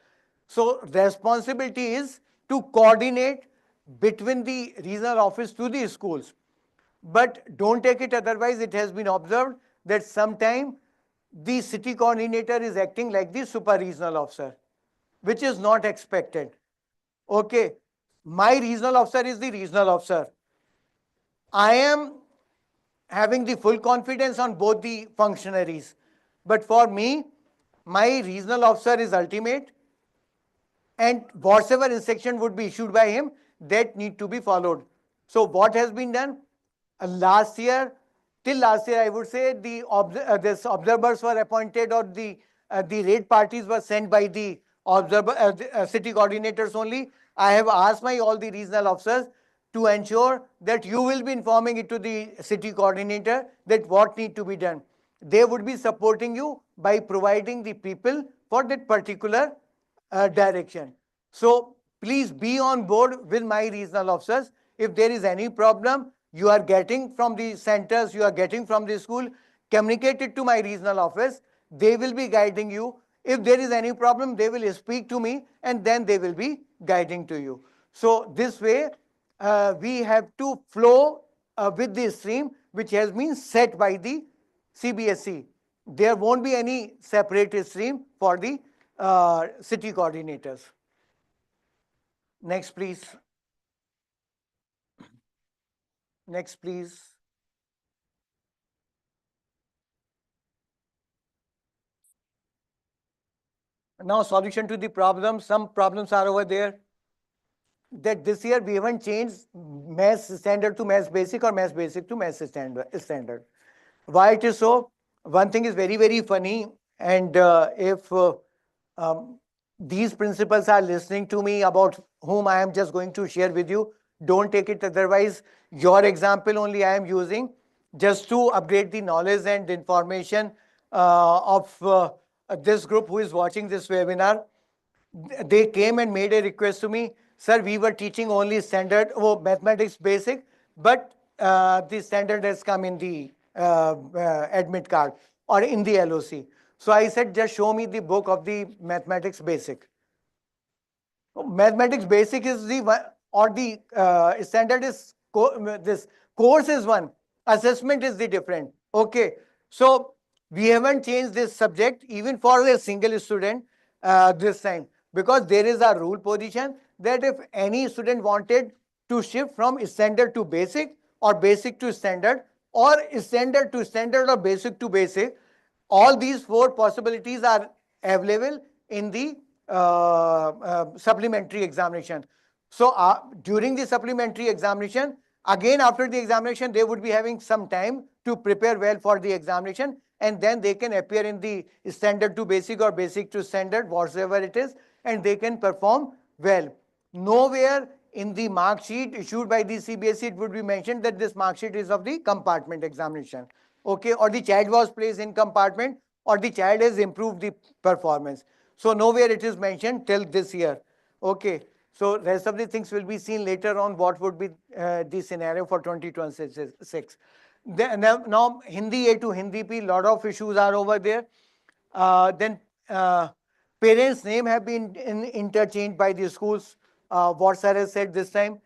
So responsibility is to coordinate between the regional office to the schools. But don't take it otherwise. It has been observed that sometime the city coordinator is acting like the super regional officer, which is not expected. Okay, my regional officer is the regional officer. I am having the full confidence on both the functionaries. But for me, my regional officer is ultimate, and whatever instruction would be issued by him, that need to be followed. So what has been done? Last year, till last year, I would say this observers were appointed, or the raid parties were sent by the city coordinators only. I have asked all the regional officers to ensure that you will be informing it to the city coordinator that what need to be done. They would be supporting you by providing the people for that particular direction. So please be on board with my regional officers. If there is any problem you are getting from the centers, you are getting from the school, communicate it to my regional office. They will be guiding you. If there is any problem, they will speak to me, and then they will be guiding to you. So this way, we have to flow with the stream which has been set by the CBSE. There won't be any separate stream for the city coordinators. Next, please. Next, please. Now, solution to the problem. Some problems are over there. That this year we haven't changed maths standard to maths basic, or maths basic to maths standard. Why it is so? One thing is very, very funny, and if these principals are listening to me, about whom I am just going to share with you, don't take it otherwise. Your example only I am using just to upgrade the knowledge and information of this group who is watching this webinar. They came and made a request to me, sir, we were teaching only standard mathematics basic, but the standard has come in the admit card or in the LOC. So I said, just show me the book of the mathematics basic. Mathematics basic is the one, or the standard is this course is one, assessment is the different. Okay, so we haven't changed this subject even for a single student this time, because there is a rule position that if any student wanted to shift from standard to basic, or basic to standard, or standard to standard, or basic to basic, all these 4 possibilities are available in the supplementary examination. So during the supplementary examination, again after the examination, they would be having some time to prepare well for the examination, and then they can appear in the standard to basic or basic to standard, whatever it is, and they can perform well. Nowhere in the mark sheet issued by the CBSE it would be mentioned that this mark sheet is of the compartment examination. Okay, or the child was placed in compartment, or the child has improved the performance. So nowhere it is mentioned till this year. Okay, so rest of the things will be seen later on what would be the scenario for 2026. Now Hindi A to Hindi P, lot of issues are over there. Then parents' name have been interchanged by the schools. What sir has said this time.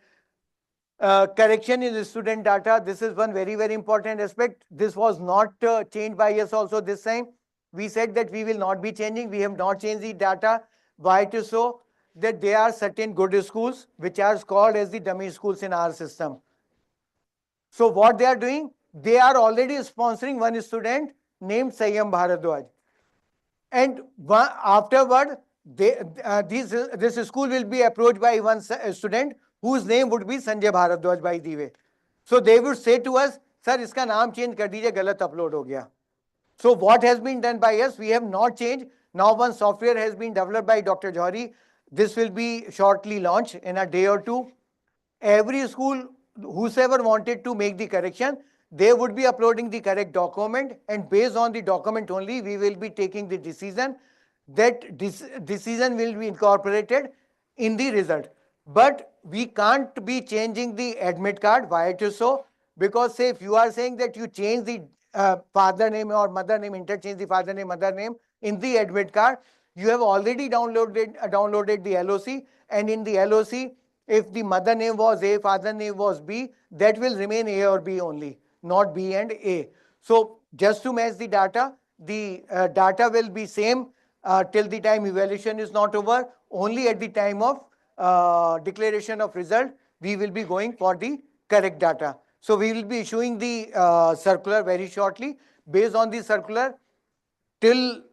Correction in the student data. This is one very, very important aspect. This was not changed by us also this time. We said that we will not be changing. We have not changed the data. Why it is so? That there are certain good schools which are called as the dummy schools in our system. So what they are doing? They are already sponsoring one student named Sayyam Bharadwaj. And afterward, this school will be approached by one student whose name would be Sanjay Bharadwaj by the way. So they would say to us, sir, iska naam change kar dijiye, galat upload ho gaya. So what has been done by us? We have not changed. Now one software has been developed by Dr. Johari. This will be shortly launched in a day or two. Every school, whosoever wanted to make the correction, they would be uploading the correct document, and based on the document only, we will be taking the decision. That decision will be incorporated in the result. But we can't be changing the admit card. Why it is so? Because say if you are saying that you change the father name or mother name, interchange the father name, mother name in the admit card, you have already downloaded the LOC, and in the LOC, if the mother name was A, father name was B, that will remain A or B only, not B and A. So just to match the data will be same till the time evaluation is not over. Only at the time of declaration of result, we will be going for the correct data. So we will be issuing the circular very shortly. Based on the circular, till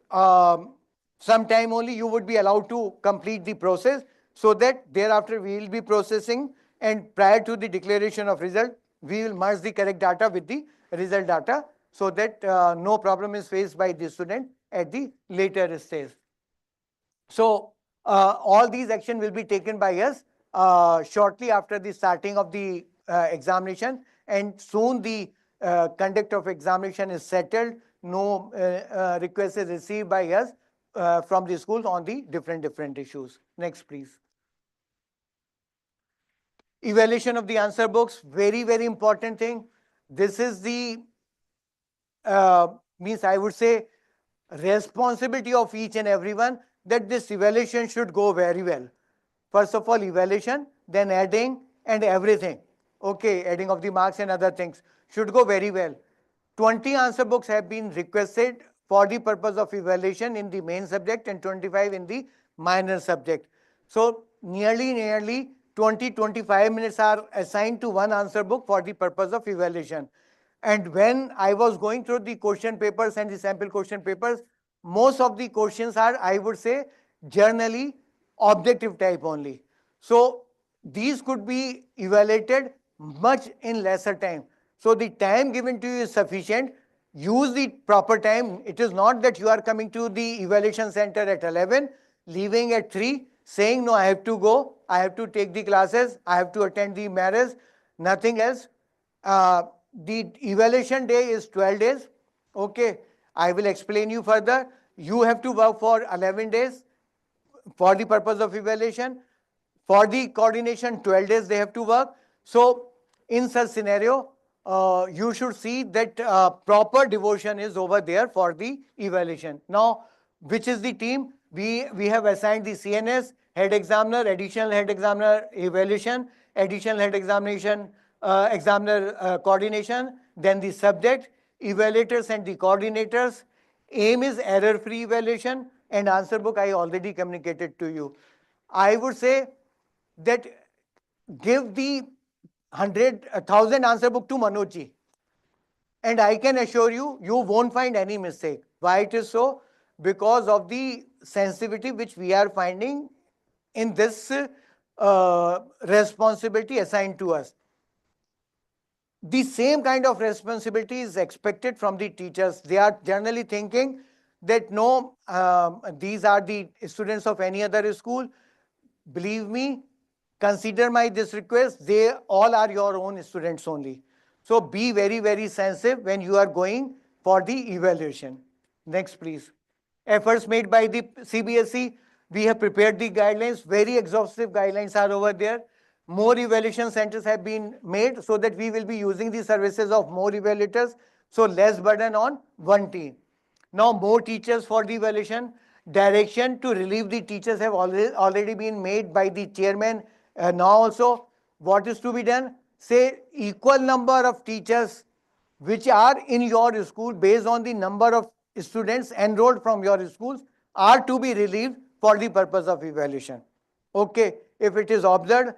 some time only you would be allowed to complete the process, so that thereafter we will be processing, and prior to the declaration of result, we will merge the correct data with the result data, so that no problem is faced by the student at the later stage. So all these actions will be taken by us shortly after the starting of the examination, and soon the conduct of examination is settled. No request is received by us from the schools on the different issues. Next, please. Evaluation of the answer books, very important thing. This is the means I would say responsibility of each and everyone, that this evaluation should go very well. First of all, evaluation, then adding and everything. Okay, adding of the marks and other things should go very well. 20 answer books have been requested for the purpose of evaluation in the main subject, and 25 in the minor subject. So nearly 20-25 minutes are assigned to one answer book for the purpose of evaluation. And when I was going through the question papers and the sample question papers, most of the questions are, I would say, generally objective type only. So these could be evaluated much in lesser time. So the time given to you is sufficient. Use the proper time. It is not that you are coming to the evaluation center at 11, leaving at 3, saying, no, I have to go, I have to take the classes, I have to attend the marriage, nothing else. The evaluation day is 12 days. Okay, I will explain you further. You have to work for 11 days for the purpose of evaluation. For the coordination, 12 days they have to work. So in such scenario, you should see that proper devotion is over there for the evaluation. Now, which is the team? We have assigned the CNS, head examiner, additional head examiner evaluation, additional head examination, examiner coordination, then the subject, evaluators and the coordinators. Aim is error-free evaluation, and answer book I already communicated to you. I would say that give the 1,000 answer book to Manoj, and I can assure you, you won't find any mistake. Why it is so? Because of the sensitivity which we are finding in this responsibility assigned to us. The same kind of responsibility is expected from the teachers. They are generally thinking that no, these are the students of any other school. Believe me, consider this request. They all are your own students only. So be very sensitive when you are going for the evaluation. Next, please. Efforts made by the CBSE. We have prepared the guidelines. Very exhaustive guidelines are over there. More evaluation centers have been made so that we will be using the services of more evaluators. So less burden on one team. Now more teachers for the evaluation. Direction to relieve the teachers have already been made by the chairman. Now also, what is to be done? Say equal number of teachers which are in your school based on the number of students enrolled from your schools are to be relieved for the purpose of evaluation. Okay, if it is observed,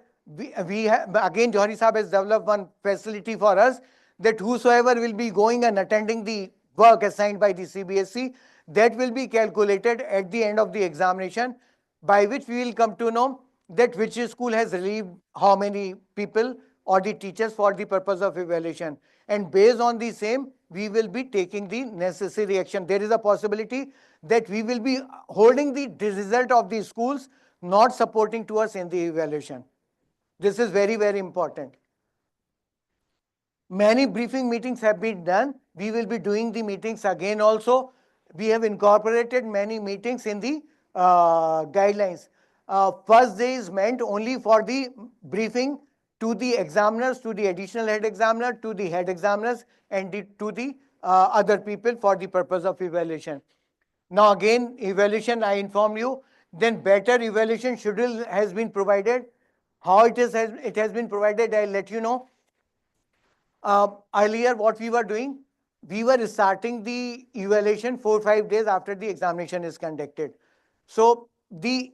we have, again Johari Sahab has developed one facility for us, that whosoever will be going and attending the work assigned by the CBSE, that will be calculated at the end of the examination, by which we will come to know that which school has relieved how many people or the teachers for the purpose of evaluation. And based on the same, we will be taking the necessary action. There is a possibility that we will be holding the result of the schools not supporting to us in the evaluation. This is very important. Many briefing meetings have been done. We will be doing the meetings again also. We have incorporated many meetings in the guidelines. First day is meant only for the briefing to the examiners, to the additional head examiner, to the head examiners, and to the other people for the purpose of evaluation. Now again, evaluation, I inform you, then better evaluation schedule has been provided. How it has been provided, I'll let you know. Earlier, what we were doing, we were starting the evaluation 4 or 5 days after the examination is conducted. So the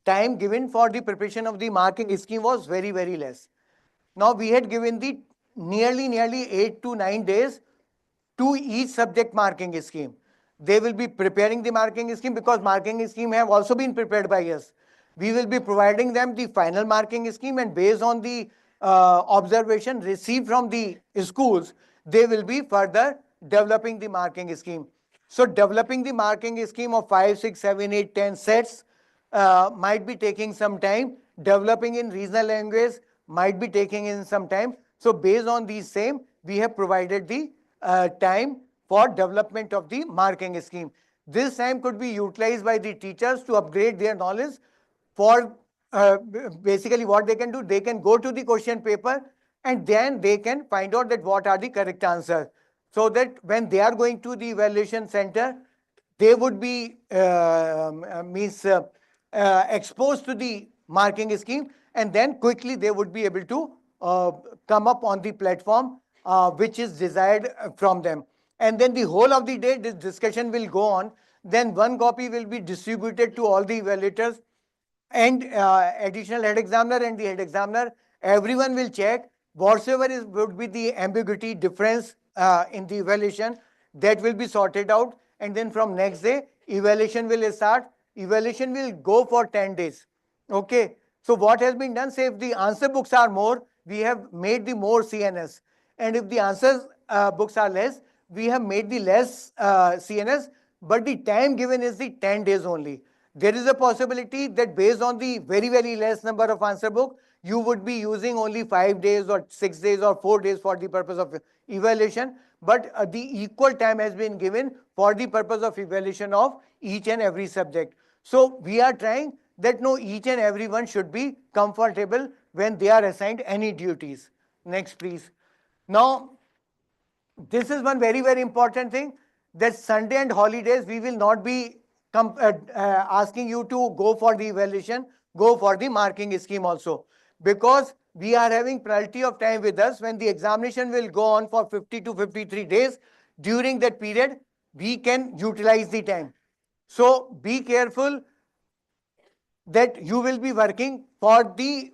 time given for the preparation of the marking scheme was very, very less. Now we had given the nearly 8 to 9 days to each subject marking scheme. They will be preparing the marking scheme because marking scheme have also been prepared by us. We will be providing them the final marking scheme, and based on the observation received from the schools, they will be further developing the marking scheme. So developing the marking scheme of 5, 6, 7, 8, 10 sets might be taking some time. Developing in regional language might be taking in some time. So based on these same, we have provided the time for development of the marking scheme. This time could be utilized by the teachers to upgrade their knowledge. For basically what they can do, they can go to the question paper and then they can find out that what are the correct answers, so that when they are going to the evaluation center, they would be exposed to the marking scheme, and then quickly they would be able to come up on the platform which is desired from them. And then the whole of the day this discussion will go on. Then one copy will be distributed to all the evaluators and additional head examiner and the head examiner. Everyone will check whatsoever would be the ambiguity difference in the evaluation, that will be sorted out, and then from next day evaluation will start. Evaluation will go for 10 days. Okay, so what has been done, say if the answer books are more, we have made the more CNS, and if the answers books are less, we have made the less CNS, but the time given is the 10 days only. There is a possibility that based on the very, very less number of answer book, you would be using only 5 days or 6 days or 4 days for the purpose of evaluation, but the equal time has been given for the purpose of evaluation of each and every subject. So we are trying that no, each and everyone should be comfortable when they are assigned any duties. Next, please. Now, this is one very, very important thing, that Sunday and holidays we will not be asking you to go for the evaluation, go for the marking scheme also, because we are having plenty of time with us. When the examination will go on for 50 to 53 days, during that period we can utilize the time. So be careful that you will be working for the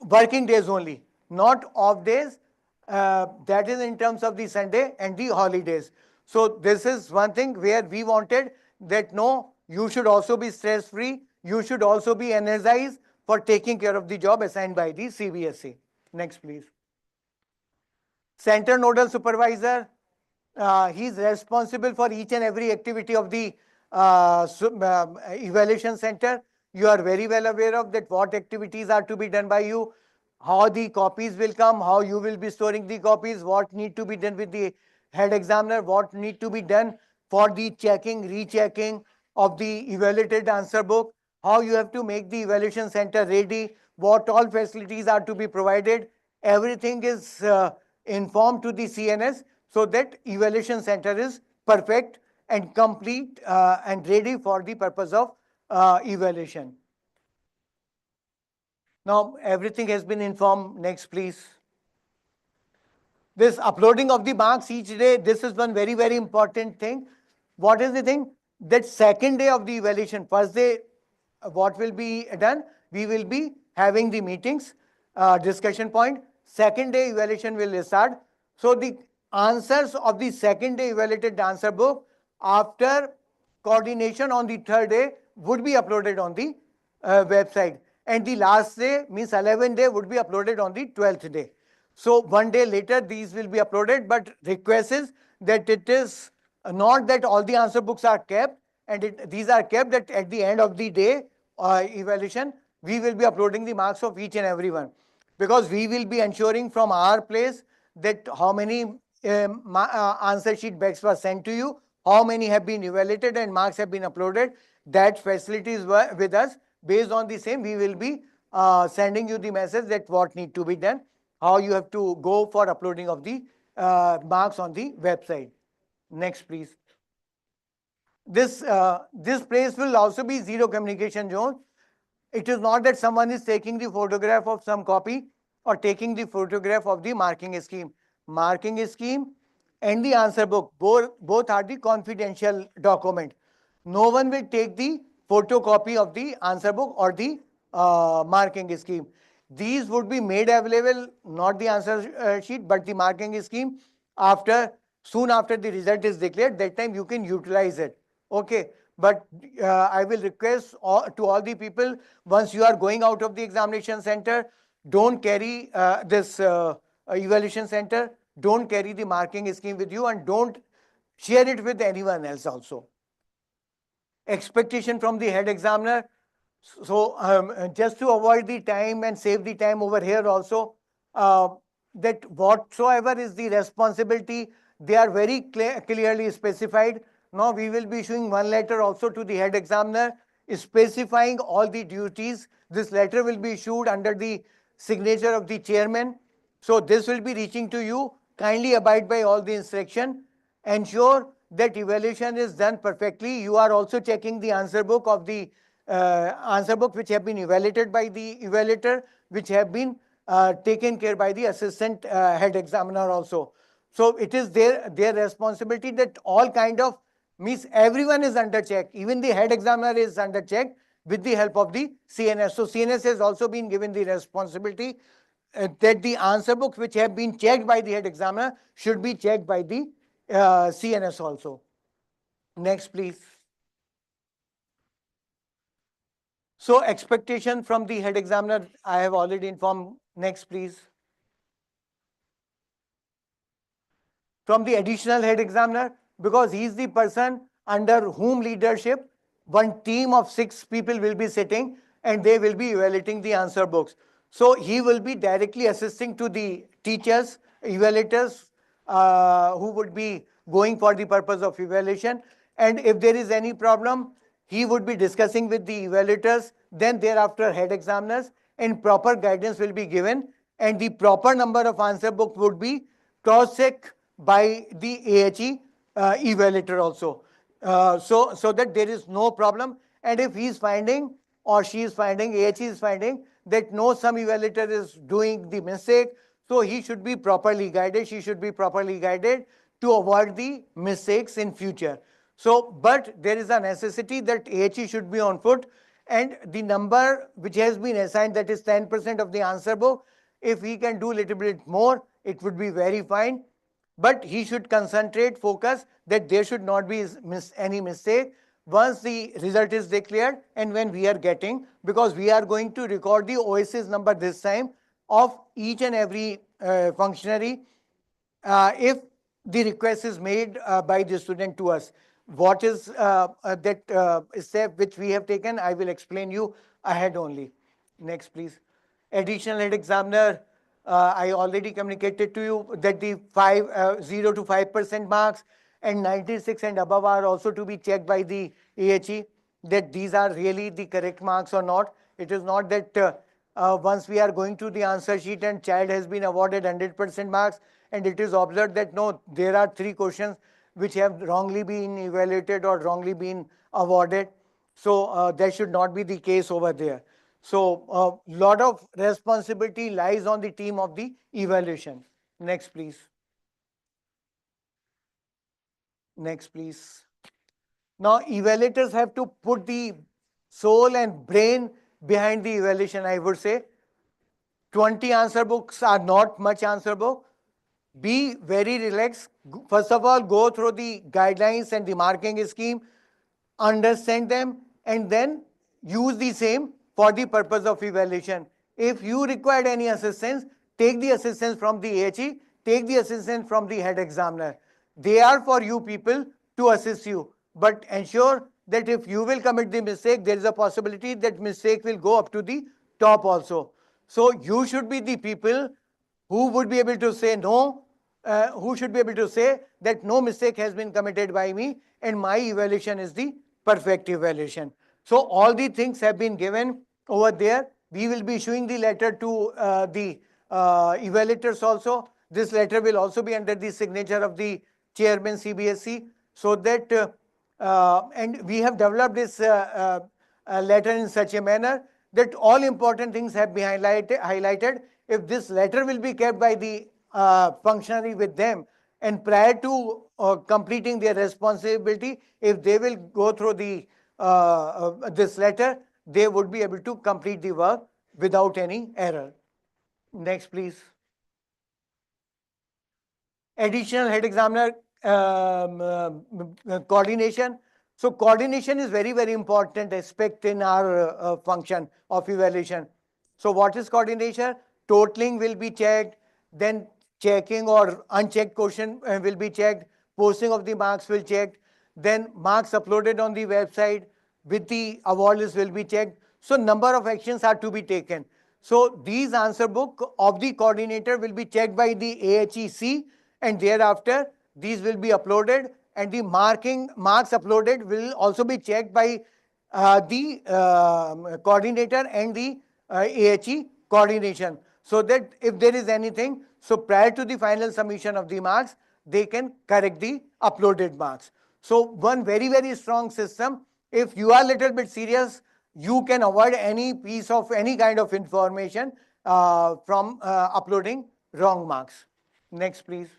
working days only, not off days. That is in terms of the Sunday and the holidays. So this is one thing where we wanted that no, you should also be stress free, you should also be energized for taking care of the job assigned by the CBSE. Next, please. Center Nodal Supervisor, he is responsible for each and every activity of the evaluation center. You are very well aware of that, what activities are to be done by you, how the copies will come, how you will be storing the copies, what need to be done with the head examiner, what need to be done for the checking, rechecking of the evaluated answer book, how you have to make the evaluation center ready, what all facilities are to be provided. Everything is informed to the CNS so that evaluation center is perfect and complete and ready for the purpose of evaluation. Now everything has been informed. Next, please. This uploading of the marks each day, this is one very, very important thing. What is the thing? That second day of the evaluation, first day, what will be done? We will be having the meetings, discussion point. Second day evaluation will start. So the answers of the second day evaluated answer book after coordination on the third day would be uploaded on the website. And the last day, means 11th day, would be uploaded on the 12th day. So one day later these will be uploaded, but request is that it is not that all the answer books are kept, and these are kept, that at the end of the day evaluation we will be uploading the marks of each and every one, because we will be ensuring from our place that how many answer sheet bags were sent to you, how many have been evaluated and marks have been uploaded. That facility is with us. Based on the same, we will be sending you the message that what need to be done, how you have to go for uploading of the marks on the website. Next, please. This place will also be zero communication zone. It is not that someone is taking the photograph of some copy or taking the photograph of the marking scheme. Marking scheme and the answer book, both are the confidential document. No one will take the photocopy of the answer book or the marking scheme. These would be made available, not the answer sheet, but the marking scheme soon after the result is declared. That time you can utilize it. Okay, but I will request to all the people, once you are going out of the examination center, don't carry this evaluation center, don't carry the marking scheme with you, and don't share it with anyone else also. Expectation from the head examiner. So just to avoid the time and save the time over here also, that whatsoever is the responsibility, they are very clearly specified. Now we will be issuing one letter also to the head examiner specifying all the duties. This letter will be issued under the signature of the chairman. So this will be reaching to you. Kindly abide by all the instruction. Ensure that evaluation is done perfectly. You are also checking the answer book of the answer book which have been evaluated by the evaluator, which have been taken care by the assistant head examiner also. So it is their responsibility that all kind of means everyone is under check. Even the head examiner is under check with the help of the CNS. So CNS has also been given the responsibility that the answer book which have been checked by the head examiner should be checked by the CNS also. Next, please. So expectation from the head examiner, I have already informed. Next, please. From the additional head examiner, because he is the person under whom leadership one team of 6 people will be sitting and they will be evaluating the answer books. So he will be directly assisting to the teachers, evaluators who would be going for the purpose of evaluation. And if there is any problem, he would be discussing with the evaluators, then thereafter head examiners, and proper guidance will be given, and the proper number of answer book would be cross-checked by the AHE evaluator also. So that there is no problem. And if he is finding or she is finding, AHE is finding that no, some evaluator is doing the mistake, so he should be properly guided, she should be properly guided to avoid the mistakes in future. So, but there is a necessity that AHE should be on foot, and the number which has been assigned, that is 10% of the answer book, if he can do a little bit more, it would be very fine. But he should concentrate, focus that there should not be any mistake once the result is declared and when we are getting, because we are going to record the OSS number this time of each and every functionary if the request is made by the student to us. What is that step which we have taken, I will explain you ahead only. Next, please. Additional head examiner, I already communicated to you that the 0 to 5% marks and 96 and above are also to be checked by the AHE, that these are really the correct marks or not. It is not that once we are going to the answer sheet and child has been awarded 100% marks and it is observed that no, there are 3 questions which have wrongly been evaluated or wrongly been awarded. So that should not be the case over there. So a lot of responsibility lies on the team of the evaluation. Next, please. Next, please. Now, evaluators have to put the soul and brain behind the evaluation, I would say. 20 answer books are not much answer book. Be very relaxed. First of all, go through the guidelines and the marking scheme, understand them, and then use the same for the purpose of evaluation. If you require any assistance, take the assistance from the AHE, take the assistance from the head examiner. They are for you people to assist you. But ensure that if you will commit the mistake, there is a possibility that mistake will go up to the top also. So you should be the people who would be able to say, no, who should be able to say that no mistake has been committed by me and my evaluation is the perfect evaluation. So all the things have been given over there. We will be issuing the letter to the evaluators also. This letter will also be under the signature of the chairman CBSE, so that and we have developed this letter in such a manner that all important things have been highlighted. If this letter will be kept by the functionary with them, and prior to completing their responsibility, if they will go through the this letter, they would be able to complete the work without any error. Next, please. Additional head examiner coordination. So coordination is very, very important aspect in our function of evaluation. So what is coordination? Totaling will be checked, then checking or unchecked question will be checked, posting of the marks will checked, then marks uploaded on the website with the award list will be checked. So number of actions are to be taken. So these answer book of the coordinator will be checked by the AHEC, and thereafter these will be uploaded, and the marks uploaded will also be checked by the coordinator and the AHE coordination, so that if there is anything, so prior to the final submission of the marks, they can correct the uploaded marks. So one very, very strong system. If you are little bit serious, you can avoid any piece of any kind of information from uploading wrong marks. Next, please.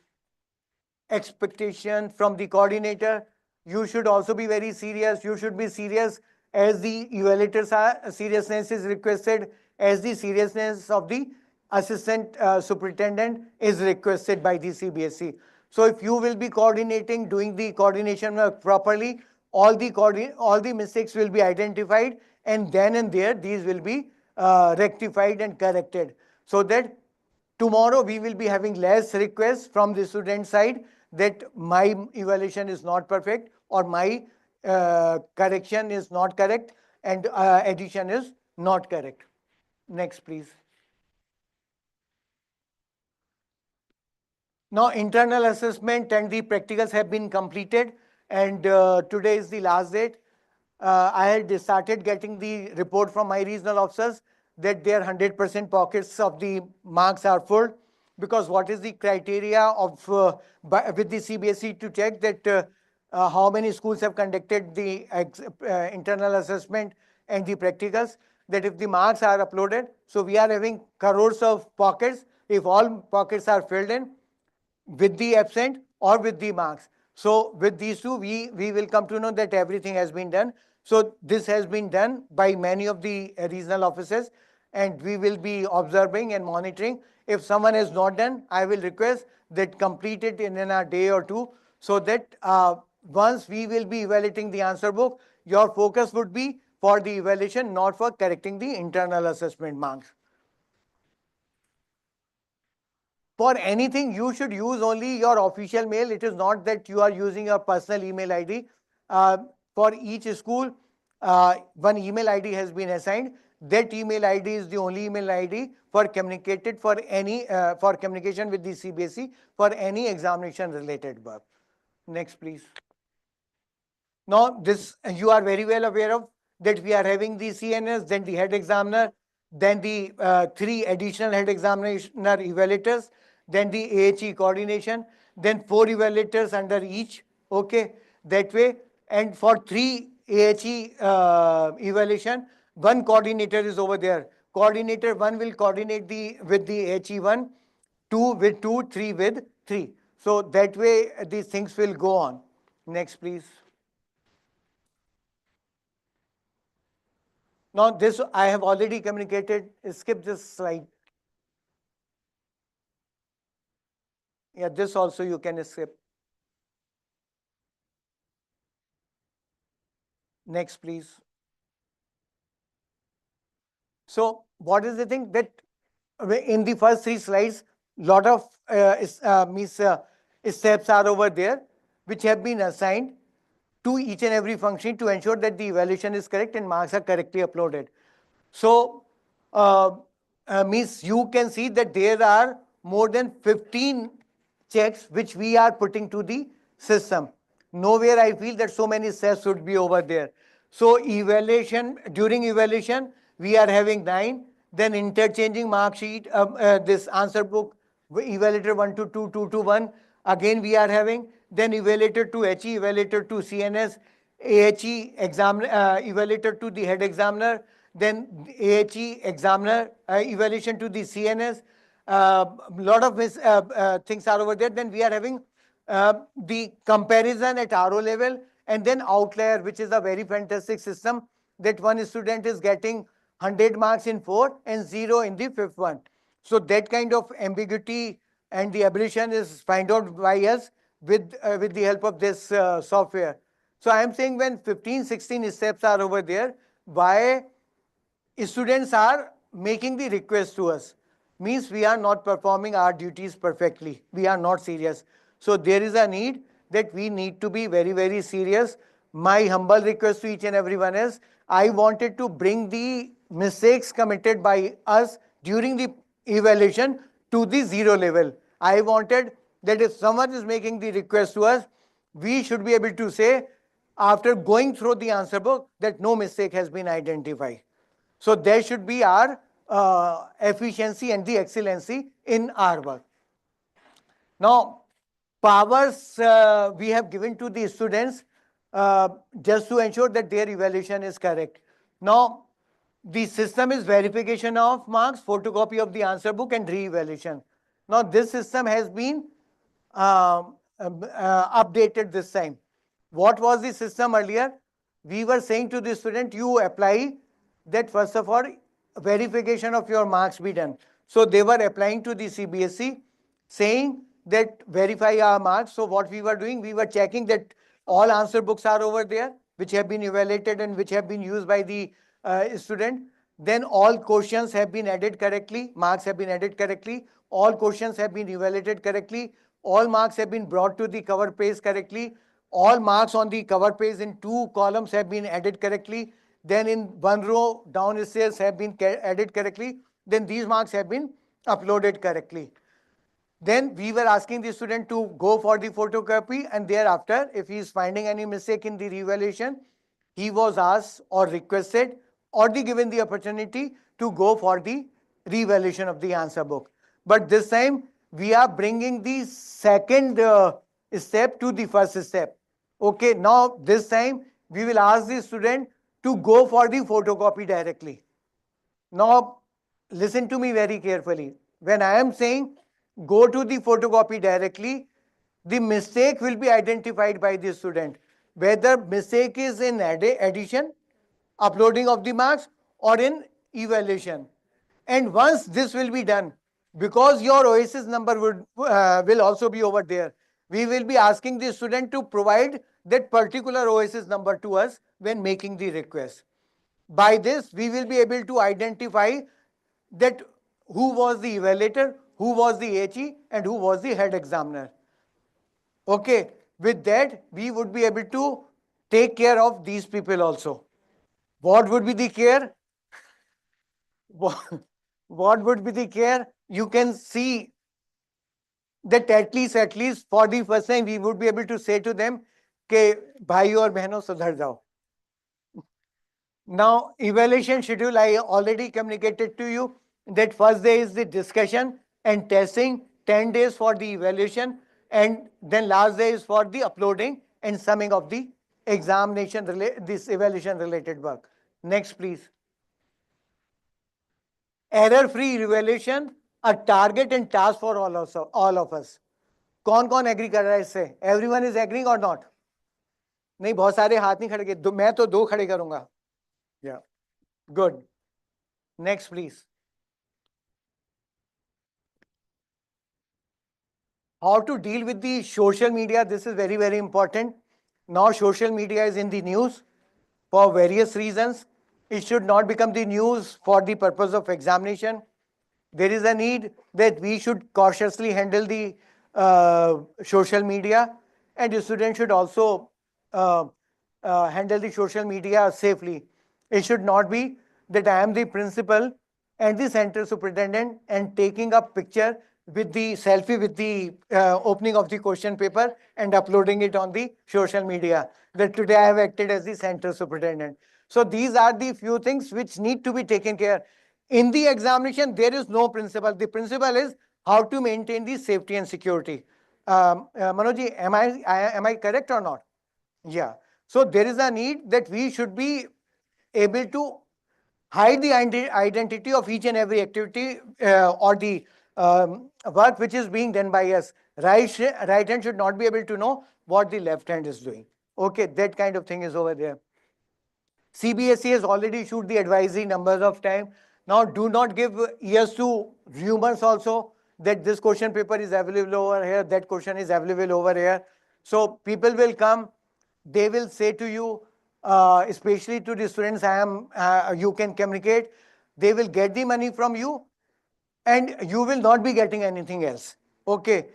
Expectation from the coordinator. You should also be very serious. You should be serious as the evaluators are. Seriousness is requested as the seriousness of the assistant superintendent is requested by the CBSE. So if you will be coordinating, doing the coordination work properly, all the mistakes will be identified, and then and there these will be rectified and corrected, so that tomorrow we will be having less requests from the student side that my evaluation is not perfect or my correction is not correct and addition is not correct. Next, please. Now, internal assessment and the practicals have been completed, and today is the last date. I had started getting the report from my regional officers that their 100% pockets of the marks are full, because what is the criteria of with the CBSE to check that how many schools have conducted the internal assessment and the practicals, that if the marks are uploaded, so we are having crores of pockets. If all pockets are filled in with the absent or with the marks, so with these two we will come to know that everything has been done. So this has been done by many of the regional offices, and we will be observing and monitoring. If someone has not done, I will request that complete it in a day or two, so that once we will be evaluating the answer book, your focus would be for the evaluation, not for correcting the internal assessment marks. For anything, you should use only your official mail. It is not that you are using your personal email ID. For each school, one email ID has been assigned. That email ID is the only email ID for communicated for any for communication with the CBSE for any examination related work. Next, please. Now, this you are very well aware of that we are having the CNS, then the head examiner, then the 3 additional head examiner evaluators, then the AHE coordination, then 4 evaluators under each. Okay, that way. And for 3 AHE evaluation, 1 coordinator is over there. Coordinator 1 will coordinate with the AHE1, 2 with 2, 3 with 3. So that way these things will go on. Next, please. Now this I have already communicated. Skip this slide. Yeah, this also you can skip. Next, please. So what is the thing that in the first 3 slides, lot of steps are over there which have been assigned to each and every function to ensure that the evaluation is correct and marks are correctly uploaded. So means you can see that there are more than 15 checks which we are putting to the system. Nowhere I feel that so many steps should be over there. So evaluation, during evaluation, we are having 9, then interchanging mark sheet, this answer book, evaluator 1 to 2, 2 to 1, again we are having, then evaluator to HE, evaluator to CNS, AHE evaluator to the head examiner, then AHE examiner evaluation to the CNS. Lot of things are over there. Then we are having the comparison at RO level, and then outlier, which is a very fantastic system, that one student is getting 100 marks in 4 and 0 in the 5th one. So that kind of ambiguity and the aberration is found out by us with the help of this software. So I am saying when 15, 16 steps are over there, why students are making the request to us, means we are not performing our duties perfectly. We are not serious. So there is a need that we need to be very, very serious. My humble request to each and everyone is, I wanted to bring the mistakes committed by us during the evaluation to the 0 level. I wanted that if someone is making the request to us, we should be able to say, after going through the answer book, that no mistake has been identified. So there should be our efficiency and the excellency in our work. Now, powers we have given to the students just to ensure that their evaluation is correct. Now, the system is verification of marks, photocopy of the answer book, and re-evaluation. Now, this system has been updated this time. What was the system earlier? We were saying to the student, you apply that first of all, verification of your marks be done. So they were applying to the CBSE saying that verify our marks. So what we were doing, we were checking that all answer books are over there, which have been evaluated and which have been used by the student. Then all questions have been added correctly, marks have been added correctly, all questions have been evaluated correctly, all marks have been brought to the cover page correctly, all marks on the cover page in 2 columns have been added correctly, then in 1 row downstairs have been added correctly, then these marks have been uploaded correctly. Then we were asking the student to go for the photocopy, and thereafter, if he is finding any mistake in the re-evaluation, he was asked or requested or given the opportunity to go for the re-evaluation of the answer book. But this time, we are bringing the second step to the first step. Okay, now this time, we will ask the student to go for the photocopy directly. Now, listen to me very carefully. When I am saying go to the photocopy directly, the mistake will be identified by the student. Whether mistake is in addition, uploading of the marks, or in evaluation. And once this will be done, because your OSS number will also be over there, we will be asking the student to provide that particular OSS number to us when making the request. By this, we will be able to identify that who was the evaluator, who was the HE, and who was the head examiner. Okay, with that, we would be able to take care of these people also. What would be the care? What would be the care? You can see that at least for the first time, we would be able to say to them, "Ke bhai aur behno sudhar jao." Now, evaluation schedule, I already communicated to you that first day is the discussion and testing, 10 days for the evaluation, and then last day is for the uploading and summing of the examination, this evaluation related work. Next, please. Error-free evaluation, a target and task for all of us. कौन agree कर रहा है इससे? Everyone is agreeing or not? नहीं, बहुत सारे हाथ नहीं खड़े किए, मैं तो 2 खड़े करूंगा. Yeah, good. Next, please. How to deal with the social media? This is very, very important. Now, social media is in the news for various reasons. It should not become the news for the purpose of examination. There is a need that we should cautiously handle the social media, and the student should also handle the social media safely. It should not be that I am the principal and the center superintendent and taking a picture with the selfie with the opening of the question paper and uploading it on the social media. That today I have acted as the center superintendent. So these are the few things which need to be taken care. In the examination, there is no principle. The principle is how to maintain the safety and security. Manoj, am I correct or not? Yeah. So there is a need that we should be able to hide the identity of each and every activity or the work which is being done by us. Right hand should not be able to know what the left hand is doing. Okay, that kind of thing is over there. CBSE has already issued the advisory numbers of time. Now, do not give ears to rumors also that this question paper is available over here, that question is available over here. So, people will come, they will say to you, especially to the students, you can communicate, they will get the money from you and you will not be getting anything else. Okay.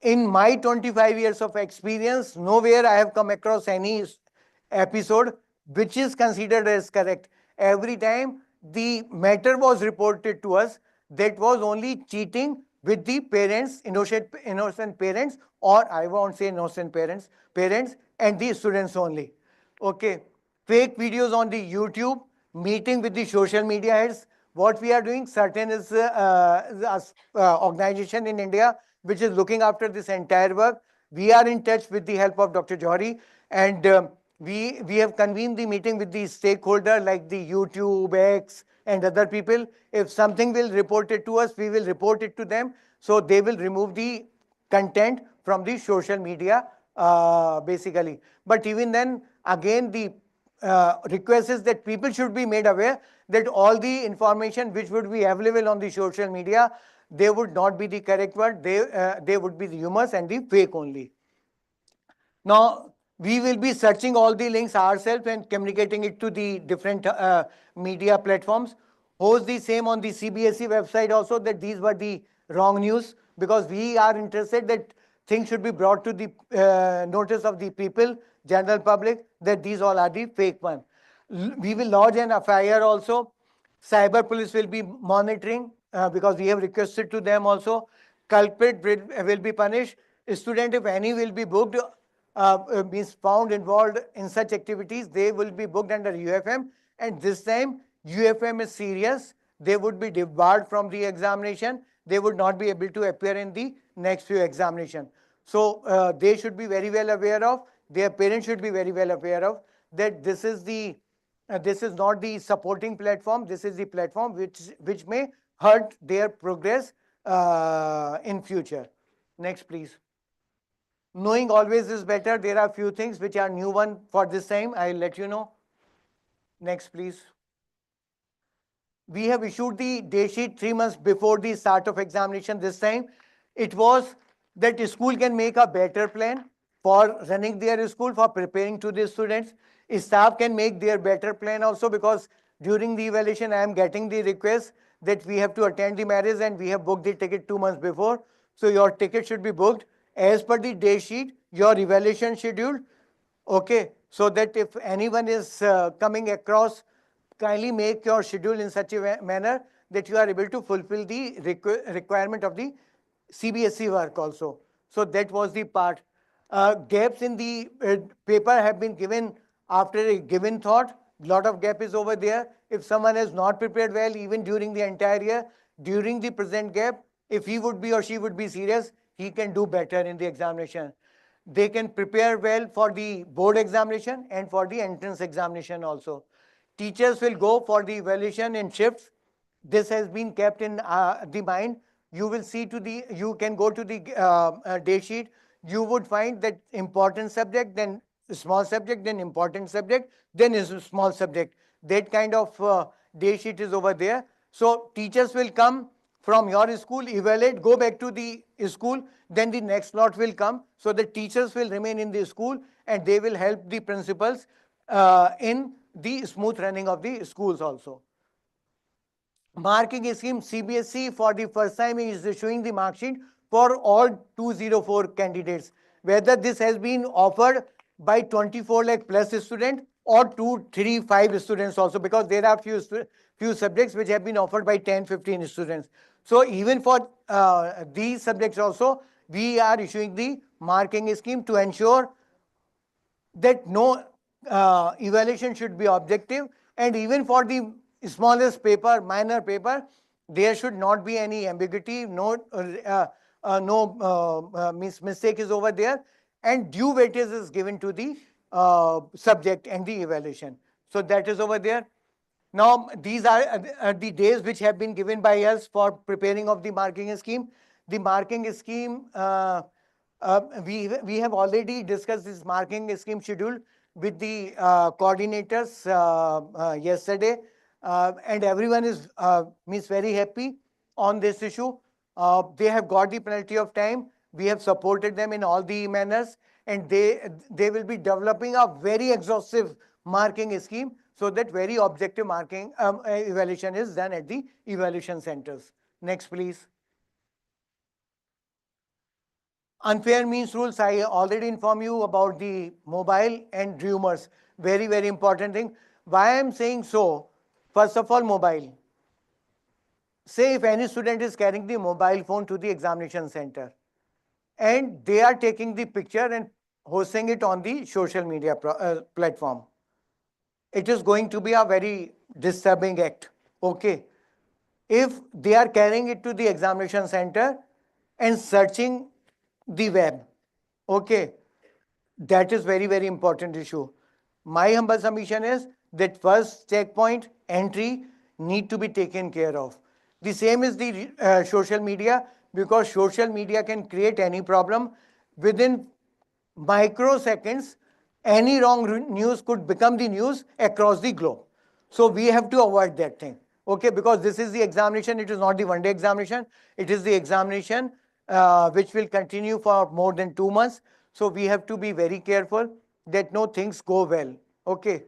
In my 25 years of experience, nowhere I have come across any episode which is considered as correct. Every time the matter was reported to us, that was only cheating with the parents, innocent parents, or I won't say innocent parents and the students only. Okay. Fake videos on the YouTube, meeting with the social media heads. What we are doing, certain is organization in India which is looking after this entire work. We are in touch with the help of Dr. Johari, and we have convened the meeting with the stakeholder like the YouTube, X, and other people. If something will report it to us, we will report it to them. So they will remove the content from the social media basically. But even then, again, the request is that people should be made aware that all the information which would be available on the social media, they would not be the correct word, they would be the rumors and the fake only. Now, we will be searching all the links ourselves and communicating it to the different media platforms. Host the same on the CBSE website also that these were the wrong news, because we are interested that things should be brought to the notice of the people, general public, that these all are the fake ones. We will lodge an FIR also. Cyber police will be monitoring because we have requested to them also. Culprit will be punished. Student, if any, will be booked, means found involved in such activities, they will be booked under UFM. And this time, UFM is serious. They would be debarred from the examination. They would not be able to appear in the next few examinations. So they should be very well aware of, their parents should be very well aware of that this is the this is not the supporting platform. This is the platform which may hurt their progress in future. Next, please. Knowing always is better. There are few things which are new one for this time. I'll let you know. Next, please. We have issued the day sheet 3 months before the start of examination this time. It was that school can make a better plan for running their school, for preparing to the students. Staff can make their better plan also, because during the evaluation I am getting the request that we have to attend the marriage and we have booked the ticket 2 months before. So your ticket should be booked as per the day sheet, your evaluation schedule. Okay, so that if anyone is coming across, kindly make your schedule in such a manner that you are able to fulfill the requirement of the CBSE work also. So that was the part. Gaps in the paper have been given after a given thought. Lot of gap is over there. If someone has not prepared well, even during the entire year, during the present gap, if he would be or she would be serious, he can do better in the examination. They can prepare well for the board examination and for the entrance examination also. Teachers will go for the evaluation in shifts. This has been kept in the mind. You will see you can go to the day sheet. You would find that important subject, then small subject, then important subject, then is a small subject. That kind of day sheet is over there. So teachers will come from your school, evaluate, go back to the school, then the next lot will come. So the teachers will remain in the school and they will help the principals in the smooth running of the schools also. Marking scheme, CBSE for the first time is issuing the mark sheet for all 204 candidates. Whether this has been offered by 24 lakh plus students or 235 students also, because there are few subjects which have been offered by 10-15 students. So even for these subjects also, we are issuing the marking scheme to ensure that no evaluation should be objective, and even for the smallest paper, minor paper, there should not be any ambiguity, no mistake is over there, and due weightage is given to the subject and the evaluation. So that is over there. Now, these are the days which have been given by us for preparing of the marking scheme. The marking scheme, we have already discussed this marking scheme schedule with the coordinators yesterday, and everyone is very happy on this issue. They have got the plenty of time. We have supported them in all the manners, and they will be developing a very exhaustive marking scheme, so that very objective marking evaluation is done at the evaluation centers. Next, please. Unfair means rules. I already informed you about the mobile and rumors. Very, very important thing. Why I'm saying so? First of all, mobile. Say if any student is carrying the mobile phone to the examination center, and they are taking the picture and hosting it on the social media platform, it is going to be a very disturbing act. Okay. If they are carrying it to the examination center and searching the web, okay, that is very, very important issue. My humble submission is that first checkpoint entry need to be taken care of. The same is the social media, because social media can create any problem. Within microseconds, any wrong news could become the news across the globe. So we have to avoid that thing. Okay, because this is the examination, it is not the one-day examination. It is the examination which will continue for more than 2 months. So we have to be very careful that no things go well. Okay,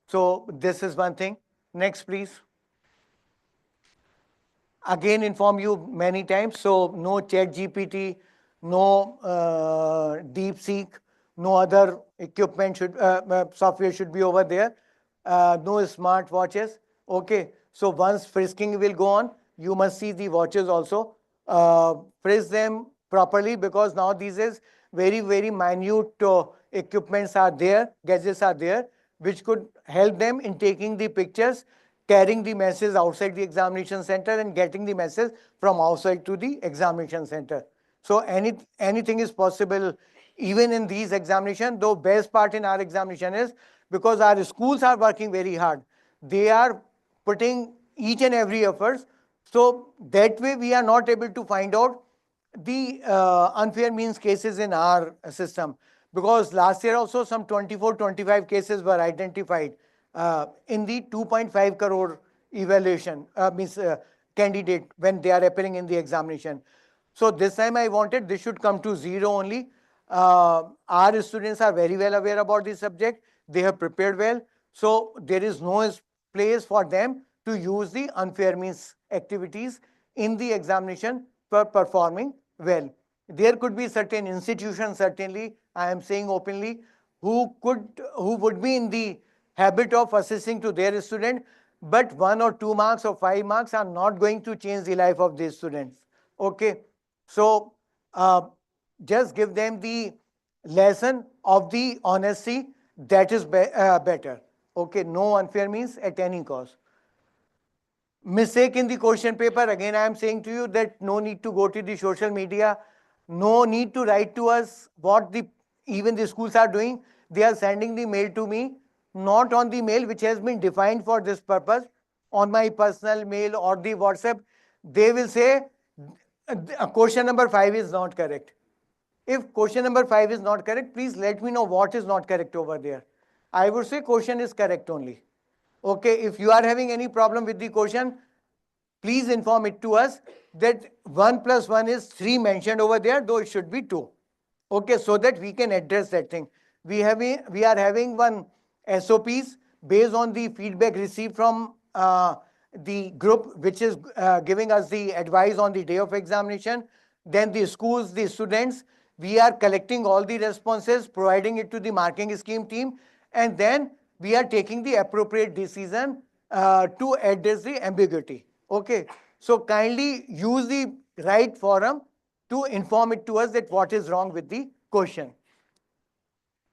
so this is one thing. Next, please. Again, inform you many times. So no chat GPT, no DeepSeek, no other equipment should software should be over there. No smart watches. Okay. So once frisking will go on, you must see the watches also. Frisk them properly, because now these is very, very minute equipments are there, gadgets are there, which could help them in taking the pictures, carrying the message outside the examination center, and getting the message from outside to the examination center. So anything is possible even in these examinations. Though best part in our examination is because our schools are working very hard. They are putting each and every effort. So that way we are not able to find out the unfair means cases in our system. Because last year also some 24-25 cases were identified in the 2.5 crore evaluation candidate when they are appearing in the examination. So this time I wanted this should come to zero only. Our students are very well aware about this subject. They have prepared well. So there is no place for them to use the unfair means activities in the examination for performing well. There could be certain institutions, certainly, I am saying openly, who would be in the habit of assessing to their student, but 1 or 2 marks or 5 marks are not going to change the life of these students. Okay. So just give them the lesson of the honesty, that is better. Okay. No unfair means at any cost. Mistake in the question paper, again I am saying to you that no need to go to the social media, no need to write to us what even the schools are doing. They are sending the mail to me, not on the mail which has been defined for this purpose, on my personal mail or the WhatsApp. They will say question number 5 is not correct. If question number 5 is not correct, please let me know what is not correct over there. I would say question is correct only. Okay, if you are having any problem with the question, please inform it to us that 1 + 1 is 3 mentioned over there, though it should be 2. Okay, so that we can address that thing. We are having one SOPs based on the feedback received from the group which is giving us the advice on the day of examination. Then the schools, the students, we are collecting all the responses, providing it to the marking scheme team, and then we are taking the appropriate decision to address the ambiguity. Okay, So kindly use the right forum to inform it to us that what is wrong with the question.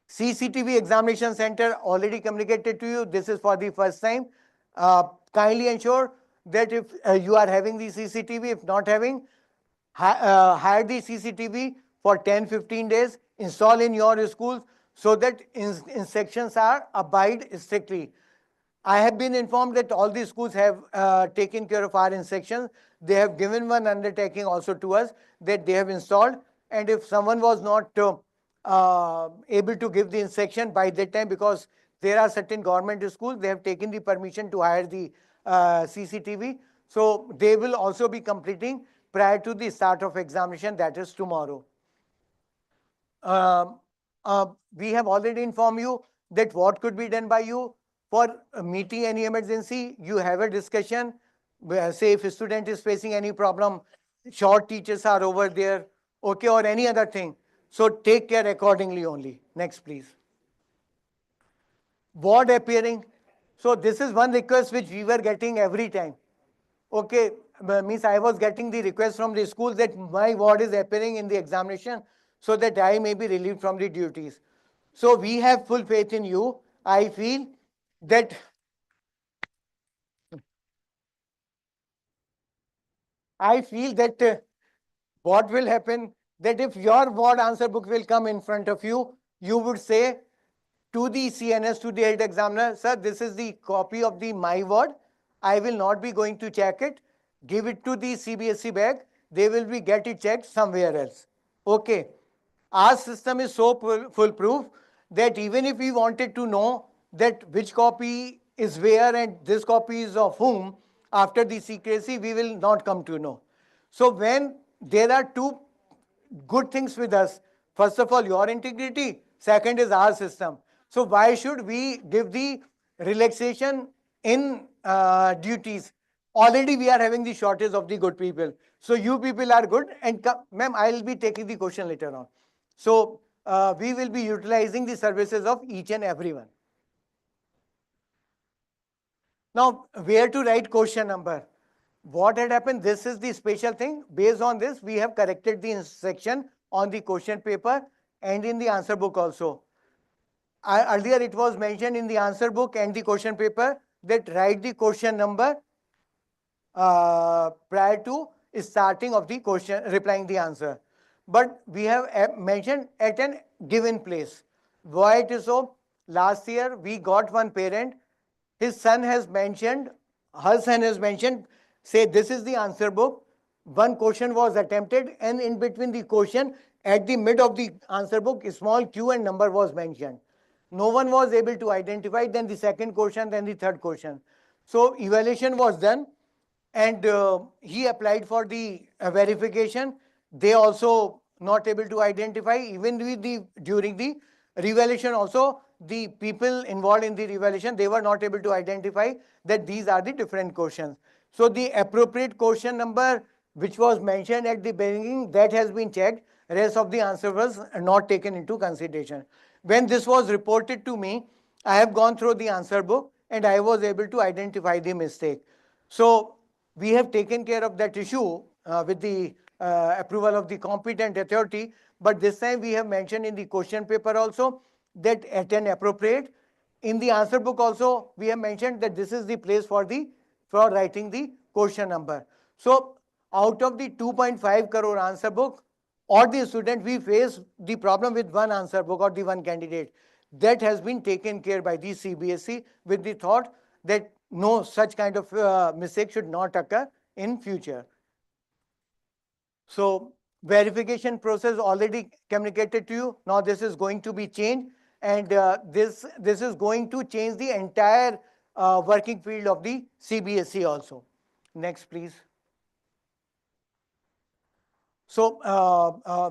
CCTV examination center already communicated to you. This is for the first time. Kindly ensure that if you are having the CCTV, if not having, hire the CCTV for 10-15 days, install in your schools so that instructions are abide strictly. I have been informed that all the schools have taken care of our instructions. They have given one undertaking also to us that they have installed, and if someone was not able to give the instruction by that time, because there are certain government schools, they have taken the permission to hire the CCTV. So they will also be completing prior to the start of examination, that is tomorrow. We have already informed you that what could be done by you for meeting any emergency. You have a discussion, say if a student is facing any problem, short teachers are over there, okay, or any other thing. So take care accordingly only. Next, please. Ward appearing. So this is one request which we were getting every time. Okay, means I was getting the request from the school that my ward is appearing in the examination so that I may be relieved from the duties. So we have full faith in you. I feel that what will happen, that if your ward answer book will come in front of you, you would say to the CNS, to the head examiner, sir, this is the copy of the my ward. I will not be going to check it. Give it to the CBSE bag. They will be get it checked somewhere else. Okay. Our system is so foolproof that even if we wanted to know that which copy is where and this copy is of whom, after the secrecy, we will not come to know. So when there are two good things with us, first of all, your integrity, second is our system. So why should we give the relaxation in duties? Already we are having the shortage of the good people. So you people are good, and ma'am, I will be taking the question later on. So we will be utilizing the services of each and everyone. Now, where to write question number? What had happened? This is the special thing. Based on this, we have corrected the instruction on the question paper and in the answer book also. Earlier, it was mentioned in the answer book and the question paper that write the question number prior to starting of the question, replying the answer. But we have mentioned at a given place. Why it is so? Last year, we got one parent, his son has mentioned, her son has mentioned, say this is the answer book. One question was attempted, and in between the question, at the mid of the answer book, a small Q and number was mentioned. No one was able to identify, then the second question, then the third question. So evaluation was done, and he applied for the verification. They also not able to identify, even with during the revaluation also, the people involved in the revaluation, they were not able to identify that these are the different questions. So the appropriate question number which was mentioned at the beginning, that has been checked. Rest of the answer was not taken into consideration. When this was reported to me, I have gone through the answer book and I was able to identify the mistake. So we have taken care of that issue with the approval of the competent authority, but this time we have mentioned in the question paper also that at an appropriate, in the answer book also we have mentioned that this is the place for writing the question number. So out of the 2.5 crore answer book, or the student, we face the problem with one answer book or the one candidate. That has been taken care by the CBSE with the thought that no such kind of mistake should not occur in future. So verification process already communicated to you. Now this is going to be changed, and this is going to change the entire working field of the CBSE also. Next, please. So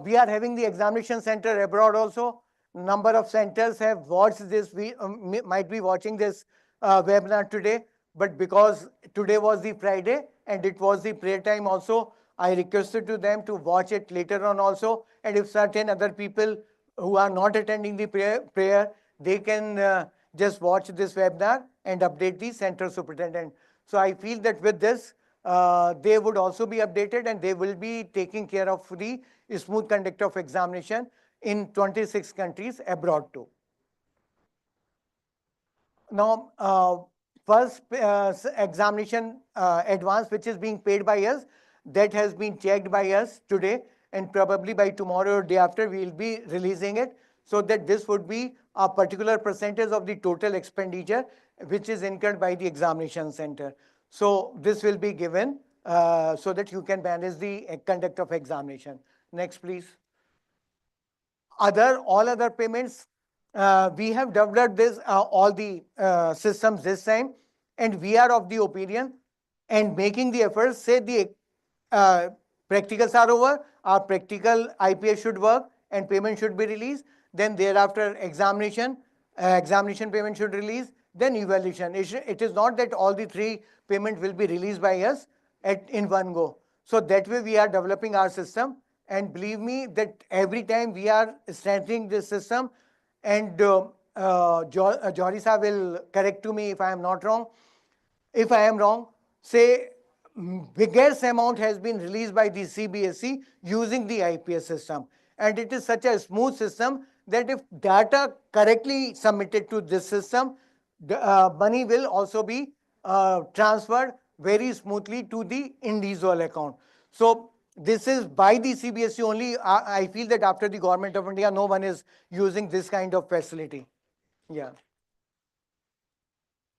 we are having the examination center abroad also. Number of centers have watched this. We might be watching this webinar today, but because today was the Friday and it was the prayer time also, I requested to them to watch it later on also. And if certain other people who are not attending the prayer, they can just watch this webinar and update the center superintendent. So I feel that with this, they would also be updated and they will be taking care of the smooth conduct of examination in 26 countries abroad too. Now, first examination advance which is being paid by us, that has been checked by us today, and probably by tomorrow or day after we will be releasing it, so that this would be a particular percentage of the total expenditure which is incurred by the examination center. So this will be given so that you can manage the conduct of examination. Next, please. All other payments, we have developed this all the systems this time, and we are of the opinion and making the efforts. Say the practicals are over, our practical IPS should work and payment should be released. Then thereafter examination payment should release. Then evaluation. It is not that all the three payment will be released by us in one go. So that way we are developing our system. And believe me that every time we are strengthening this system, and Jorisa will correct to me if I am not wrong. If I am wrong, say biggest amount has been released by the CBSE using the IPS system. And it is such a smooth system that if data correctly submitted to this system, the money will also be transferred very smoothly to the individual account. So this is by the CBSE only. I feel that after the government of India, no one is using this kind of facility. Yeah.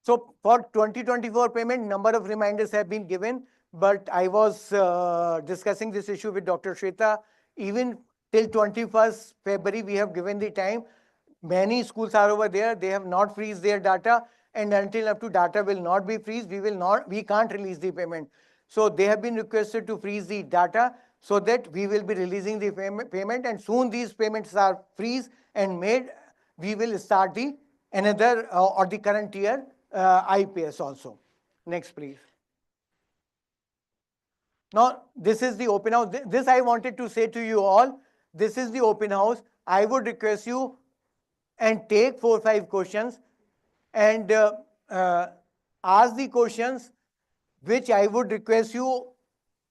So for 2024 payment, number of reminders have been given, but I was discussing this issue with Dr. Shweta. Even till 21st February, we have given the time. Many schools are over there. They have not freezed their data, and until up to data will not be freezed, we can't release the payment. So they have been requested to freeze the data so that we will be releasing the payment, and soon these payments are freeze and made. We will start the another or the current year IPS also. Next, please. Now, this is the open house. This I wanted to say to you all. This is the open house. I would request you and take 4 or 5 questions and ask the questions which I would request you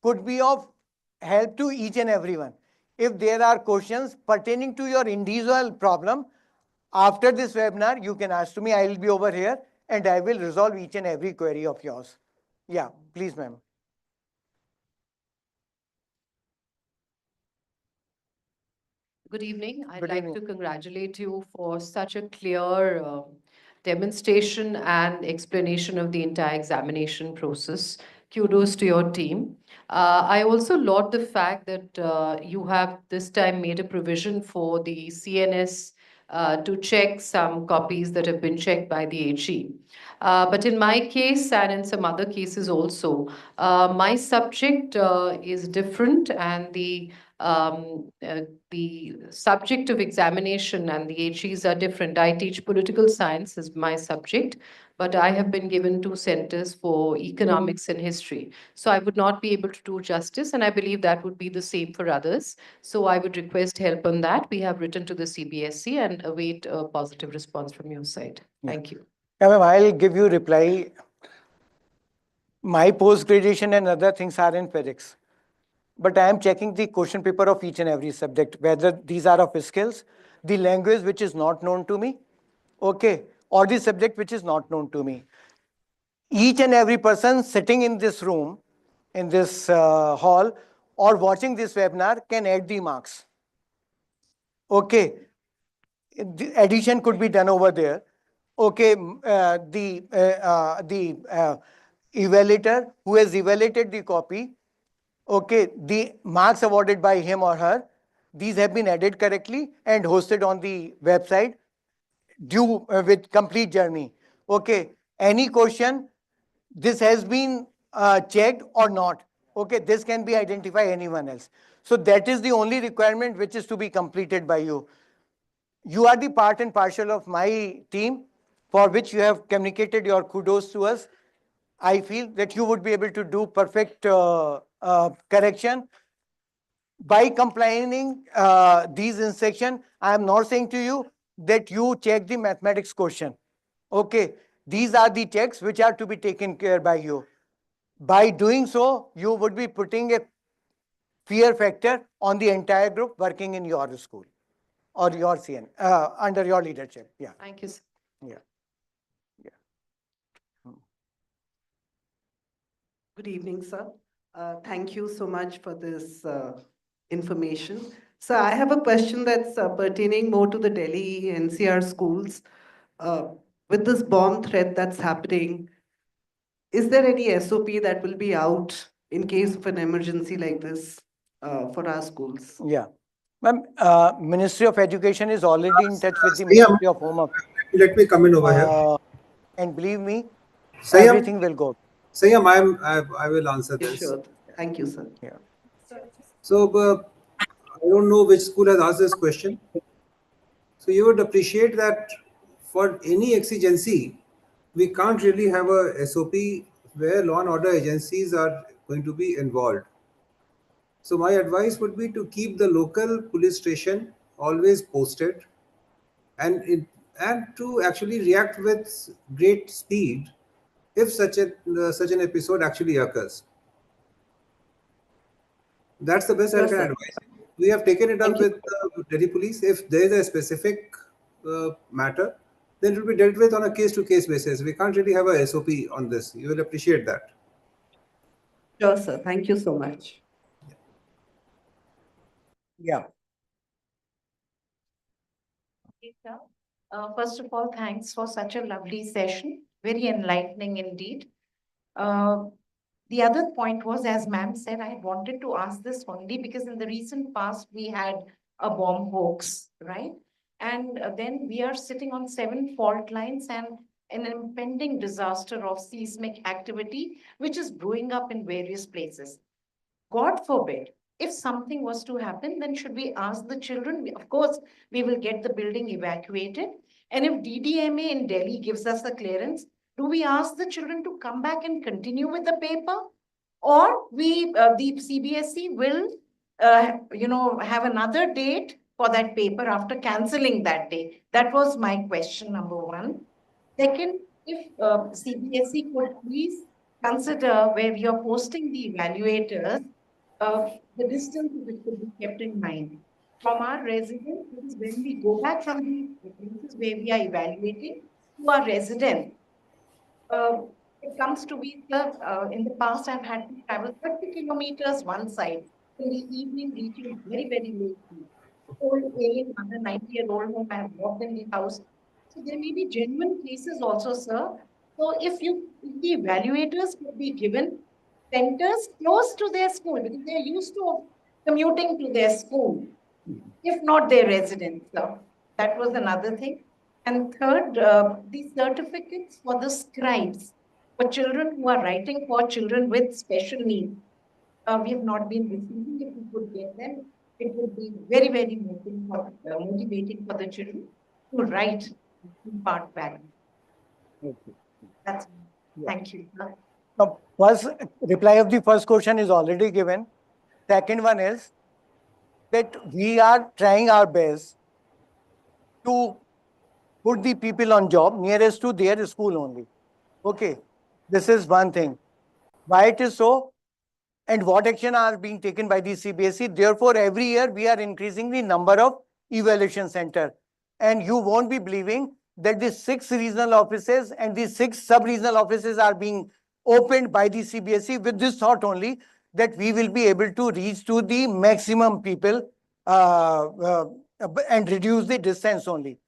could be of help to each and everyone. If there are questions pertaining to your individual problem, after this webinar, you can ask to me. I will be over here and I will resolve each and every query of yours. Yeah, please, ma'am. Good evening. I'd Good like evening. to congratulate you for such a clear demonstration and explanation of the entire examination process. Kudos to your team. I also laud the fact that you have this time made a provision for the CNS to check some copies that have been checked by the HE. But in my case and in some other cases also, my subject is different, and the subject of examination and the HEs are different. I teach political science as my subject, but I have been given 2 centers for economics and history. So I would not be able to do justice, and I believe that would be the same for others. So I would request help on that. We have written to the CBSE and await a positive response from your side. Thank you. Yeah, ma'am, I'll give you reply. My post-graduation and other things are in physics. But I am checking the question paper of each and every subject, whether these are of skills, the language which is not known to me, okay, or the subject which is not known to me. Each and every person sitting in this room, in this hall, or watching this webinar can add the marks. Okay, the addition could be done over there. Okay, the evaluator who has evaluated the copy, okay, the marks awarded by him or her, these have been added correctly and hosted on the website due with complete journey. Okay, any question, this has been checked or not. Okay, this can be identified anyone else. So that is the only requirement which is to be completed by you. You are the part and parcel of my team, for which you have communicated your kudos to us. I feel that you would be able to do perfect correction. By complying these instructions, I am not saying to you that you check the mathematics question. Okay, these are the checks which are to be taken care by you. by doing so, you would be putting a fear factor on the entire group working in your school or your CN, under your leadership. Yeah. Thank you, sir. Yeah. Good evening, sir. Thank you so much for this information. So I have a question that's pertaining more to the Delhi NCR schools. With this bomb threat that's happening, is there any SOP that will be out in case of an emergency like this for our schools? Yeah. Ma'am, Ministry of Education is already in touch with the Sayam, Ministry of Home Affairs. let me come in over here. And believe me, Sayam, everything will go. Sayam, I will answer Yes, this. sure. Thank you, sir. Yeah. So I don't know which school has asked this question. So you would appreciate that for any exigency, we can't really have a SOP where law and order agencies are going to be involved. So my advice would be to keep the local police station always posted and to actually react with great speed if such an episode actually occurs. That's the best I Yes, can sir. advise. We have taken it up Thank you. with Delhi police. If there is a specific matter, then it will be dealt with on a case-to-case basis. We can't really have a SOP on this. You will appreciate that. Sure, sir. Thank you so much. Yeah. First of all, thanks for such a lovely session, very enlightening indeed. Uh, the other point was, as ma'am said, I wanted to ask this only because in the recent past we had a bomb hoax, right? And then we are sitting on 7 fault lines and an impending disaster of seismic activity, which is brewing up in various places. God forbid, if something was to happen, then should we ask the children? Of course, we will get the building evacuated. And if DDMA in Delhi gives us the clearance, do we ask the children to come back and continue with the paper? Or the CBSE will, have another date for that paper after canceling that day? That was my question, number one. Second, if CBSE could please consider where you're posting the evaluators, the distance which should be kept in mind. From our residence, because when we go back from the places where we are evaluating to our residence, uh, it comes to be, sir, in the past, I've had to travel 30 kilometers one side in the evening, reaching very, very late. Old alien mother, 90-year-old whom I have walked in the house. So there may be genuine cases also, sir. So if the evaluators could be given centers close to their school because they're used to commuting to their school, if not their residence, sir. That was another thing. And third, the certificates for the scribes for children who are writing for children with special needs. We have not been receiving. If we could get them, it would be very, very motivating for the children to write part value. That's thank you. Now, first reply of the first question is already given. Second one is that we are trying our best to put the people on job nearest to their school only. Okay, this is one thing. Why it is so? And what action are being taken by the CBSE? Therefore, every year we are increasing the number of evaluation center. And you won't be believing that the 6 regional offices and the 6 sub-regional offices are being opened by the CBSE with this thought only that we will be able to reach to the maximum people and reduce the distance only.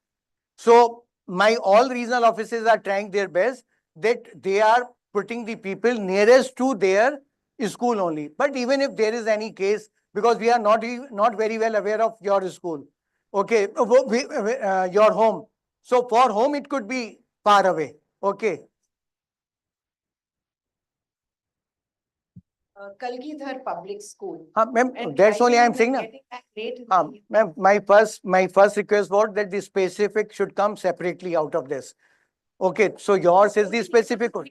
So my all regional offices are trying their best that they are putting the people nearest to their school only. But even if there is any case, because we are not very well aware of your school, okay, your home. So for home, it could be far away. Okay. Kalgidhar Public School. Ma'am, And that's only I am saying. getting back late. Ma'am, my first request was that the specific should come separately out of this. Okay, so yours is the specific one.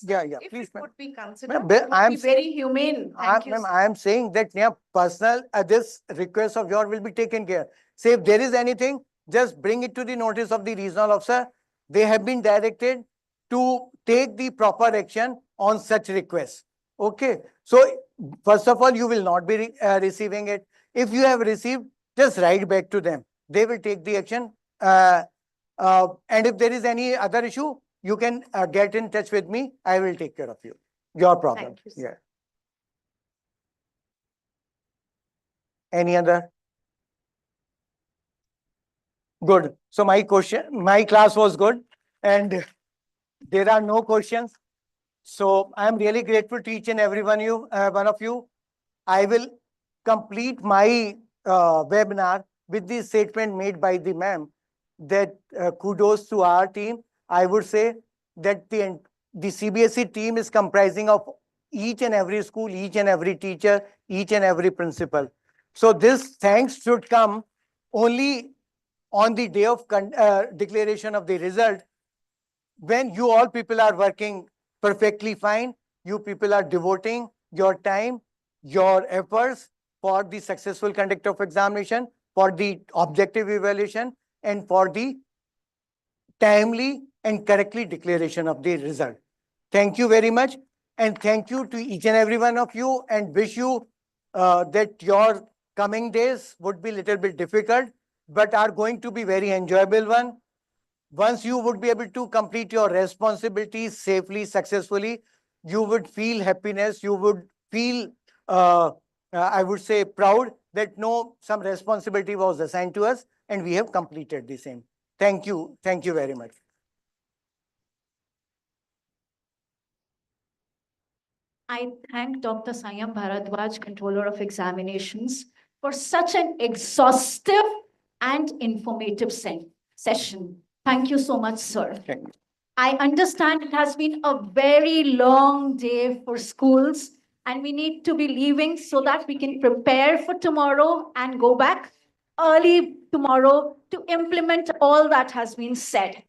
Yeah, If please, it ma'am. could be considered, Ma'am, it I would be am very humane. Thank you. Ma'am, I am saying that yeah, personal this request of yours will be taken care. Say if there is anything, just bring it to the notice of the regional officer. They have been directed to take the proper action on such requests. Okay. So first of all, you will not be receiving it. If you have received, just write back to them. They will take the action. And if there is any other issue, you can get in touch with me. I will take care of you. Your problem. Thank you, sir. Yeah. Any other? Good. So my class was good, and there are no questions. So I am really grateful to each and every one of you. I will complete my webinar with the statement made by the ma'am that kudos to our team. I would say that the CBSE team is comprising of each and every school, each and every teacher, each and every principal. So this thanks should come only on the day of declaration of the result, when you all people are working perfectly fine. You people are devoting your time, your efforts for the successful conduct of examination, for the objective evaluation, and for the timely and correctly declaration of the result. Thank you very much. And thank you to each and every one of you, and wish you that your coming days would be a little bit difficult, but are going to be very enjoyable one. Once you would be able to complete your responsibilities safely, successfully, you would feel happiness, you would feel, I would say, proud that no, some responsibility was assigned to us and we have completed the same. Thank you. Thank you very much. I thank Dr. Sayam Bharadwaj, Controller of Examinations, for such an exhaustive and informative session. Thank you so much, sir. Thank you. I understand it has been a very long day for schools, and we need to be leaving so that we can prepare for tomorrow and go back early tomorrow to implement all that has been said.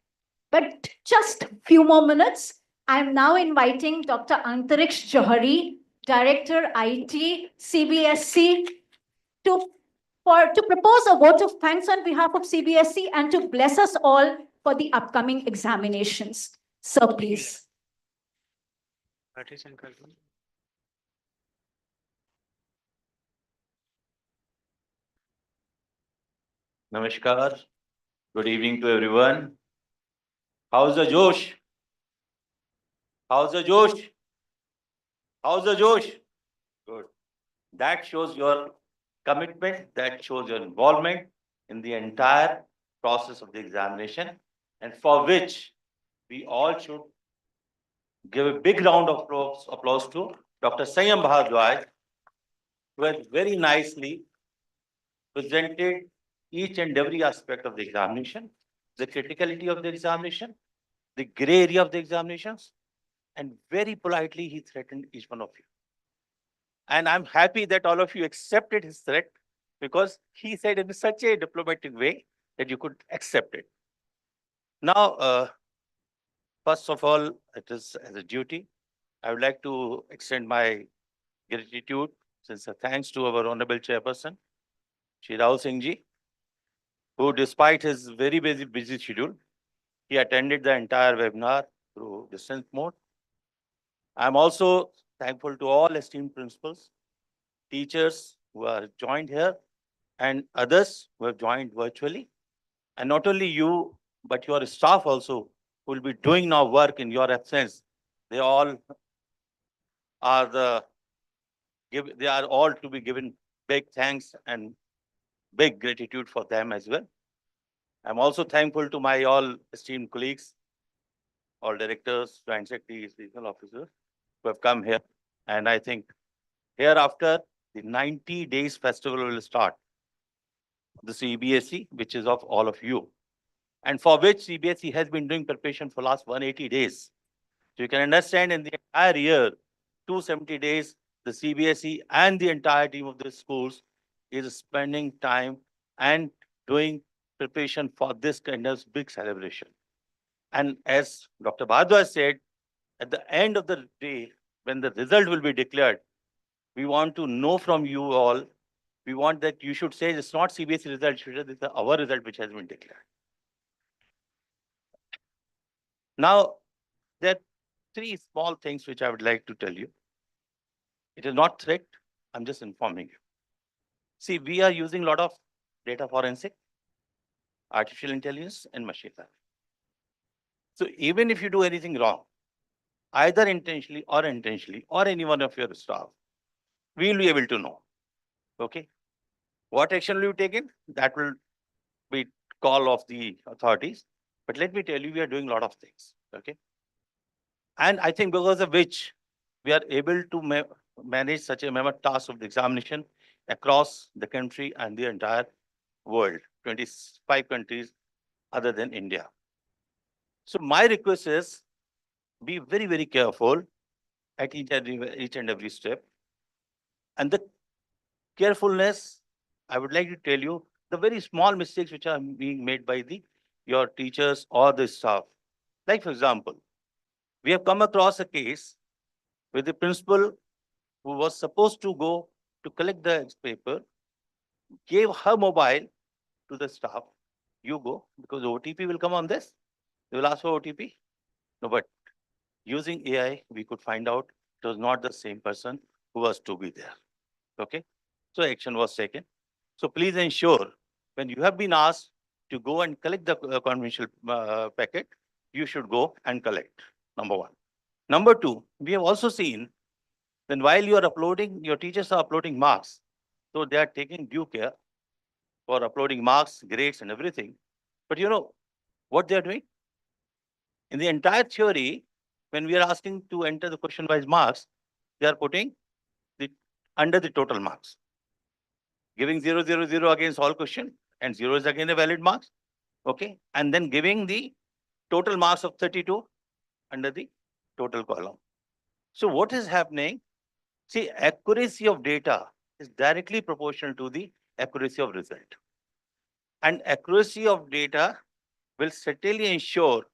But just a few more minutes. I am now inviting Dr. Antariksh Johari, Director IT, CBSE, to propose a vote of thanks on behalf of CBSE and to bless us all for the upcoming examinations. Sir, please. Namaskar. Good evening to everyone. How's the Josh? How's the Josh? How's the Josh? Good. That shows your commitment, that shows your involvement in the entire process of the examination, and for which we all should give a big round of applause to Dr. Sayam Bhardwaj, who has very nicely presented each and every aspect of the examination, the criticality of the examination, the gray area of the examinations, and very politely he threatened each one of you. And I'm happy that all of you accepted his threat, because he said in such a diplomatic way that you could accept it. Now, first of all, it is as a duty, I would like to extend my gratitude, sincere thanks to our Honorable Chairperson, Shri Rahul Singh Ji, who despite his very busy schedule, he attended the entire webinar through distance mode. I'm also thankful to all esteemed principals, teachers who are joined here, and others who have joined virtually. And not only you, but your staff also who will be doing now work in your absence. They all are they are all to be given big thanks and big gratitude for them as well. I'm also thankful to my all esteemed colleagues, all directors, joint secretaries, regional officers who have come here. And I think hereafter, the 90 days festival will start. The CBSE, which is of all of you, and for which CBSE has been doing preparation for last 180 days. So you can understand in the entire year, 270 days, the CBSE and the entire team of the schools is spending time and doing preparation for this kind of big celebration. And as Dr. Bhardwaj said, at the end of the day, when the result will be declared, we want to know from you all, we want that you should say it's not CBSE result, it's our result which has been declared. Now, there are three small things which I would like to tell you. It is not threat. I'm just informing you. See, we are using a lot of data forensic, artificial intelligence, and machine learning. So even if you do anything wrong, either intentionally or any one of your staff, we will be able to know. Okay. What action will you taken? That will be call of the authorities. But let me tell you, we are doing a lot of things. Okay. And I think because of which we are able to manage such a mammoth task of the examination across the country and the entire world, 25 countries other than India. So my request is be very, very careful at each and every step. And the carefulness, I would like to tell you, the very small mistakes which are being made by your teachers or the staff. Like, for example, we have come across a case with the principal who was supposed to go to collect the paper, gave her mobile to the staff. You go, because OTP will come on this. They will ask for OTP. No, but using AI, we could find out it was not the same person who was to be there. Okay. So action was taken. So please ensure when you have been asked to go and collect the confidential packet, you should go and collect. Number one. Number two, we have also seen then while you are uploading, your teachers are uploading marks. So they are taking due care for uploading marks, grades, and everything. But you know what they are doing? In the entire theory, when we are asking to enter the question-wise marks, they are putting under the total marks, giving 0, 0, 0 against all question, and 0 is again a valid marks. Okay, and then giving the total marks of 32 under the total column. So what is happening? See, accuracy of data is directly proportional to the accuracy of result. And accuracy of data will certainly ensure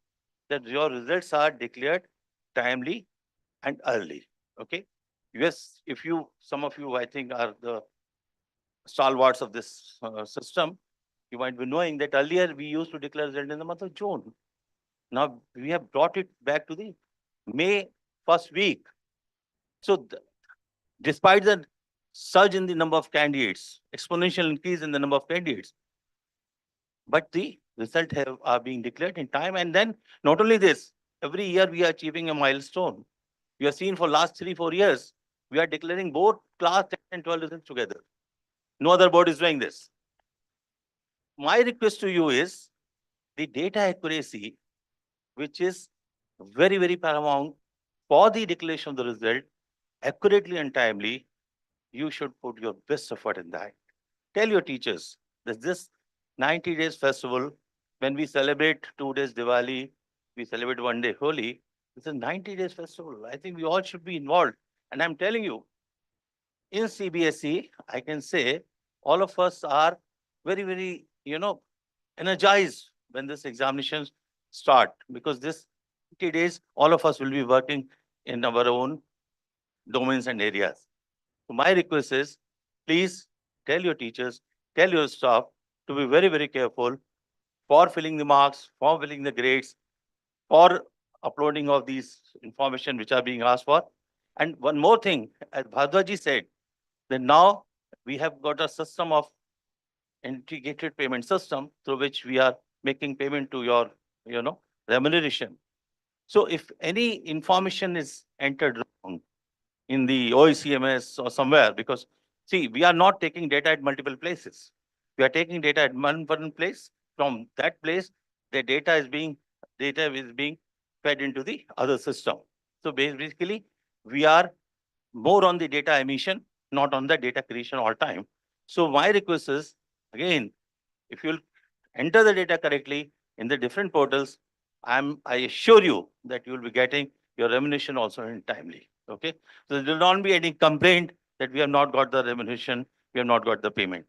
that your results are declared timely and early. Okay. Yes, if you, some of you, I think, are the stalwarts of this system, you might be knowing that earlier we used to declare result in the month of June. Now we have brought it back to the May first week. So despite the surge in the number of candidates, exponential increase in the number of candidates, but the result are being declared in time. And then not only this, every year we are achieving a milestone. We have seen for last 3-4 years, we are declaring both class 10 and 12 results together. No other board is doing this. My request to you is the data accuracy, which is very, very paramount for the declaration of the result, accurately and timely, you should put your best effort in that. Tell your teachers that this 90 days festival, when we celebrate 2 days Diwali, we celebrate 1 day Holi, it's a 90 days festival. I think we all should be involved. And I'm telling you, in CBSE, I can say all of us are very, very, energized when this examinations start, because this 90 days, all of us will be working in our own domains and areas. So my request is, please tell your teachers, tell your staff to be very, very careful for filling the marks, for filling the grades, for uploading of these information which are being asked for. And one more thing, as Bhardwaj said, that now we have got a system of integrated payment system through which we are making payment to your, remuneration. So if any information is entered wrong in the OECMS or somewhere, because see, we are not taking data at multiple places. We are taking data at one place. From that place, the data is being fed into the other system. So basically, we are more on the data emission, not on the data creation all time. So my request is, again, if you'll enter the data correctly in the different portals, I assure you that you will be getting your remuneration also in timely. Okay. So there will not be any complaint that we have not got the remuneration, we have not got the payment.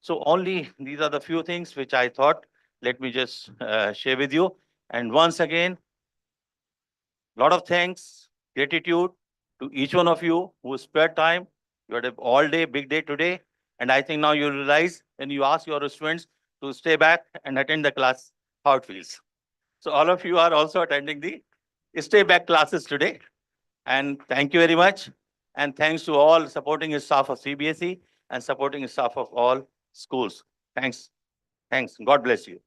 So only these are the few things which I thought, let me just share with you. And once again, lot of thanks, gratitude to each one of you who spared time. You had an all day, big day today. And I think now you realize when you ask your students to stay back and attend the class, how it feels. So all of you are also attending the stay back classes today. And thank you very much. And thanks to all supporting staff of CBSE and supporting staff of all schools. Thanks. Thanks. God bless you.